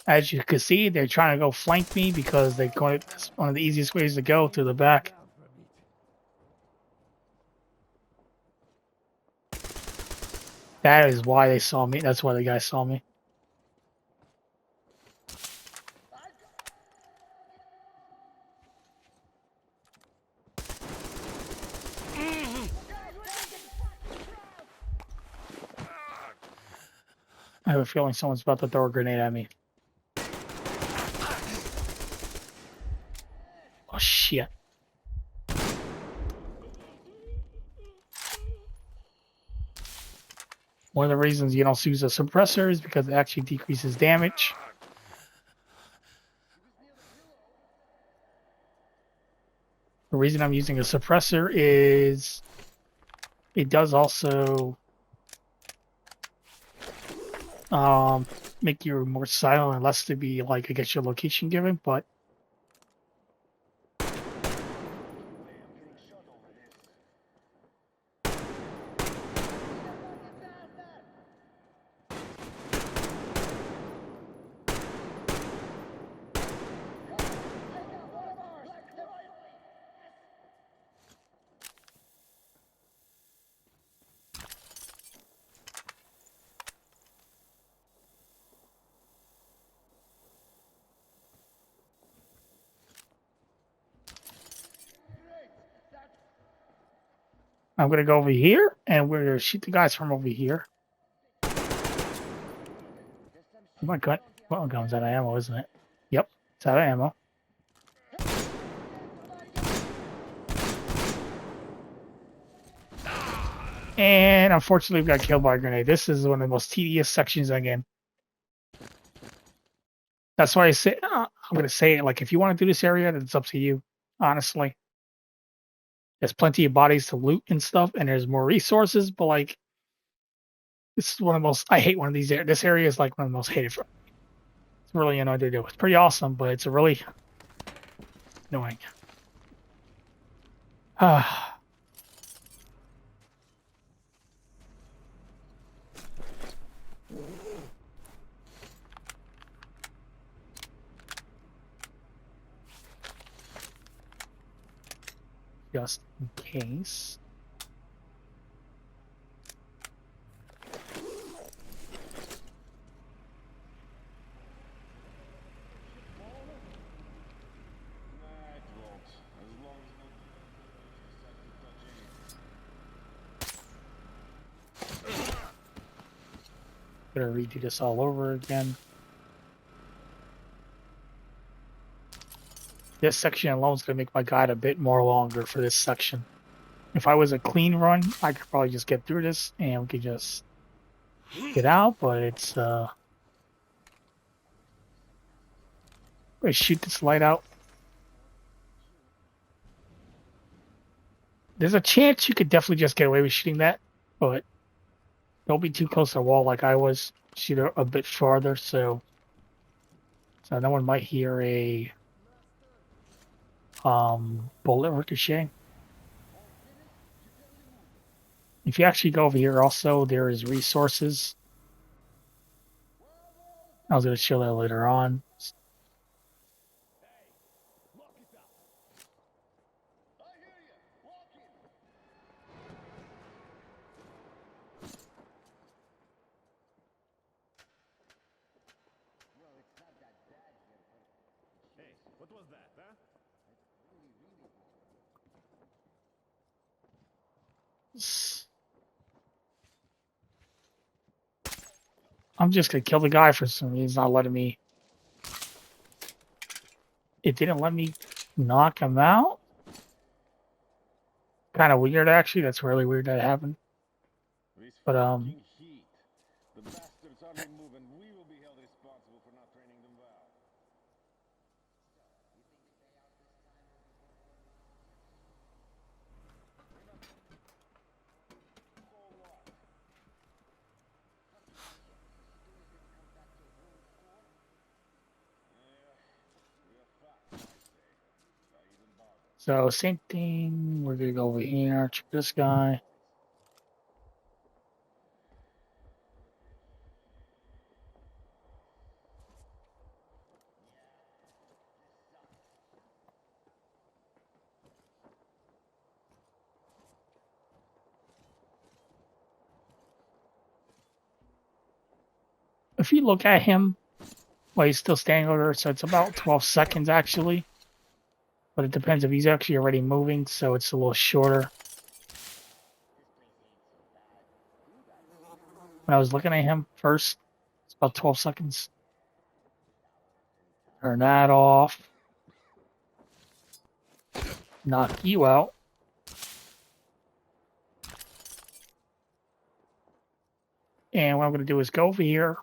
As you can see, they're trying to go flank me because that's one of the easiest ways to go through the back. That is why they saw me. That's why the guy saw me. I have a feeling someone's about to throw a grenade at me. Oh shit. One of the reasons you don't use a suppressor is because it actually decreases damage. The reason I'm using a suppressor is it does also make you more silent and less to be like, I guess, your location given, but I'm gonna go over here and we're gonna shoot the guys from over here. Oh my god, well, gun's out of ammo, isn't it? Yep, it's out of ammo. And unfortunately, we got killed by a grenade. This is one of the most tedious sections of the game. That's why I say I'm gonna say it. Like, if you want to do this area, then it's up to you. Honestly, there's plenty of bodies to loot and stuff, and there's more resources. But like, this is one of the most. I hate one of these. This area is like one of the most hated for. It's really annoying to do. It's pretty awesome, but it's really annoying. Just in case. Gonna redo this all over again. This section alone is gonna make my guide a bit more longer for this section. If I was a clean run, I could probably just get through this and we could just get out, but it's I'm gonna shoot this light out. There's a chance you could definitely just get away with shooting that, but Don't be too close to the wall like I was. Shoot a bit farther, so no one might hear a bullet ricochet. If you actually go over here, also there is resources. I was going to show that later on. Hey, what was that, huh? I'm just going to kill the guy for some reason. He's not letting me. It didn't let me knock him out. Kind of weird, actually. That's really weird that happened. But Heat. The bastards hardly move, and we will be held responsible for not training them well. so same thing. We're gonna go over here. Check this guy. If you look at him, well, he's still standing over there, so it's about 12 seconds actually. But it depends if he's actually already moving, so it's a little shorter. When I was looking at him first, it's about 12 seconds. Turn that off. Knock you out. And what I'm going to do is go over here.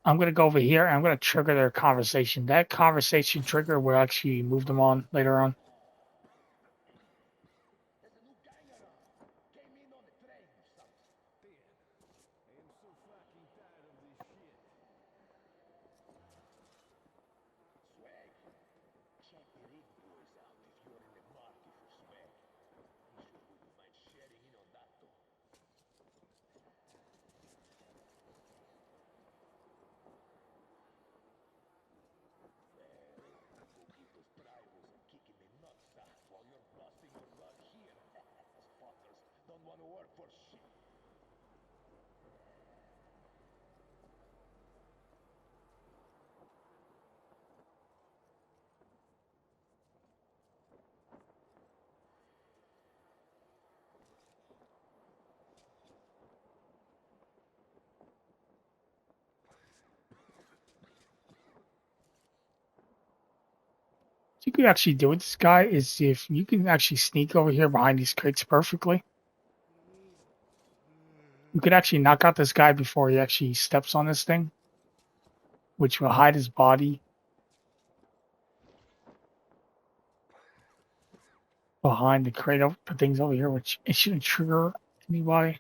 I'm going to go over here and I'm going to trigger their conversation. That conversation trigger will actually move them on later on. What you could actually do with this guy is if you can actually sneak over here behind these crates perfectly. You could actually knock out this guy before he actually steps on this thing, which will hide his body behind the crate of things over here, which it shouldn't trigger anybody.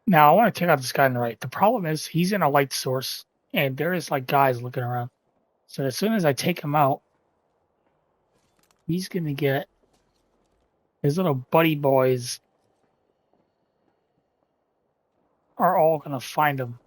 Now I want to take out this guy on the right. The problem is he's in a light source, and there is like guys looking around. So as soon as I take him out, he's gonna get his little buddy boys are all gonna find him.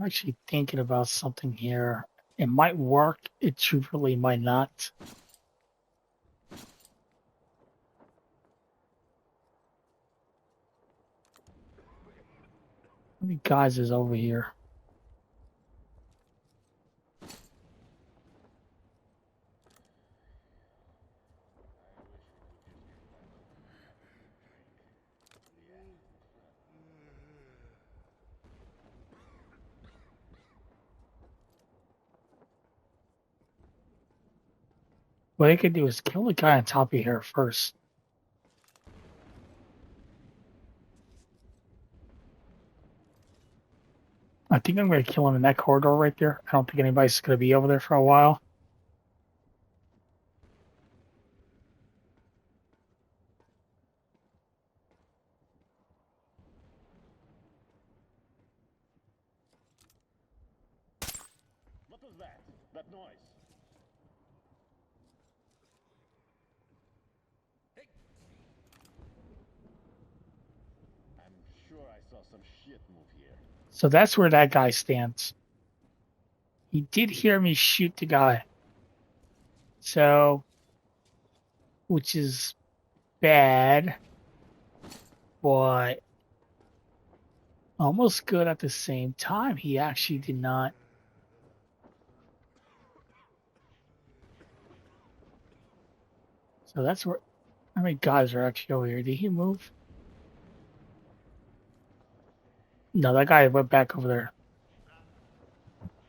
I'm actually thinking about something here. It might work. It truthfully might not. How many guys is over here? What I could do is kill the guy on top of here first. I think I'm going to kill him in that corridor right there. I don't think anybody's going to be over there for a while. What was that? That noise? I'm sure I saw some shit move here. So that's where that guy stands. He did hear me shoot the guy. So, which is bad, but almost good at the same time. He actually did not. So that's where. How many guys are actually over here? Did he move? No, that guy went back over there. As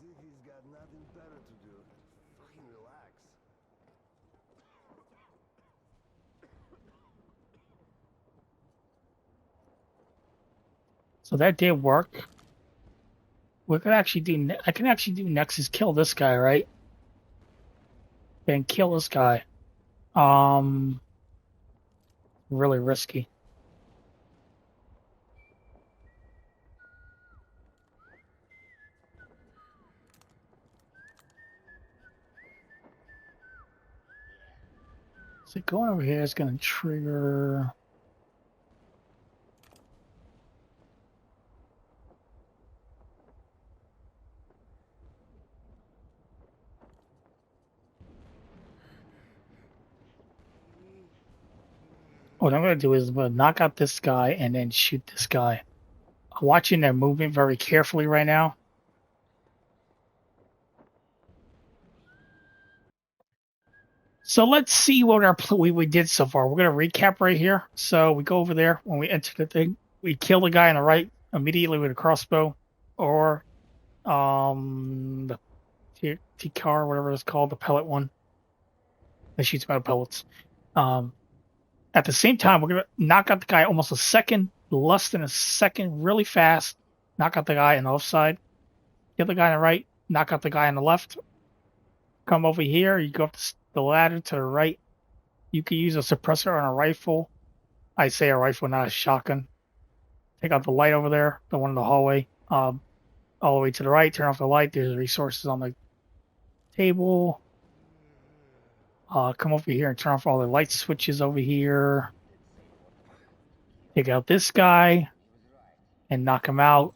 if he's got nothing better to do. Fucking relax. So that did work. We could actually do. I can actually do next is kill this guy, right? Then kill this guy. Really risky. So going over here is going to trigger. What I'm going to do is I'm going to knock out this guy and then shoot this guy. I'm watching their movement very carefully right now. So let's see what we did so far. We're going to recap right here. So we go over there when we enter the thing. We kill the guy on the right immediately with a crossbow or the T-car, whatever it's called, the pellet one. That shoots metal pellets. At the same time, we're going to knock out the guy almost a second, less than a second, really fast. Knock out the guy on the left side. Kill the guy on the right. Knock out the guy on the left. Come over here. You go up the ladder to the right. You can use a suppressor on a rifle. I say a rifle, not a shotgun. Take out the light over there, the one in the hallway. All the way to the right. Turn off the light. There's resources on the table. Come over here and turn off all the light switches over here. Take out this guy and knock him out.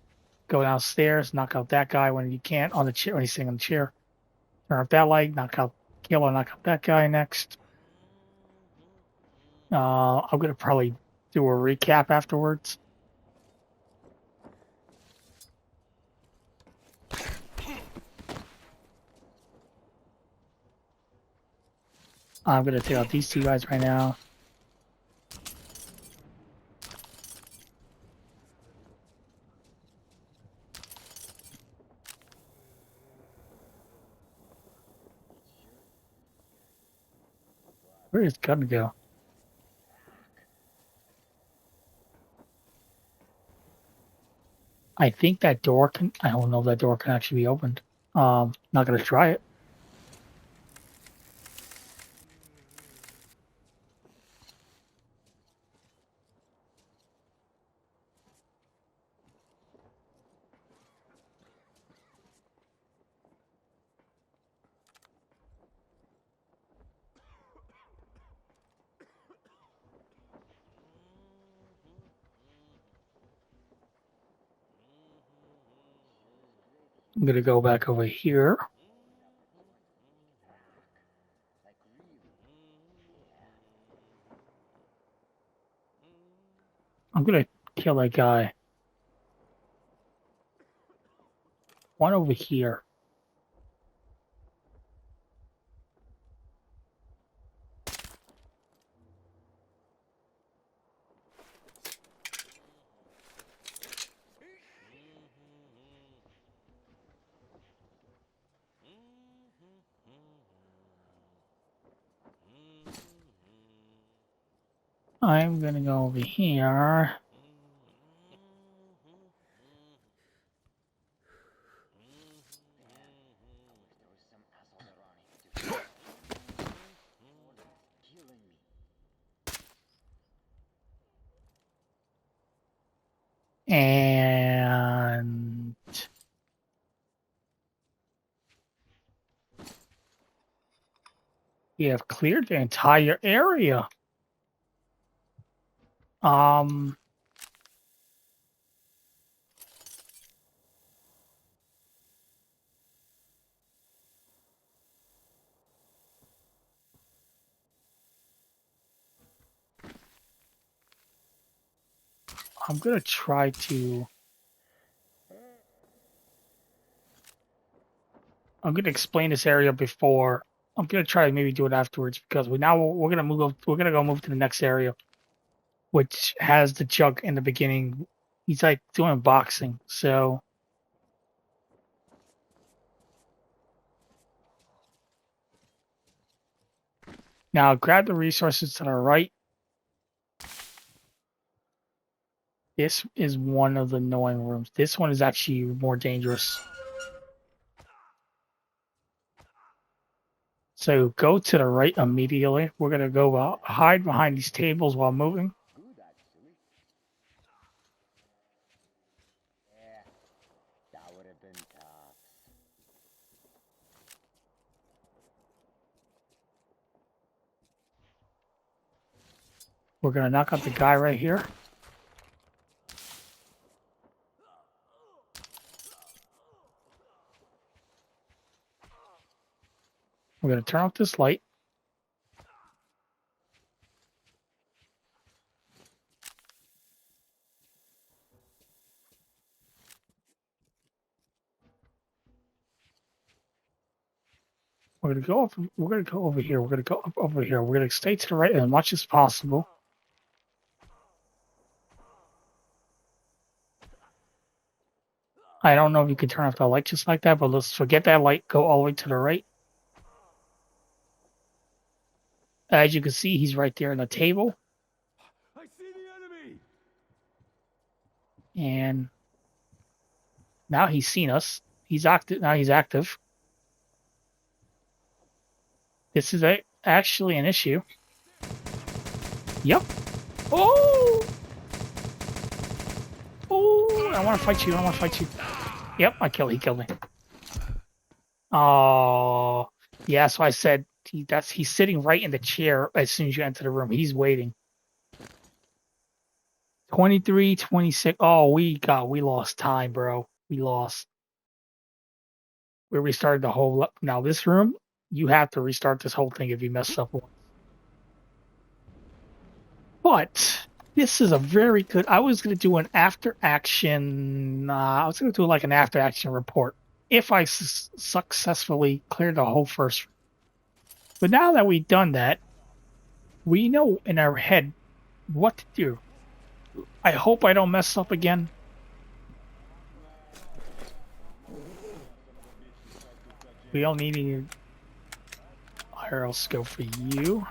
Go downstairs, knock out that guy when you can't on the chair when he's sitting on the chair. Turn off that light, knock out that guy next. I'm gonna probably do a recap afterwards. I'm gonna take out these two guys right now. Where is gun go? I think that door can. I don't know if that door can actually be opened. Not gonna try it. I'm gonna go back over here. I'm gonna kill that guy. One over here. I'm gonna go over here. And we have cleared the entire area. I'm gonna try to. I'm gonna explain this area before. I'm gonna try to maybe do it afterwards because we're gonna move. We're gonna go move to the next area, which has the jug in the beginning. He's like doing boxing, so now grab the resources to the right. This is one of the annoying rooms. This one is actually more dangerous. So go to the right immediately. We're gonna go hide behind these tables while moving. That would have been tough. We're gonna knock out the guy right here. We're gonna turn off this light. We're gonna go up. We're gonna go over here. We're gonna go up over here. We're gonna stay to the right as much as possible. I don't know if you can turn off the light just like that, but let's forget that light. Go all the way to the right. As you can see, he's right there on the table. I see the enemy. And now he's seen us. He's active. Now he's active. This is actually an issue. Yep. Oh! Oh! I want to fight you. I want to fight you. Yep, he killed me. Oh, yeah. So I said he's sitting right in the chair as soon as you enter the room. He's waiting. 23, 26. Oh, we lost time, bro. We lost. We restarted the whole. Now this room, you have to restart this whole thing if you mess up once. But this is a very good. I was gonna do an after action. I was gonna do like an after action report if I successfully cleared the whole first. But now that we've done that, we know in our head what to do. I hope I don't mess up again. We don't need any aeroscope for you.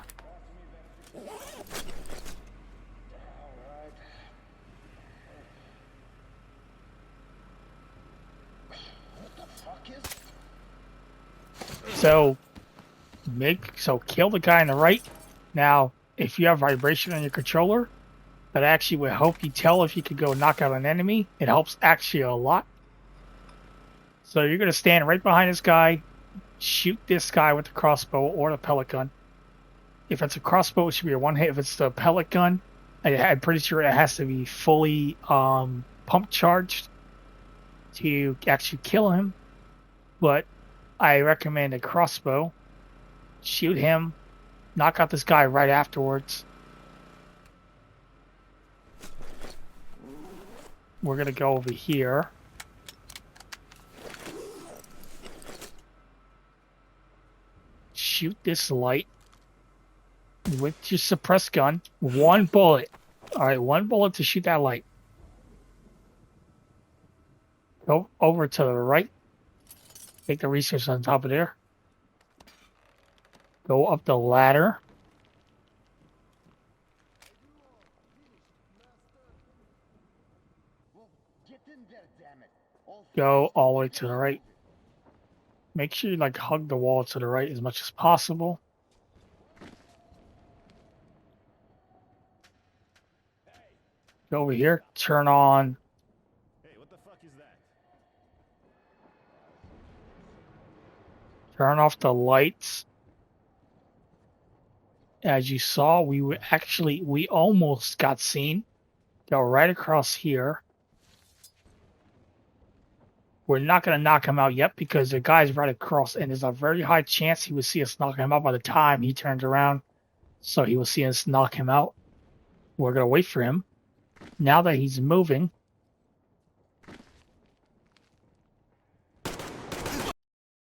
So kill the guy on the right. Now, if you have vibration on your controller, that actually would help you tell if you could go knock out an enemy. It helps actually a lot. So you're gonna stand right behind this guy, shoot this guy with the crossbow or the pellet gun. If it's a crossbow, it should be a one hit. If it's the pellet gun, I'm pretty sure it has to be fully pump charged to actually kill him. but I recommend a crossbow. Shoot him, knock out this guy right afterwards. We're gonna go over here. Shoot this light with your suppressed gun. One bullet. All right, one bullet to shoot that light. Go over to the right. Take the resource on top of there. Go up the ladder. Get in there, damn it. Go all the way to the right. Make sure you like hug the wall to the right as much as possible. Go over here. Turn on. Hey, what the fuck is that? Turn off the lights. As you saw, we almost got seen. Go right across here. We're not going to knock him out yet because the guy's right across, and there's a very high chance he will see us knock him out by the time he turns around. So he will see us knock him out. We're going to wait for him. Now that he's moving,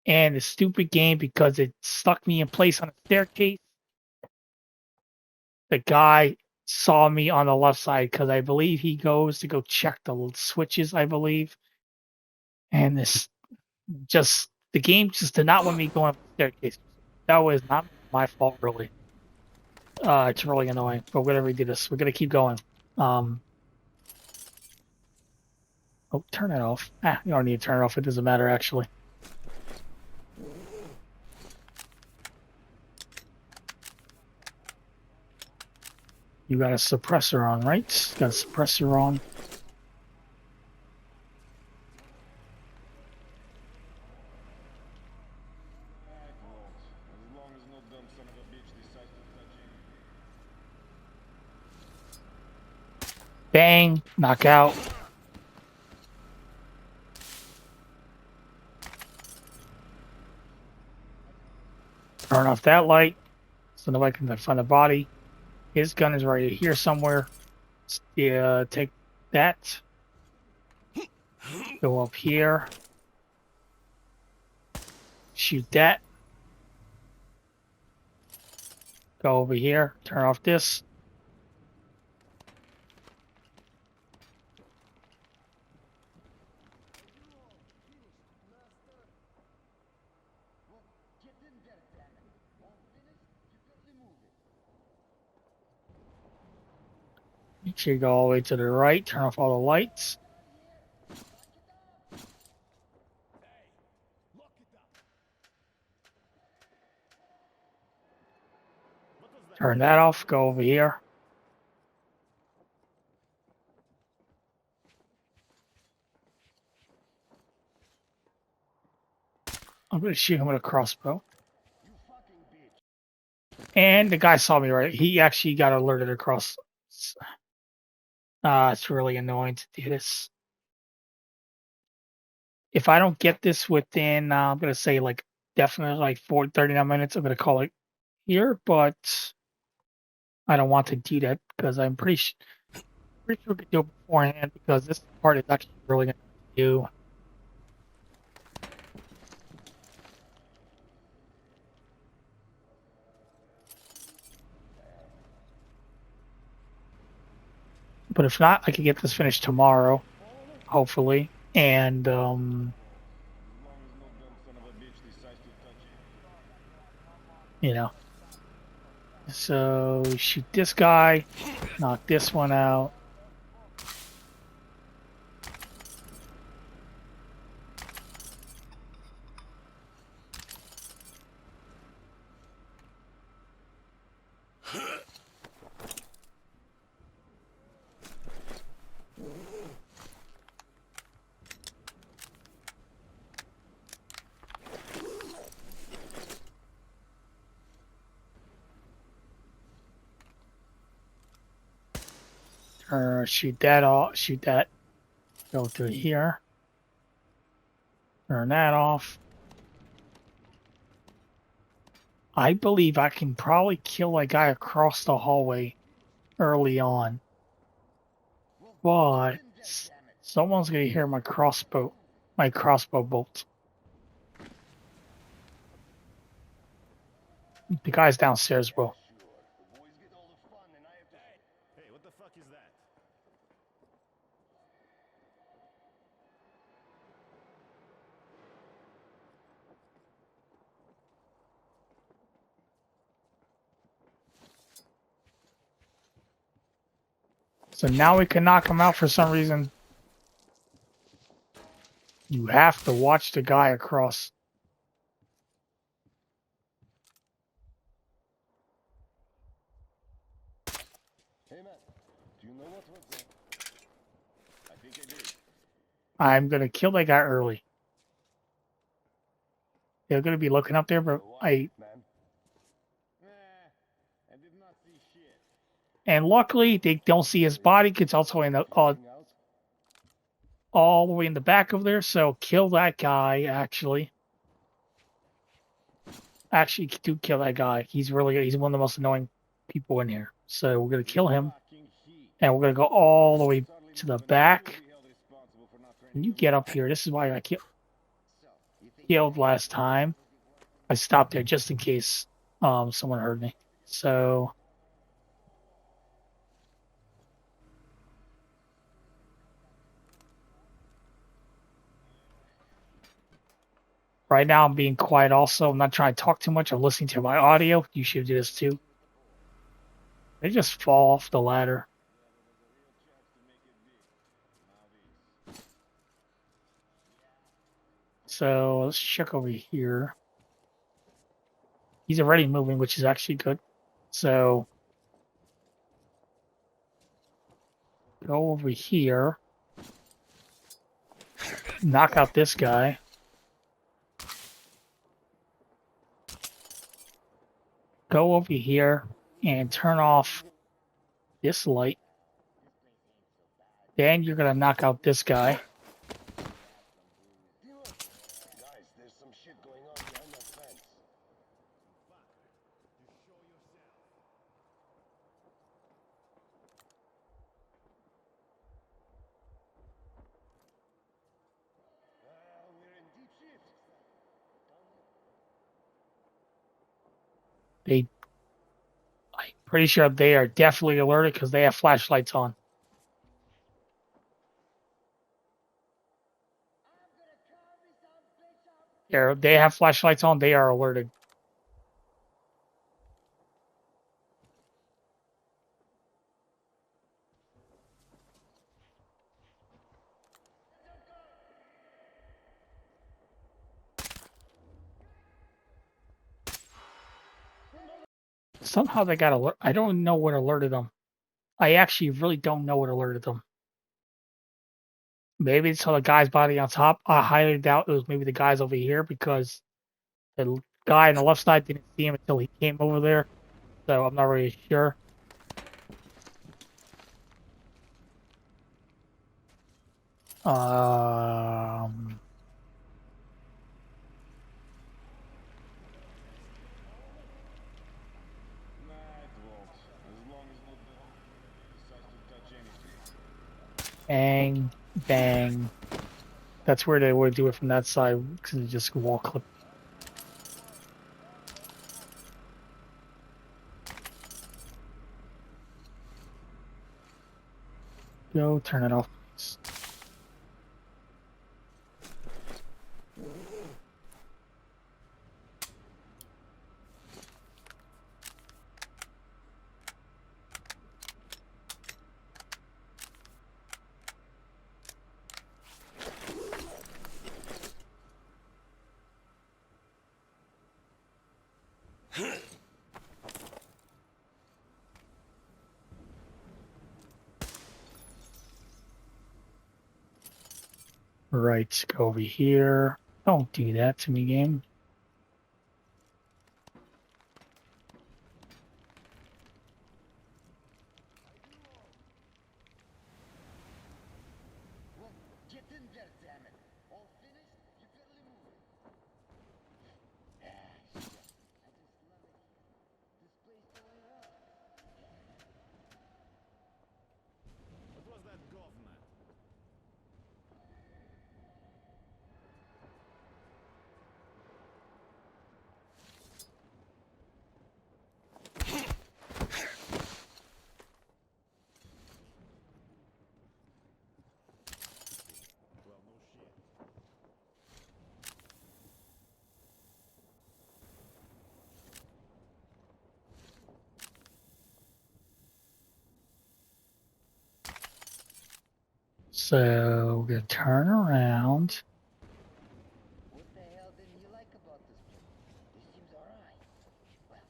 and the stupid game, because it stuck me in place on a staircase, the guy saw me on the left side because I believe he goes to go check the switches, I believe. And the game just did not want me going up the staircase. That was not my fault, really. It's really annoying, but we're gonna redo this. We're gonna keep going. Oh, turn it off. You don't need to turn it off. It doesn't matter, actually. You got a suppressor on, right? Got a suppressor on. Bang! Knockout. Turn off that light so nobody can find the body. His gun is right here somewhere. Yeah, take that. Go up here. Shoot that. Go over here. Turn off this. Make sure you go all the way to the right. Turn off all the lights. Turn that off. Go over here. I'm going to shoot him with a crossbow. And the guy saw me, right? He actually got alerted across. It's really annoying to do this. If I don't get this within, I'm going to say like definitely like 39 minutes, I'm going to call it here, but I don't want to do that because I'm pretty sure we could do it beforehand because this part is actually really going to do. But if not, I could get this finished tomorrow, hopefully. And you know, so shoot this guy, knock this one out. Or shoot that off, shoot that. Go through here. Turn that off. I believe I can probably kill that guy across the hallway early on. But someone's gonna hear my crossbow bolt. The guy's downstairs will. Hey, what the fuck is that? So now we can knock him out for some reason. You have to watch the guy across. Hey man, do you know what was that? I think I did. I'm gonna kill that guy early. They're gonna be looking up there, but Man. I did not see shit. and luckily they don't see his body. It's also in the all the way in the back of there. So kill that guy. Actually, do kill that guy. He's one of the most annoying people in here. So we're gonna kill him, and we're gonna go all the way to the back. And you get up here. This is why I killed last time. I stopped there just in case someone heard me. So right now I'm being quiet also. I'm not trying to talk too much. I'm listening to my audio. You should do this too. They just fall off the ladder. So let's check over here. He's already moving, which is actually good. So go over here. Knock out this guy. Go over here and turn off this light. Then you're gonna knock out this guy. Guys, there's some shit going on behind that fence. We're in deep shit. I'm pretty sure they are definitely alerted because they have flashlights on. They have flashlights on. They are alerted. Somehow they got alert. I don't know what alerted them. I actually really don't know what alerted them. Maybe it's the guy's body on top. I highly doubt it was maybe the guys over here because the guy on the left side didn't see him until he came over there. So I'm not really sure. Um, bang, bang. That's where they would do it from that side because it's just wall clip. Go turn it off, please. Right, go over here. Don't do that to me, game. Get in there, damn it. All finished? You barely moving. Ah, shit. I just love it. So we're gonna turn around. What the hell didn't you like about this place? This seems alright. Well,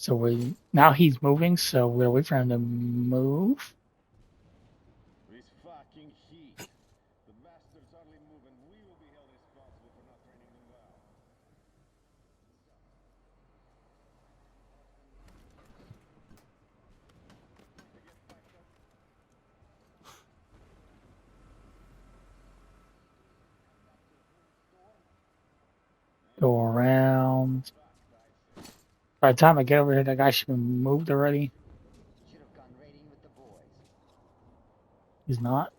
So now he's moving, so we're waiting for him to move. This fucking heat. The bastards hardly move and we will be held responsible for not training them well. Go around. By the time I get over here, that guy should have moved already. should have gone raiding with the boys. He's not.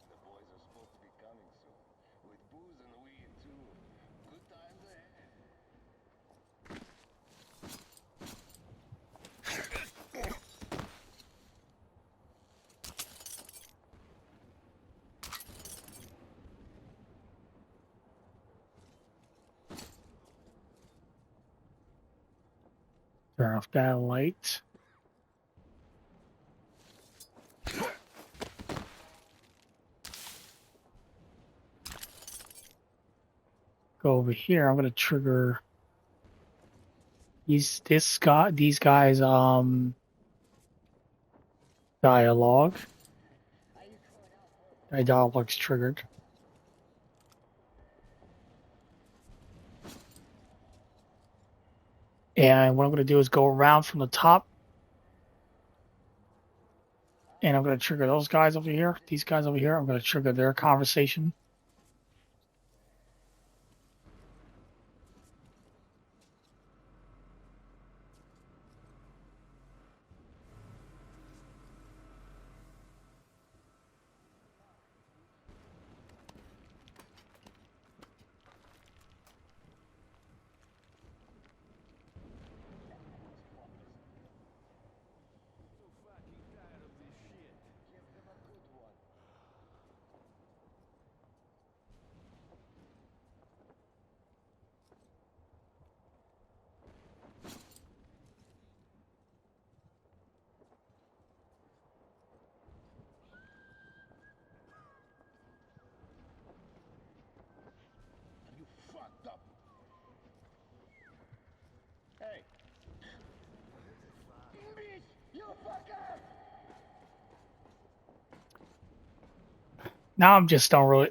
The boys are supposed to be coming soon. With booze and weed too. Good times ahead. Turn off that light. Go over here. I'm gonna trigger these guys dialogue. My dialogue's triggered. And what I'm gonna do is go around from the top. And I'm gonna trigger those guys over here. These guys over here. I'm gonna trigger their conversation. You fucked up. Hey. Bitch, you fucker! Now I'm just don't really.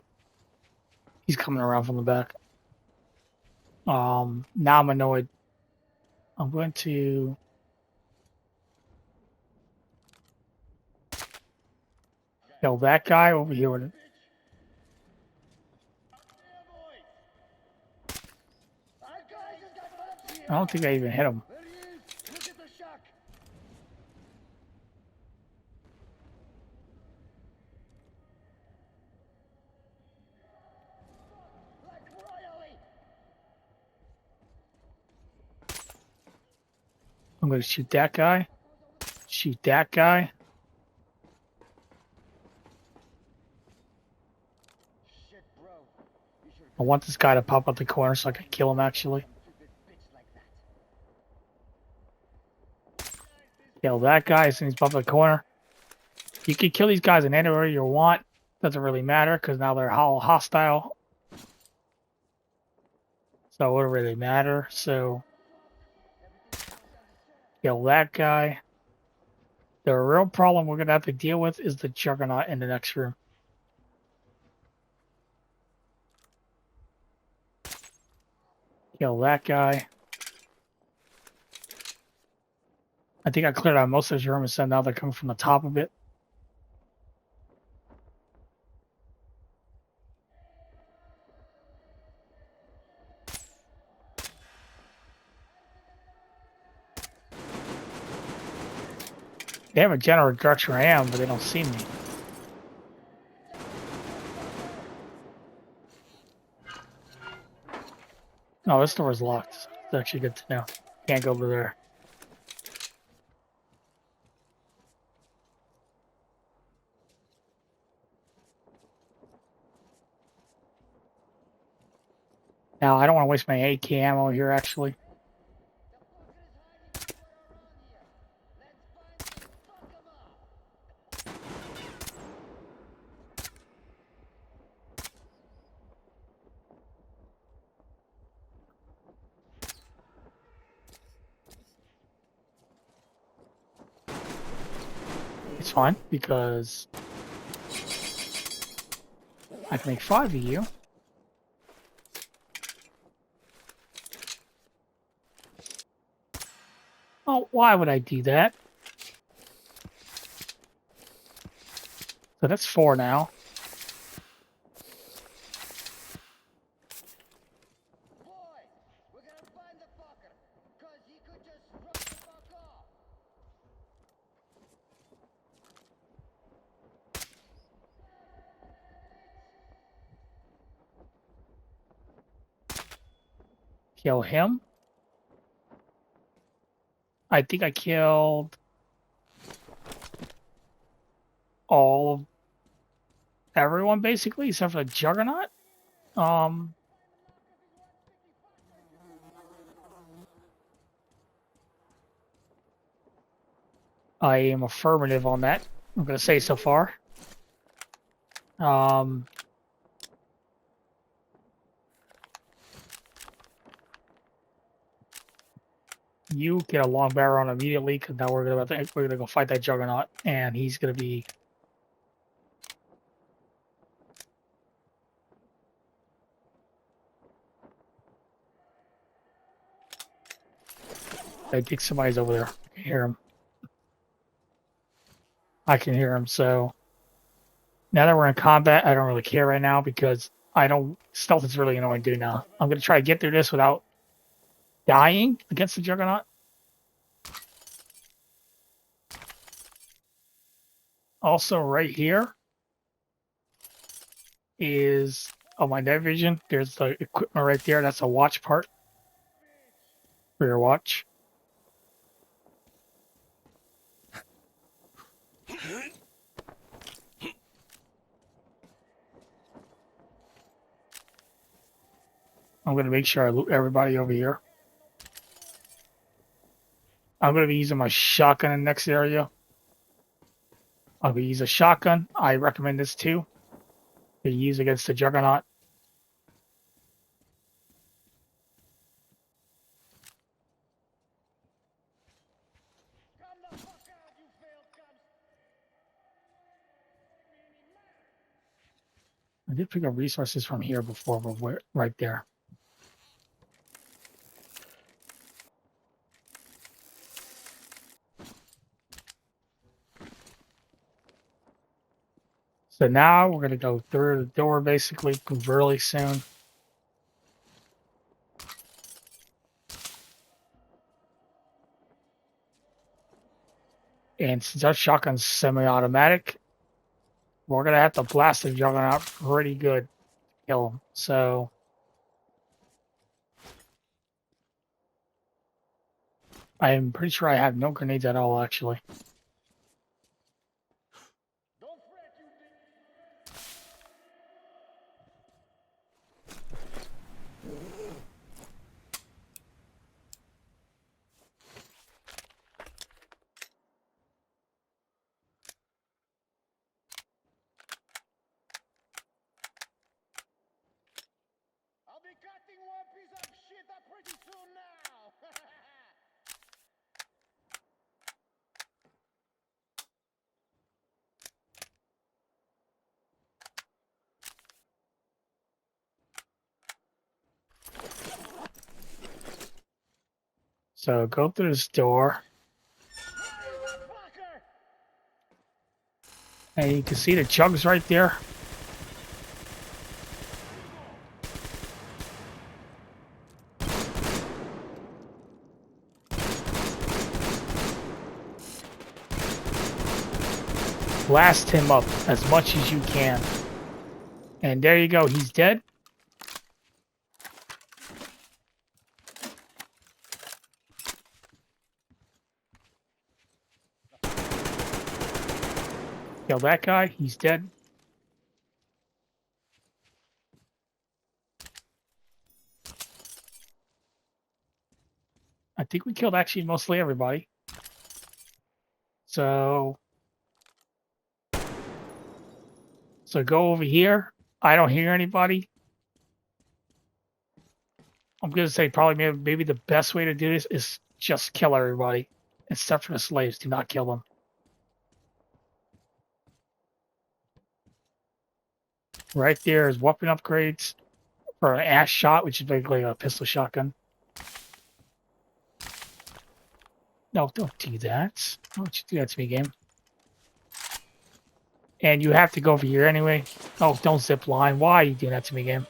He's coming around from the back. Now I'm annoyed. I'm going to kill that guy over here with it. I don't think I even hit him. There he is! Look at the shock! Like royally! I'm going to shoot that guy. Shoot that guy. Shit, bro. You should I want this guy to pop out the corner so I can kill him, actually. Kill that guy as soon as he's popped out the corner. You can kill these guys in any order you want. Doesn't really matter because now they're all hostile. So it wouldn't really matter. So kill that guy. The real problem we're going to have to deal with is the Juggernaut in the next room. Kill that guy. I think I cleared out most of this room, so now they're coming from the top of it. They have a general direction I am, but they don't see me. No, this door is locked. It's actually good to know. Can't go over there. Now, I don't want to waste my AK ammo here, actually. It's fine, because I can make 5 of you. Oh, why would I do that? So that's 4 now. Kill him. I think I killed all of everyone, basically, except for the Juggernaut. I am affirmative on that. I'm going to say so far. You get a long barrel on immediately, because now we're gonna go fight that Juggernaut, and he's gonna be. I think somebody's over there. I can hear him. I can hear him. So now that we're in combat, I don't really care right now because I don't. Stealth is really annoying to do now. I'm gonna try to get through this without dying against the Juggernaut. Also, right here is my night vision. There's the equipment right there. That's a watch part for your watch. I'm going to make sure I loot everybody over here. I'm going to be using my shotgun in the next area. I'm going to use a shotgun. I recommend this too. To use against the Juggernaut. I did pick up resources from here before, but we're right there. So now we're going to go through the door basically really soon. And since our shotgun's semi-automatic, we're going to have to blast the Juggernaut pretty good to kill him. So I'm pretty sure I have no grenades at all, actually. I'll be cutting one piece of shit up pretty soon now. So go through this door. And you can see the chugs right there. blast him up as much as you can. And there you go, he's dead. Kill that guy, he's dead. I think we killed actually mostly everybody. So go over here. I don't hear anybody. I'm gonna say probably maybe the best way to do this is just kill everybody, except for the slaves. Do not kill them. Right there is weapon upgrades for an ash shot, which is basically a pistol shotgun. No, don't do that. Why don't you do that to me, game? And you have to go over here anyway. Oh, don't zip line. Why are you doing that to me, game?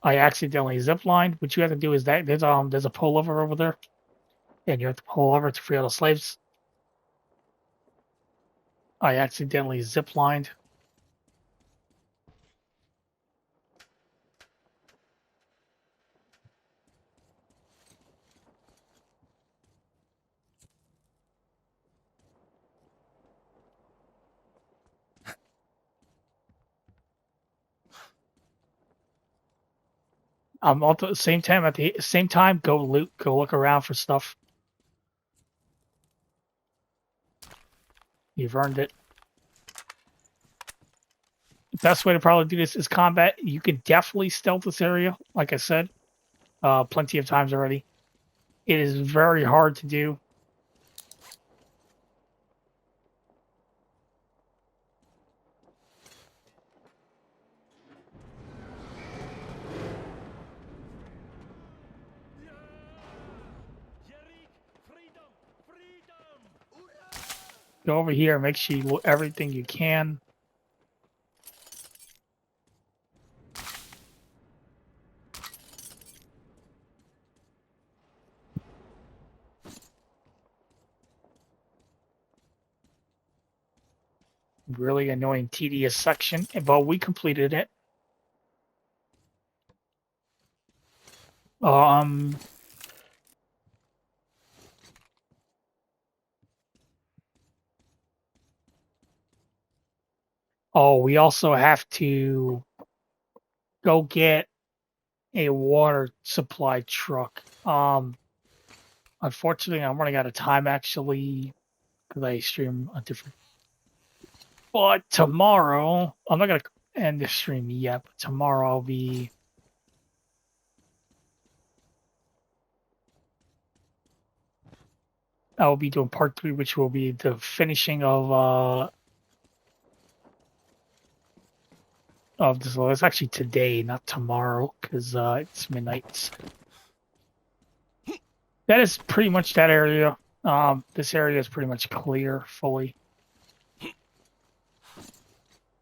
I accidentally ziplined. What you have to do is that there's a pullover over there, and you have to pull over to free all the slaves. I accidentally ziplined. Also at the same time, go loot, go look around for stuff. You've earned it. The best way to probably do this is combat. You can definitely stealth this area, like I said, plenty of times already. It is very hard to do. Go over here, make sure you loot everything you can. Really annoying, tedious section, but we completed it. Oh, we also have to go get a water supply truck. Unfortunately, I'm running out of time actually because I stream a different. But tomorrow, I'm not gonna end the stream yet. But tomorrow I'll be doing part 3, which will be the finishing of this. Well, it's actually today, not tomorrow, because it's midnight. That is pretty much that area. This area is pretty much clear fully.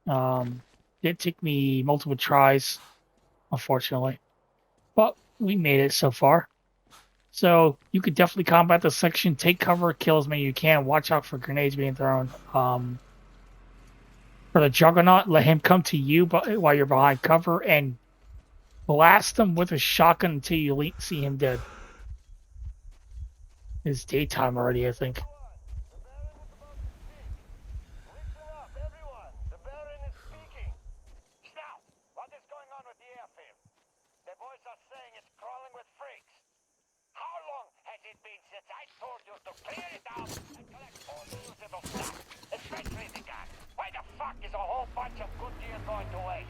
Did take me multiple tries, unfortunately, but we made it so far. So you could definitely combat this section. Take cover, kill as many as you can. Watch out for grenades being thrown. For the Juggernaut, let him come to you while you're behind cover and blast him with a shotgun until you see him dead. It's daytime already, I think.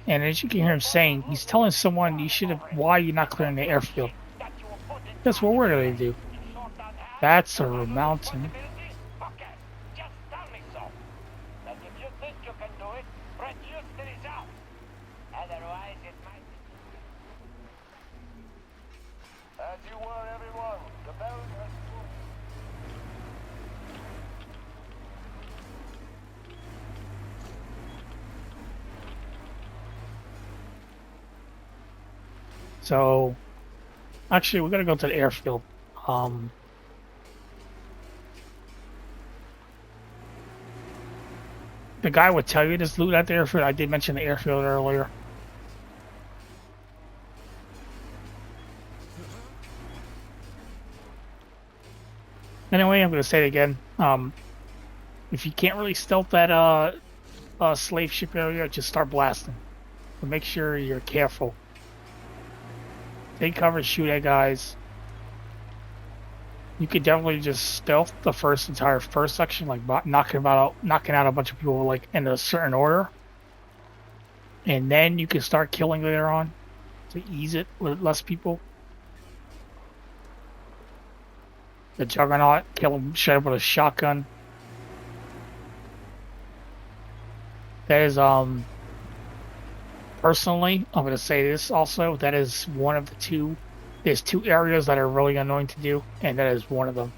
And as you can hear him saying, he's telling someone why you're not clearing the airfield. That's what we're going to do. That's a mountain. So Actually, we're gonna go to the airfield. The guy would tell you this loot at the airfield. I did mention the airfield earlier. Anyway, I'm gonna say it again. If you can't really stealth that slave ship area, just start blasting. But make sure you're careful. Take cover, shoot at guys. You could definitely just stealth the entire first section, like knocking out a bunch of people like in a certain order, and then you can start killing later on to ease it with less people. The Juggernaut, kill him straight up with a shotgun. That is personally, I'm gonna say this also. That is one of the two. There's two areas that are really annoying to do, and that is one of them.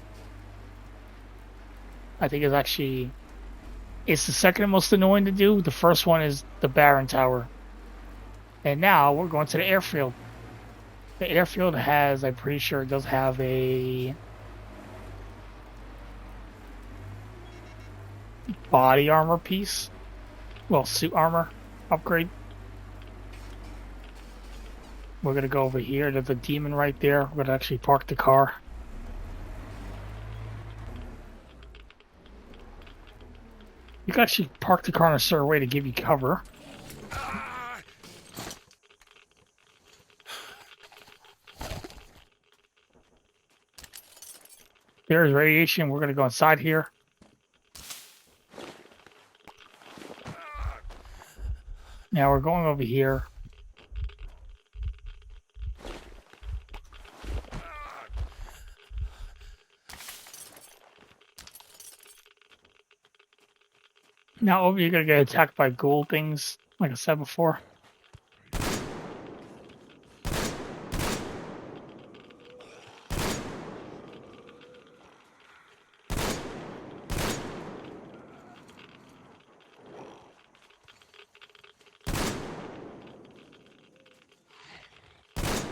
I think it's the second most annoying to do. The first one is the Baron Tower. And now we're going to the airfield. The airfield has, I'm pretty sure it does have a body armor piece. Well, suit armor upgrade. We're going to go over here. There's a demon right there. We're going to actually park the car. You can actually park the car in a certain way to give you cover. There's radiation. We're going to go inside here. Now we're going over here. Now over you're going to get attacked by ghoul things, like I said before.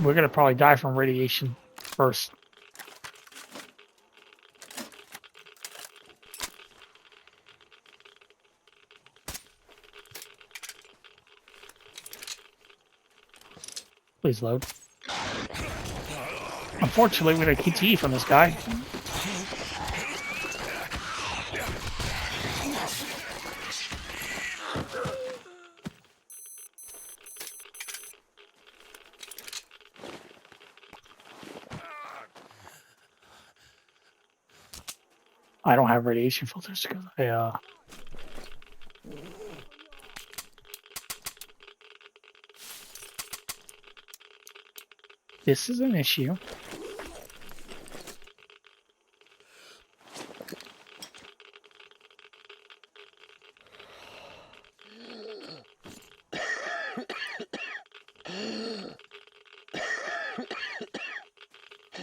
We're going to probably die from radiation first. Please load. Unfortunately, we got a KTE from this guy. I don't have radiation filters because this is an issue.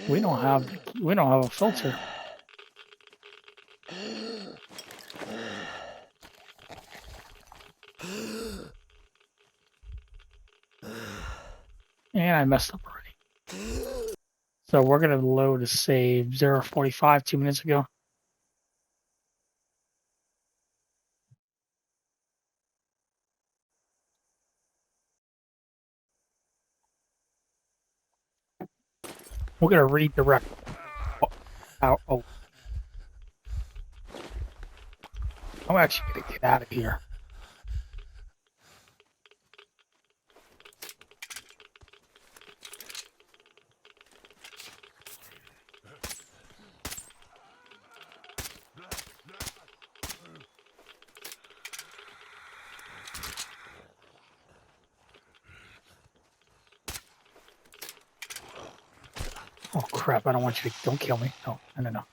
We don't have a filter. And I messed up already. So we're gonna load a save 045 2 minutes ago. We're gonna redirect out. Oh, I'm actually gonna get out of here. Oh crap! I don't want you to. Don't kill me. No, no.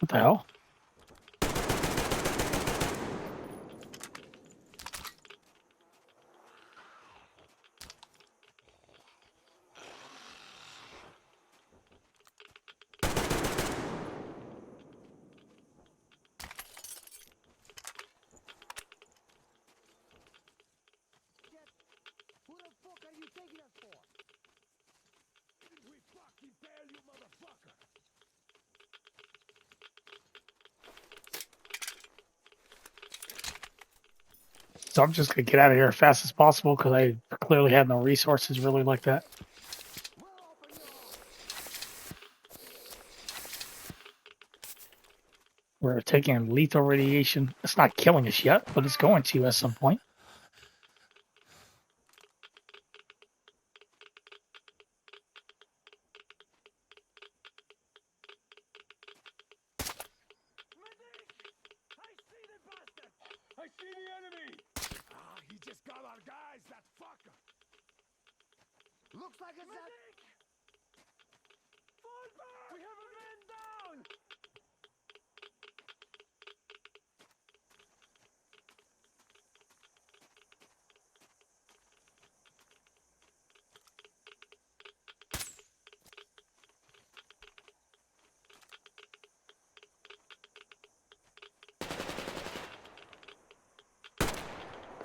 What the hell? So I'm just gonna get out of here as fast as possible because I clearly have no resources really like that. We're taking lethal radiation. It's not killing us yet, but it's going to at some point. I see the enemy! Ah, he just got our guys, that fucker! Looks like it's that... Fall back! We have a man down!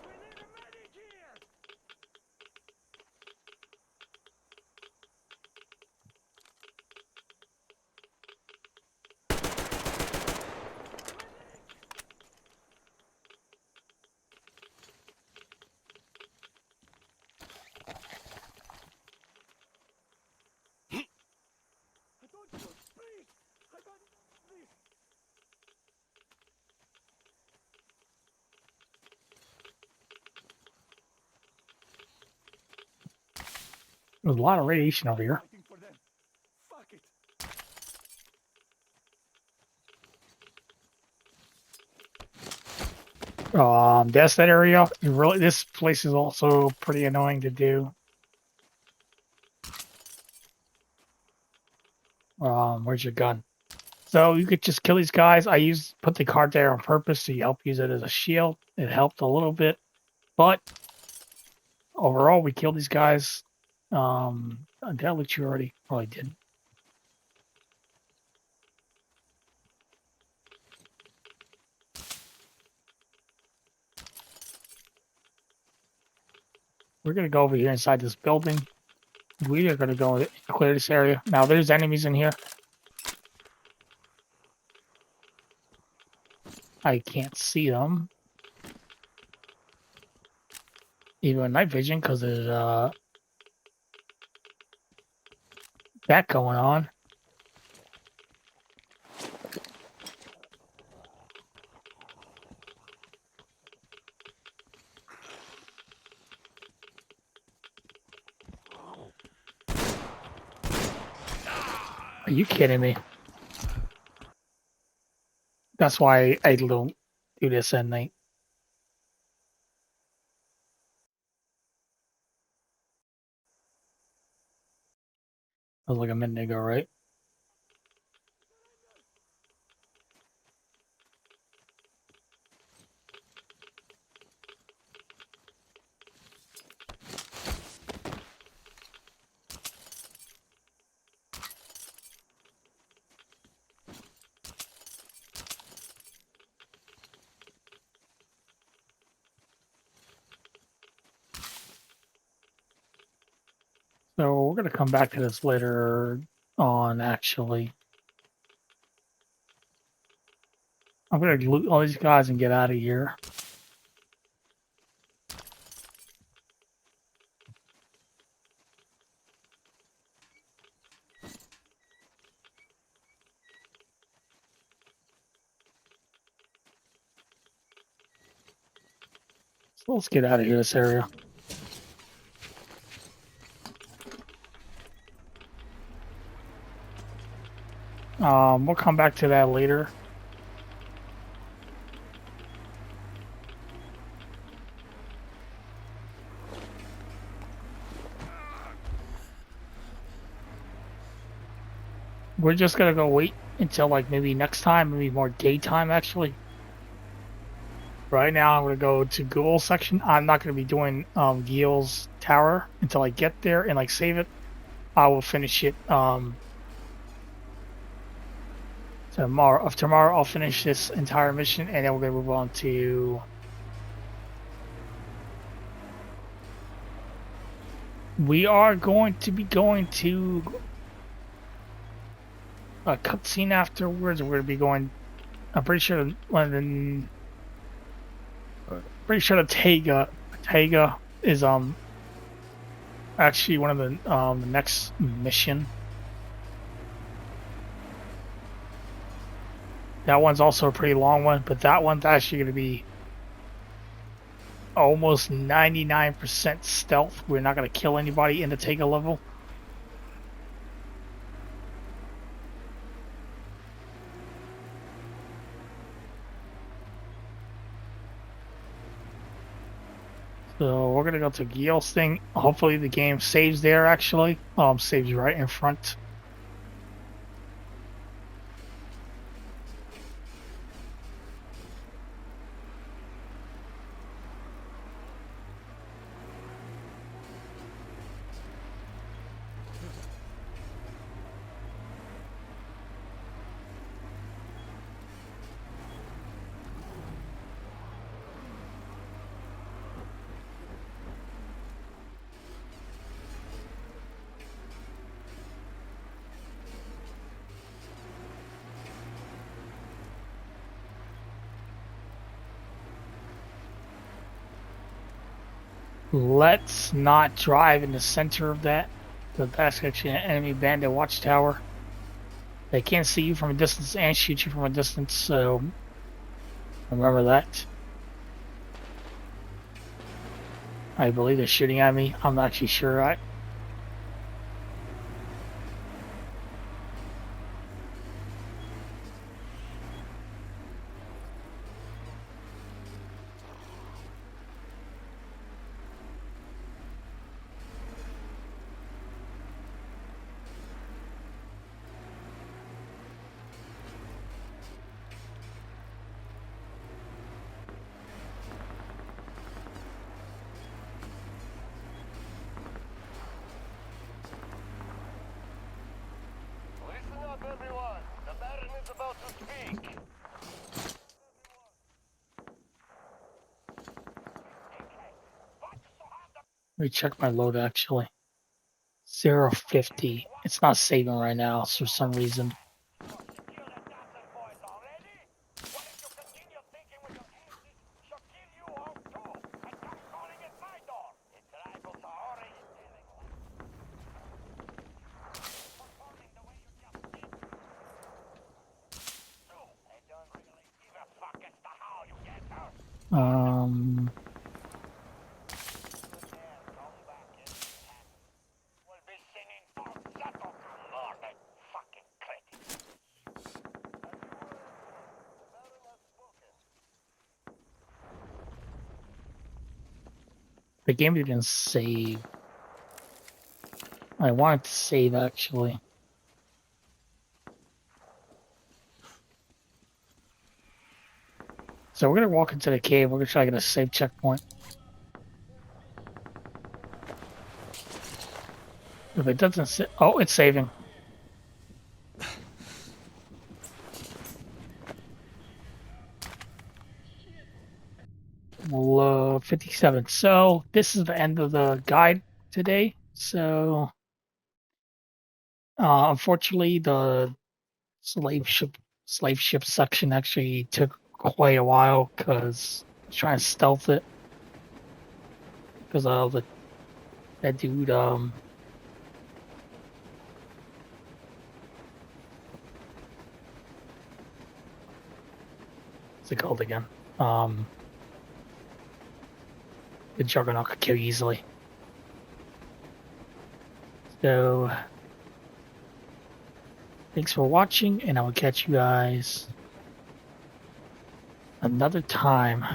We need a medic here! I don't want speak! I don't speak! There's a lot of radiation over here. Fighting for them. Fuck it! That's that area. This place is also pretty annoying to do. Where's your gun? So you could just kill these guys. Put the card there on purpose so you help use it as a shield. It helped a little bit, but overall we killed these guys. Did I loot you already? Probably didn't. We're gonna go over here inside this building. We are gonna go clear this area. Now there's enemies in here. I can't see them. Even with night vision, because there's that going on. Are you kidding me? That's why I don't do this at night. That was like a minute ago, right? So we're gonna come back to this later on, actually. I'm gonna loot all these guys and get out of here. So let's get out of here, this area. We'll come back to that later. We're just gonna go wait until like maybe next time, maybe more daytime actually. Right now I'm gonna go to Ghoul section. I'm not gonna be doing Ghoul's tower until I get there and like save it. I will finish it tomorrow. Tomorrow I'll finish this entire mission and then we're gonna move on to we are going to be going to a cutscene afterwards. We're gonna be going. I'm pretty sure pretty sure the Taiga is actually one of the next mission. That one's also a pretty long one, but that one's actually going to be almost 99% stealth. We're not going to kill anybody in the Taiga level. So we're gonna go to Gil's thing. Hopefully the game saves there actually. Saves right in front. Let's not drive in the center of that. That's actually an enemy bandit watchtower. They can't see you from a distance and shoot you from a distance, so remember that. I believe they're shooting at me. I'm not actually sure. Listen up, everyone. The Baron is about to speak. Let me check my load actually. 050. It's not saving right now for some reason. The game didn't save. I wanted to save actually. So we're gonna walk into the cave. We're gonna try to get a safe checkpoint. If it doesn't, oh, it's saving. Well, 57. So this is the end of the guide today. So unfortunately, the slave ship section actually took quite a while because I was trying to stealth it because of that dude what's it called again? The Juggernaut could kill easily. So thanks for watching, and I will catch you guys another time.